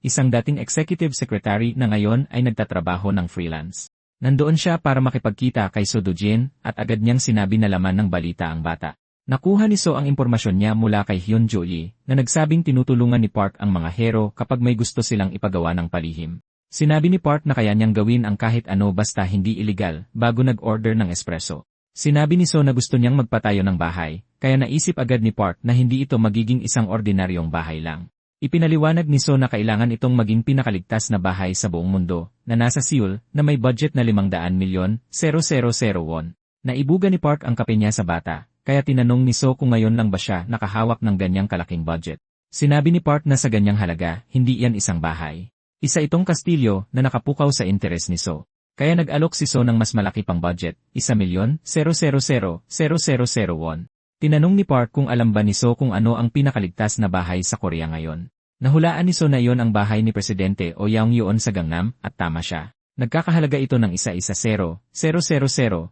isang dating executive secretary na ngayon ay nagtatrabaho ng freelance. Nandoon siya para makipagkita kay So Do-jin at agad niyang sinabi na laman ng balita ang bata. Nakuha ni So ang impormasyon niya mula kay Hyun Jo-lee na nagsabing tinutulungan ni Park ang mga hero kapag may gusto silang ipagawa ng palihim. Sinabi ni Park na kaya niyang gawin ang kahit ano basta hindi iligal bago nag-order ng espresso. Sinabi ni So na gusto niyang magpatayo ng bahay, kaya naisip agad ni Park na hindi ito magiging isang ordinaryong bahay lang. Ipinaliwanag ni So na kailangan itong maging pinakaligtas na bahay sa buong mundo, na nasa Seoul, na may budget na 500 milyon, 000 won. Naibuga ni Park ang kape niya sa bata, kaya tinanong ni So kung ngayon lang ba siya nakahawak ng ganyang kalaking budget. Sinabi ni Park na sa ganyang halaga, hindi yan isang bahay. Isa itong kastilyo na nakapukaw sa interes ni So. Kaya nag-alok si So ng mas malaki pang budget, 1,000,000, 000 won. Tinanong ni Park kung alam ba ni So kung ano ang pinakaligtas na bahay sa Korea ngayon. Nahulaan ni So na iyon ang bahay ni Presidente O Young-yeon sa Gangnam, at tama siya. Nagkakahalaga ito ng isa-isa 0,000, 000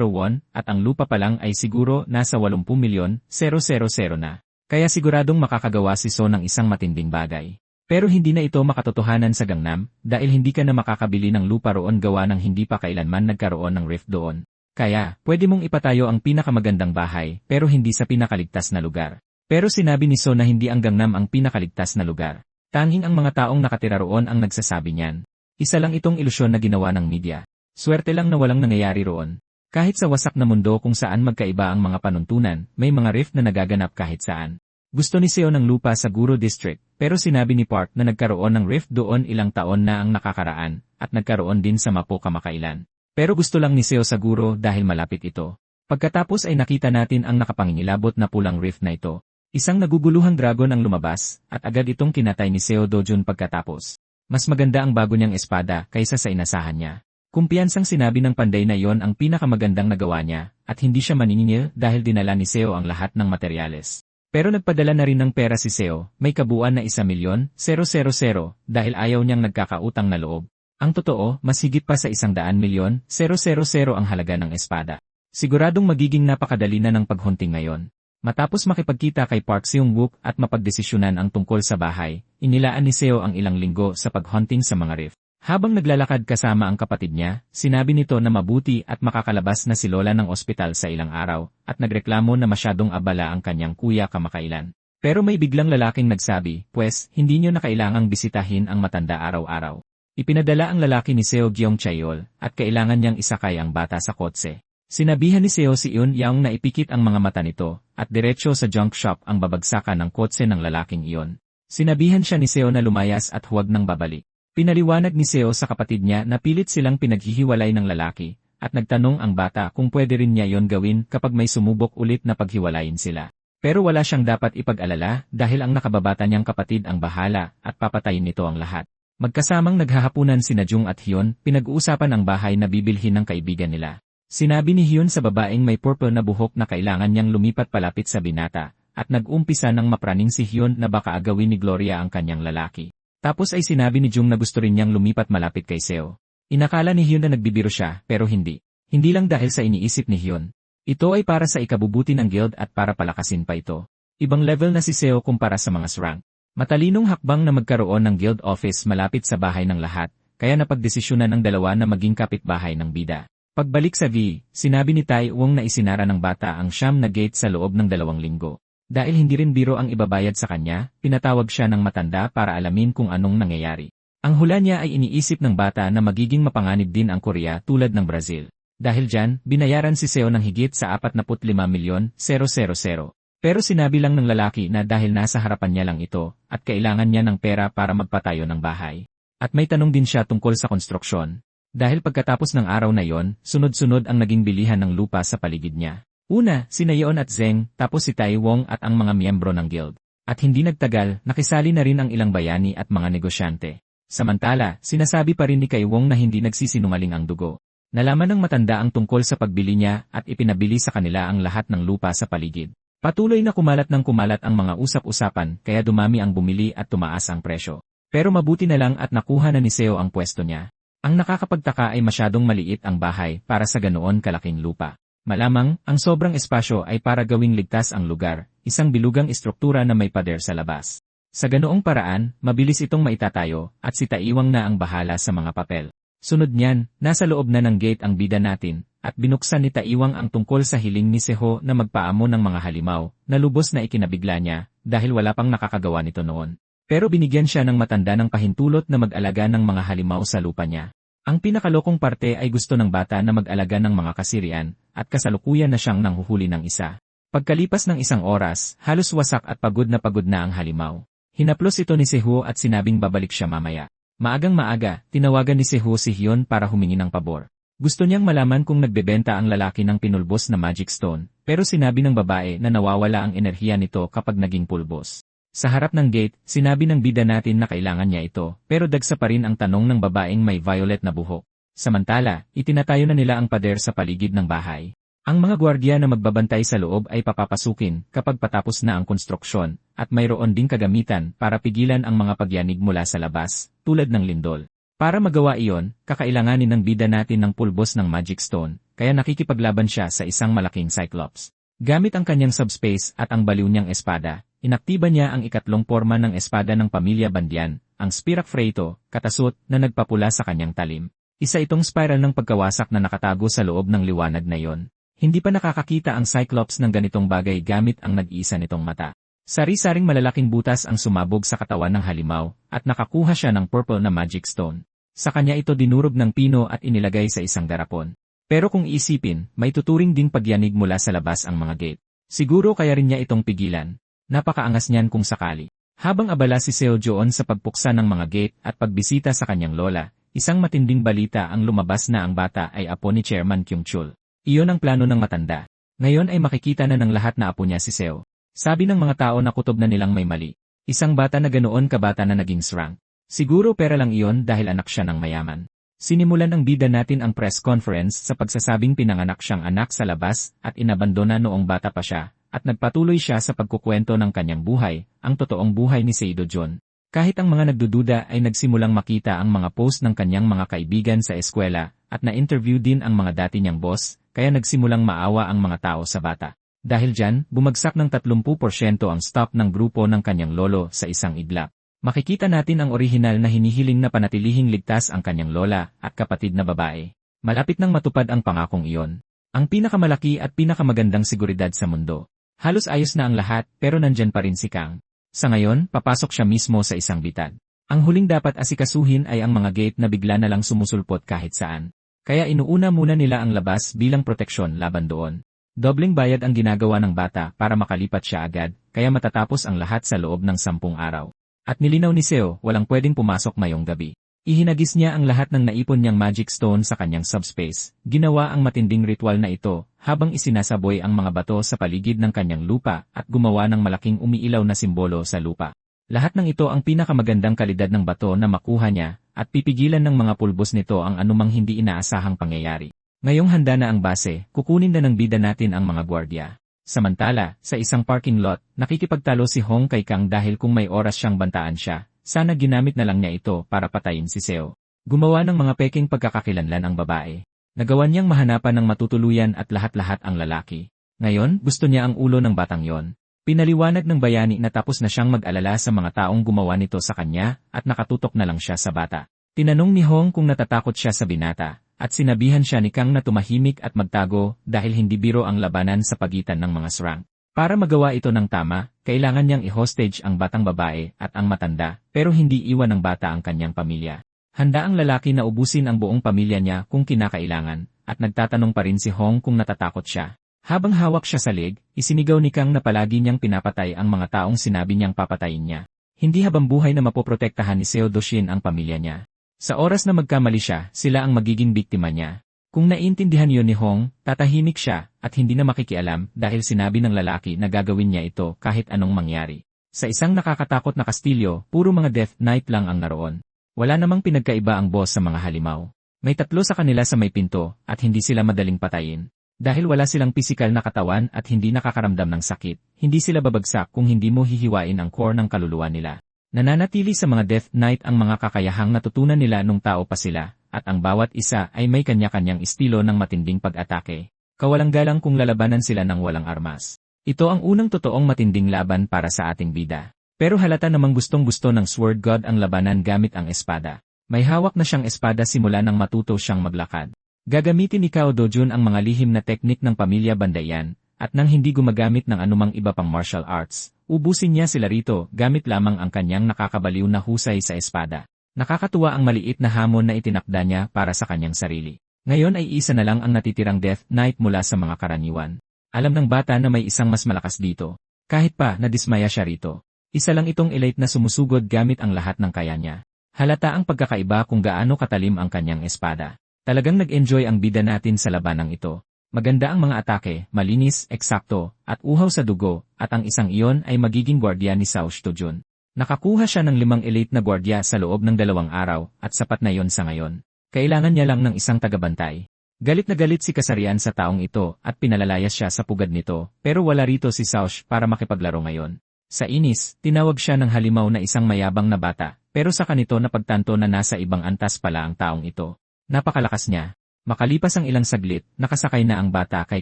won, at ang lupa pa lang ay siguro nasa 80 milyon, 000 na. Kaya siguradong makakagawa si So ng isang matinding bagay. Pero hindi na ito makatotohanan sa Gangnam, dahil hindi ka na makakabili ng lupa roon gawa ng hindi pa kailanman nagkaroon ng rift doon. Kaya, pwede mong ipatayo ang pinakamagandang bahay, pero hindi sa pinakaligtas na lugar. Pero sinabi ni So na hindi ang Gangnam ang pinakaligtas na lugar. Tanging ang mga taong nakatira roon ang nagsasabi niyan. Isa lang itong ilusyon na ginawa ng media. Swerte lang na walang nangyayari roon. Kahit sa wasak na mundo kung saan magkaiba ang mga panuntunan, may mga rift na nagaganap kahit saan. Gusto ni Seo ng lupa sa Guro District, pero sinabi ni Park na nagkaroon ng rift doon ilang taon na ang nakakaraan, at nagkaroon din sa Mapo kamakailan. Pero gusto lang ni Seo sa Guro dahil malapit ito. Pagkatapos ay nakita natin ang nakapangingilabot na pulang rift na ito. Isang naguguluhang dragon ang lumabas, at agad itong kinatay ni Seo Do-jun pagkatapos. Mas maganda ang bago niyang espada kaysa sa inasahan niya. Kumpiyansang sinabi ng panday na iyon ang pinakamagandang nagawa niya, at hindi siya maningil dahil dinala ni Seo ang lahat ng materyales. Pero nagpadala na rin ng pera si Seo, may kabuuan na 1,000,000, 000, dahil ayaw niyang nagkakautang na loob. Ang totoo, mas higit pa sa 100,000,000, 000 ang halaga ng espada. Siguradong magiging napakadali na ng paghunting ngayon. Matapos makipagkita kay Park Seung-wook at mapagdesisyonan ang tungkol sa bahay, inilaan ni Seo ang ilang linggo sa paghunting sa mga rift. Habang naglalakad kasama ang kapatid niya, sinabi nito na mabuti at makakalabas na si Lola ng ospital sa ilang araw, at nagreklamo na masyadong abala ang kanyang kuya kamakailan. Pero may biglang lalaking nagsabi, "Pwes, hindi niyo na kailangang bisitahin ang matanda araw-araw." Ipinadala ang lalaki ni Seo Gyeong Chayol, at kailangan niyang isakay ang bata sa kotse. Sinabihan ni Seo si Eun Yaong na ipikit ang mga mata nito, at diretsyo sa junk shop ang babagsakan ng kotse ng lalaking iyon. Sinabihan siya ni Seo na lumayas at huwag nang babalik. Pinaliwanag ni Seo sa kapatid niya na pilit silang pinaghihiwalay ng lalaki, at nagtanong ang bata kung pwede rin niya yon gawin kapag may sumubok ulit na paghiwalayin sila. Pero wala siyang dapat ipag-alala dahil ang nakababata niyang kapatid ang bahala at papatayin nito ang lahat. Magkasamang naghahapunan sina Jung at Hyun, pinag-uusapan ang bahay na bibilhin ng kaibigan nila. Sinabi ni Hyun sa babaeng may purple na buhok na kailangan niyang lumipat palapit sa binata, at nag-umpisa ng mapraning si Hyun na baka agawin ni Gloria ang kanyang lalaki. Tapos ay sinabi ni Jung na gusto rin niyang lumipat malapit kay Seo. Inakala ni Hyun na nagbibiro siya, pero hindi. Hindi lang dahil sa iniisip ni Hyun. Ito ay para sa ikabubuti ng guild at para palakasin pa ito. Ibang level na si Seo kumpara sa mga SRANK. Matalinong hakbang na magkaroon ng guild office malapit sa bahay ng lahat, kaya napagdesisyonan ang dalawa na maging kapitbahay ng bida. Pagbalik sa V, sinabi ni Tai Wong na isinara ng bata ang siyam na gate sa loob ng 2 linggo. Dahil hindi rin biro ang ibabayad sa kanya, pinatawag siya ng matanda para alamin kung anong nangyayari. Ang hula niya ay iniisip ng bata na magiging mapanganib din ang Korea tulad ng Brazil. Dahil dyan, binayaran si Seo ng higit sa 45,000,000. Pero sinabi lang ng lalaki na dahil nasa harapan niya lang ito, at kailangan niya ng pera para magpatayo ng bahay. At may tanong din siya tungkol sa konstruksyon. Dahil pagkatapos ng araw na yon, sunod-sunod ang naging bilihan ng lupa sa paligid niya. Una, sina Yeon at Zeng, tapos si Tai Wong at ang mga miyembro ng guild. At hindi nagtagal, nakisali na rin ang ilang bayani at mga negosyante. Samantala, sinasabi pa rin ni Kai Wong na hindi nagsisinungaling ang dugo. Nalaman ng matanda ang tungkol sa pagbili niya at ipinabili sa kanila ang lahat ng lupa sa paligid. Patuloy na kumalat ng kumalat ang mga usap-usapan kaya dumami ang bumili at tumaas ang presyo. Pero mabuti na lang at nakuha na ni Seo ang pwesto niya. Ang nakakapagtaka ay masyadong maliit ang bahay para sa ganoon kalaking lupa. Malamang, ang sobrang espasyo ay para gawing ligtas ang lugar, isang bilugang istruktura na may pader sa labas. Sa ganoong paraan, mabilis itong maitatayo, at si Taiwang na ang bahala sa mga papel. Sunod niyan, nasa loob na ng gate ang bida natin, at binuksan ni Taiwang ang tungkol sa hiling ni Seho na magpaamo ng mga halimaw, na lubos na ikinabigla niya, dahil wala pang nakakagawa nito noon. Pero binigyan siya ng matanda ng pahintulot na mag-alaga ng mga halimaw sa lupa niya. Ang pinakalokong parte ay gusto ng bata na mag-alaga ng mga kasirian, at kasalukuyan na siyang nanghuhuli ng isa. Pagkalipas ng 1 oras, halos wasak at pagod na ang halimaw. Hinaplos ito ni Seho at sinabing babalik siya mamaya. Maagang maaga, tinawagan ni Seho si Hyun para humingi ng pabor. Gusto niyang malaman kung nagbebenta ang lalaki ng pinulbos na magic stone, pero sinabi ng babae na nawawala ang enerhiya nito kapag naging pulbos. Sa harap ng gate, sinabi ng bida natin na kailangan niya ito, pero dagsa pa rin ang tanong ng babaeng may violet na buhok. Samantala, itinatayo na nila ang pader sa paligid ng bahay. Ang mga gwardiya na magbabantay sa loob ay papapasukin kapag patapos na ang konstruksyon, at mayroon ding kagamitan para pigilan ang mga pagyanig mula sa labas, tulad ng lindol. Para magawa iyon, kakailanganin ng bida natin ng pulbos ng magic stone, kaya nakikipaglaban siya sa isang malaking cyclops. Gamit ang kanyang subspace at ang baliw niyang espada, inaktiba niya ang ikatlong porma ng espada ng pamilya Bandian, ang Spirak Freito, katasot na nagpapula sa kanyang talim. Isa itong spiral ng pagkawasak na nakatago sa loob ng liwanag na yon. Hindi pa nakakakita ang Cyclops ng ganitong bagay gamit ang nag-iisa nitong mata. Sari-saring malalaking butas ang sumabog sa katawan ng halimaw, at nakakuha siya ng purple na magic stone. Sa kanya ito dinurog ng pino at inilagay sa isang garapon. Pero kung iisipin, may tuturing ding pagyanig mula sa labas ang mga gate. Siguro kaya rin niya itong pigilan. Napakaangas niyan kung sakali. Habang abala si Seo Joon sa pagpuksa ng mga gate at pagbisita sa kanyang lola, isang matinding balita ang lumabas na ang bata ay apo ni Chairman Kyung Chul. Iyon ang plano ng matanda. Ngayon ay makikita na ng lahat na apo niya si Seo. Sabi ng mga tao na kutob na nilang may mali. Isang bata na ganoon kabata na naging SRANK. Siguro pera lang iyon dahil anak siya ng mayaman. Sinimulan ng bida natin ang press conference sa pagsasabing pinanganak siyang anak sa labas at inabandona noong bata pa siya, at nagpatuloy siya sa pagkukwento ng kanyang buhay, ang totoong buhay ni Seo John. Kahit ang mga nagdududa ay nagsimulang makita ang mga post ng kanyang mga kaibigan sa eskwela, at na-interview din ang mga dati niyang boss, kaya nagsimulang maawa ang mga tao sa bata. Dahil dyan, bumagsak ng 30% ang stock ng grupo ng kanyang lolo sa isang iglap. Makikita natin ang orihinal na hinihiling na panatilihing ligtas ang kanyang lola at kapatid na babae. Malapit nang matupad ang pangakong iyon. Ang pinakamalaki at pinakamagandang seguridad sa mundo. Halos ayos na ang lahat pero nandyan pa rin si Kang. Sa ngayon, papasok siya mismo sa isang bitad. Ang huling dapat asikasuhin ay ang mga gate na bigla na lang sumusulpot kahit saan. Kaya inuuna muna nila ang labas bilang proteksyon laban doon. Dobling bayad ang ginagawa ng bata para makalipat siya agad, kaya matatapos ang lahat sa loob ng 10 araw. At nilinaw ni Seo, walang pwedeng pumasok ngayong gabi. Ihinagis niya ang lahat ng naipon niyang magic stone sa kanyang subspace. Ginawa ang matinding ritual na ito, habang isinasaboy ang mga bato sa paligid ng kanyang lupa at gumawa ng malaking umiilaw na simbolo sa lupa. Lahat ng ito ang pinakamagandang kalidad ng bato na makuha niya, at pipigilan ng mga pulbos nito ang anumang hindi inaasahang pangyayari. Ngayong handa na ang base, kukunin na ng bida natin ang mga gwardiya. Samantala, sa isang parking lot, nakikipagtalo si Hong kay Kang dahil kung may oras siyang bantaan siya, sana ginamit na lang niya ito para patayin si Seo. Gumawa ng mga peking pagkakakilanlan ang babae. Nagawa niyang mahanapan ng matutuluyan at lahat-lahat ang lalaki. Ngayon, gusto niya ang ulo ng batang yon. Pinaliwanag ng bayani na tapos na siyang mag-alala sa mga taong gumawa nito sa kanya at nakatutok na lang siya sa bata. Tinanong ni Hong kung natatakot siya sa binata at sinabihan siya ni Kang na tumahimik at magtago dahil hindi biro ang labanan sa pagitan ng mga srang. Para magawa ito ng tama, kailangan niyang i-hostage ang batang babae at ang matanda pero hindi iwan ng bata ang kanyang pamilya. Handa ang lalaki na ubusin ang buong pamilya niya kung kinakailangan at nagtatanong pa rin si Hong kung natatakot siya. Habang hawak siya sa leg, isinigaw ni Kang na palagi niyang pinapatay ang mga taong sinabi niyang papatayin niya. Hindi habang buhay na mapoprotektahan ni Seo Doshin ang pamilya niya. Sa oras na magkamali siya, sila ang magiging biktima niya. Kung naiintindihan yun ni Hong, tatahimik siya at hindi na makikialam dahil sinabi ng lalaki na gagawin niya ito kahit anong mangyari. Sa isang nakakatakot na kastilyo, puro mga Death Knight lang ang naroon. Wala namang pinagkaiba ang boss sa mga halimaw. May 3 sa kanila sa may pinto at hindi sila madaling patayin. Dahil wala silang pisikal na katawan at hindi nakakaramdam ng sakit, hindi sila babagsak kung hindi mo hihiwain ang core ng kaluluwa nila. Nananatili sa mga Death Knight ang mga kakayahang natutunan nila nung tao pa sila, at ang bawat isa ay may kanya-kanyang estilo ng matinding pag-atake. Kawalang-galang kung lalabanan sila ng walang armas. Ito ang unang totoong matinding laban para sa ating bida. Pero halata namang gustong-gusto ng Sword God ang labanan gamit ang espada. May hawak na siyang espada simula nang matuto siyang maglakad. Gagamitin ni Cao Dojun ang mga lihim na teknik ng pamilya Bandayan, at nang hindi gumagamit ng anumang iba pang martial arts, ubusin niya sila rito gamit lamang ang kanyang nakakabaliw na husay sa espada. Nakakatuwa ang maliit na hamon na itinakda niya para sa kanyang sarili. Ngayon ay isa na lang ang natitirang Death Knight mula sa mga karaniwan. Alam ng bata na may isang mas malakas dito. Kahit pa nadismaya siya rito. Isa lang itong elite na sumusugod gamit ang lahat ng kaya niya. Halata ang pagkakaiba kung gaano katalim ang kanyang espada. Talagang nag-enjoy ang bida natin sa labanang ito. Maganda ang mga atake, malinis, eksakto, at uhaw sa dugo, at ang isang iyon ay magiging gwardiya ni Sao Shtojun. Nakakuha siya ng 5 elite na gwardiya sa loob ng 2 araw, at sapat na yon sa ngayon. Kailangan niya lang ng isang tagabantay. Galit na galit si Kasarian sa taong ito, at pinalalayas siya sa pugad nito, pero wala rito si Saush para makipaglaro ngayon. Sa inis, tinawag siya ng halimaw na isang mayabang na bata, pero sa kanito napagtanto na nasa ibang antas pala ang taong ito. Napakalakas niya. Makalipas ang ilang saglit, nakasakay na ang bata kay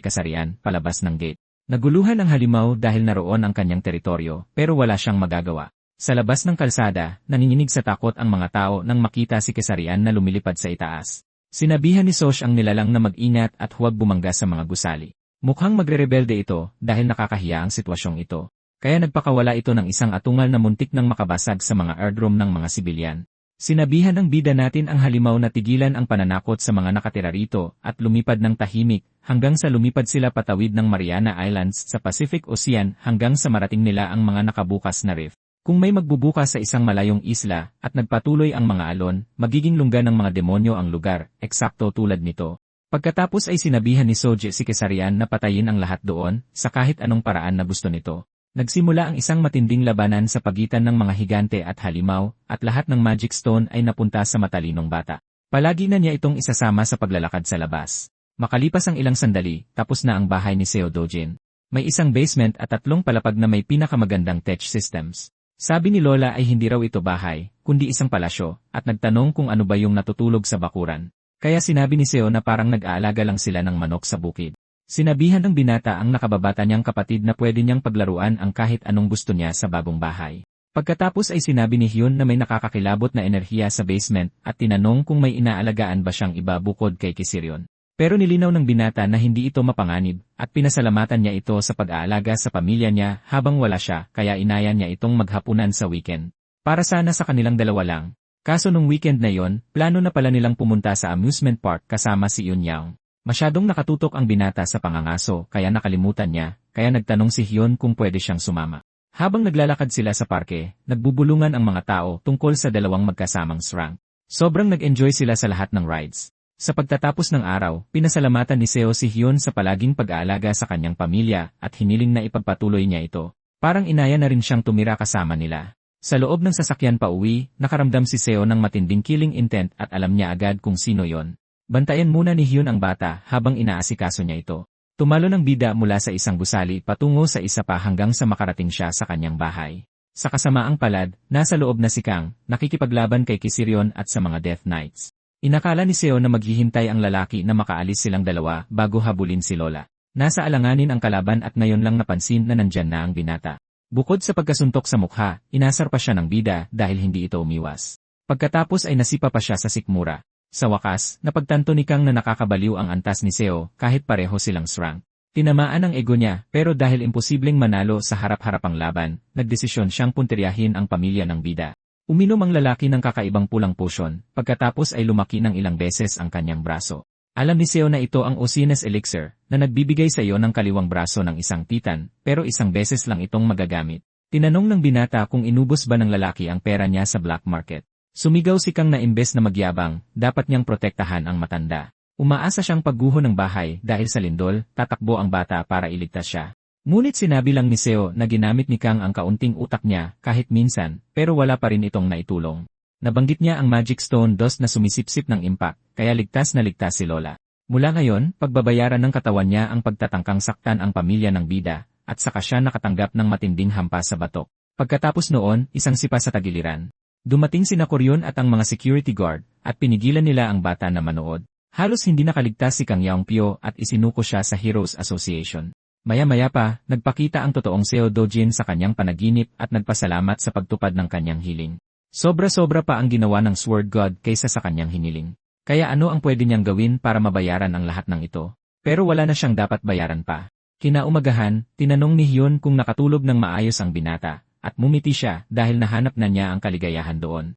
Kasarian, palabas ng gate. Naguluhan ang halimaw dahil naroon ang kanyang teritoryo, pero wala siyang magagawa. Sa labas ng kalsada, nanginginig sa takot ang mga tao nang makita si Kasarian na lumilipad sa itaas. Sinabihan ni Sosh ang nilalang na mag-ingat at huwag bumangga sa mga gusali. Mukhang magre-rebelde ito dahil nakakahiya ang sitwasyong ito. Kaya nagpakawala ito ng isang atungal na muntik nang makabasag sa mga airdrome ng mga sibilyan. Sinabihan ng bida natin ang halimaw na tigilan ang pananakot sa mga nakatira rito at lumipad ng tahimik hanggang sa lumipad sila patawid ng Mariana Islands sa Pacific Ocean hanggang sa marating nila ang mga nakabukas na reef. Kung may magbubukas sa isang malayong isla at nagpatuloy ang mga alon, magiging lungga ng mga demonyo ang lugar, eksakto tulad nito. Pagkatapos ay sinabihan ni Soje si Kesarian na patayin ang lahat doon sa kahit anong paraan na gusto nito. Nagsimula ang isang matinding labanan sa pagitan ng mga higante at halimaw, at lahat ng magic stone ay napunta sa matalinong bata. Palagi na niya itong isasama sa paglalakad sa labas. Makalipas ang ilang sandali, tapos na ang bahay ni Seo Dojin. May isang basement at 3 palapag na may pinakamagandang tech systems. Sabi ni Lola ay hindi raw ito bahay, kundi isang palasyo, at nagtanong kung ano ba yung natutulog sa bakuran. Kaya sinabi ni Seo na parang nag-aalaga lang sila ng manok sa bukid. Sinabihan ng binata ang nakababata niyang kapatid na pwede niyang paglaruan ang kahit anong gusto niya sa bagong bahay. Pagkatapos ay sinabi ni Hyun na may nakakakilabot na enerhiya sa basement at tinanong kung may inaalagaan ba siyang iba bukod kay Kisirion. Pero nilinaw ng binata na hindi ito mapanganib at pinasalamatan niya ito sa pag-aalaga sa pamilya niya habang wala siya kaya inaya niya itong maghapunan sa weekend. Para sana sa kanilang dalawa lang. Kaso nung weekend na yon, plano na pala nilang pumunta sa amusement park kasama si Yun Yang. Masyadong nakatutok ang binata sa pangangaso kaya nakalimutan niya, kaya nagtanong si Hyun kung pwede siyang sumama. Habang naglalakad sila sa parke, nagbubulungan ang mga tao tungkol sa 2 magkasamang srang. Sobrang nag-enjoy sila sa lahat ng rides. Sa pagtatapos ng araw, pinasalamatan ni Seo si Hyun sa palaging pag-aalaga sa kanyang pamilya at hiniling na ipagpatuloy niya ito. Parang inaya na rin siyang tumira kasama nila. Sa loob ng sasakyan pa uwi, nakaramdam si Seo ng matinding killing intent at alam niya agad kung sino yon. Bantayan muna ni Hyun ang bata habang inaasikaso niya ito. Tumalo ng bida mula sa isang gusali patungo sa isa pa hanggang sa makarating siya sa kanyang bahay. Sa kasamaang palad, nasa loob na si Kang, nakikipaglaban kay Kisirion at sa mga Death Knights. Inakala ni Seo na maghihintay ang lalaki na makaalis silang dalawa bago habulin si Lola. Nasa alanganin ang kalaban at ngayon lang napansin na nandyan na ang binata. Bukod sa pagkasuntok sa mukha, inasar pa siya ng bida dahil hindi ito umiwas. Pagkatapos ay nasipa pa siya sa sikmura. Sa wakas, napagtanto ni Kang na nakakabaliw ang antas ni Seo kahit pareho silang strang. Tinamaan ang ego niya pero dahil imposibleng manalo sa harap-harapang laban, nagdesisyon siyang puntiryahin ang pamilya ng bida. Uminom ang lalaki ng kakaibang pulang potion, pagkatapos ay lumaki ng ilang beses ang kanyang braso. Alam ni Seo na ito ang Osines Elixir, na nagbibigay sa iyo ng kaliwang braso ng isang titan, pero isang beses lang itong magagamit. Tinanong ng binata kung inubos ba ng lalaki ang pera niya sa black market. Sumigaw si Kang na imbes na magyabang, dapat niyang protektahan ang matanda. Umaasa siyang pagguho ng bahay dahil sa lindol, tatakbo ang bata para iligtas siya. Ngunit sinabi lang ni Seo na ginamit ni Kang ang kaunting utak niya kahit minsan, pero wala pa rin itong naitulong. Nabanggit niya ang Magic Stone Dust na sumisipsip ng impact, kaya ligtas na ligtas si Lola. Mula ngayon, pagbabayaran ng katawan niya ang pagtatangkang saktan ang pamilya ng bida, at saka siya nakatanggap ng matinding hampas sa batok. Pagkatapos noon, isang sipa sa tagiliran. Dumating sina Koryon at ang mga security guard, at pinigilan nila ang bata na manood. Halos hindi nakaligtas si Kang Yaongpyo at isinuko siya sa Heroes Association. Maya-maya pa, nagpakita ang totoong Seo Dojin sa kanyang panaginip at nagpasalamat sa pagtupad ng kanyang hiling. Sobra-sobra pa ang ginawa ng Sword God kaysa sa kanyang hiniling. Kaya ano ang pwede niyang gawin para mabayaran ang lahat ng ito? Pero wala na siyang dapat bayaran pa. Kinaumagahan, tinanong ni Hyun kung nakatulog ng maayos ang binata, at mumiti siya dahil nahanap na niya ang kaligayahan doon.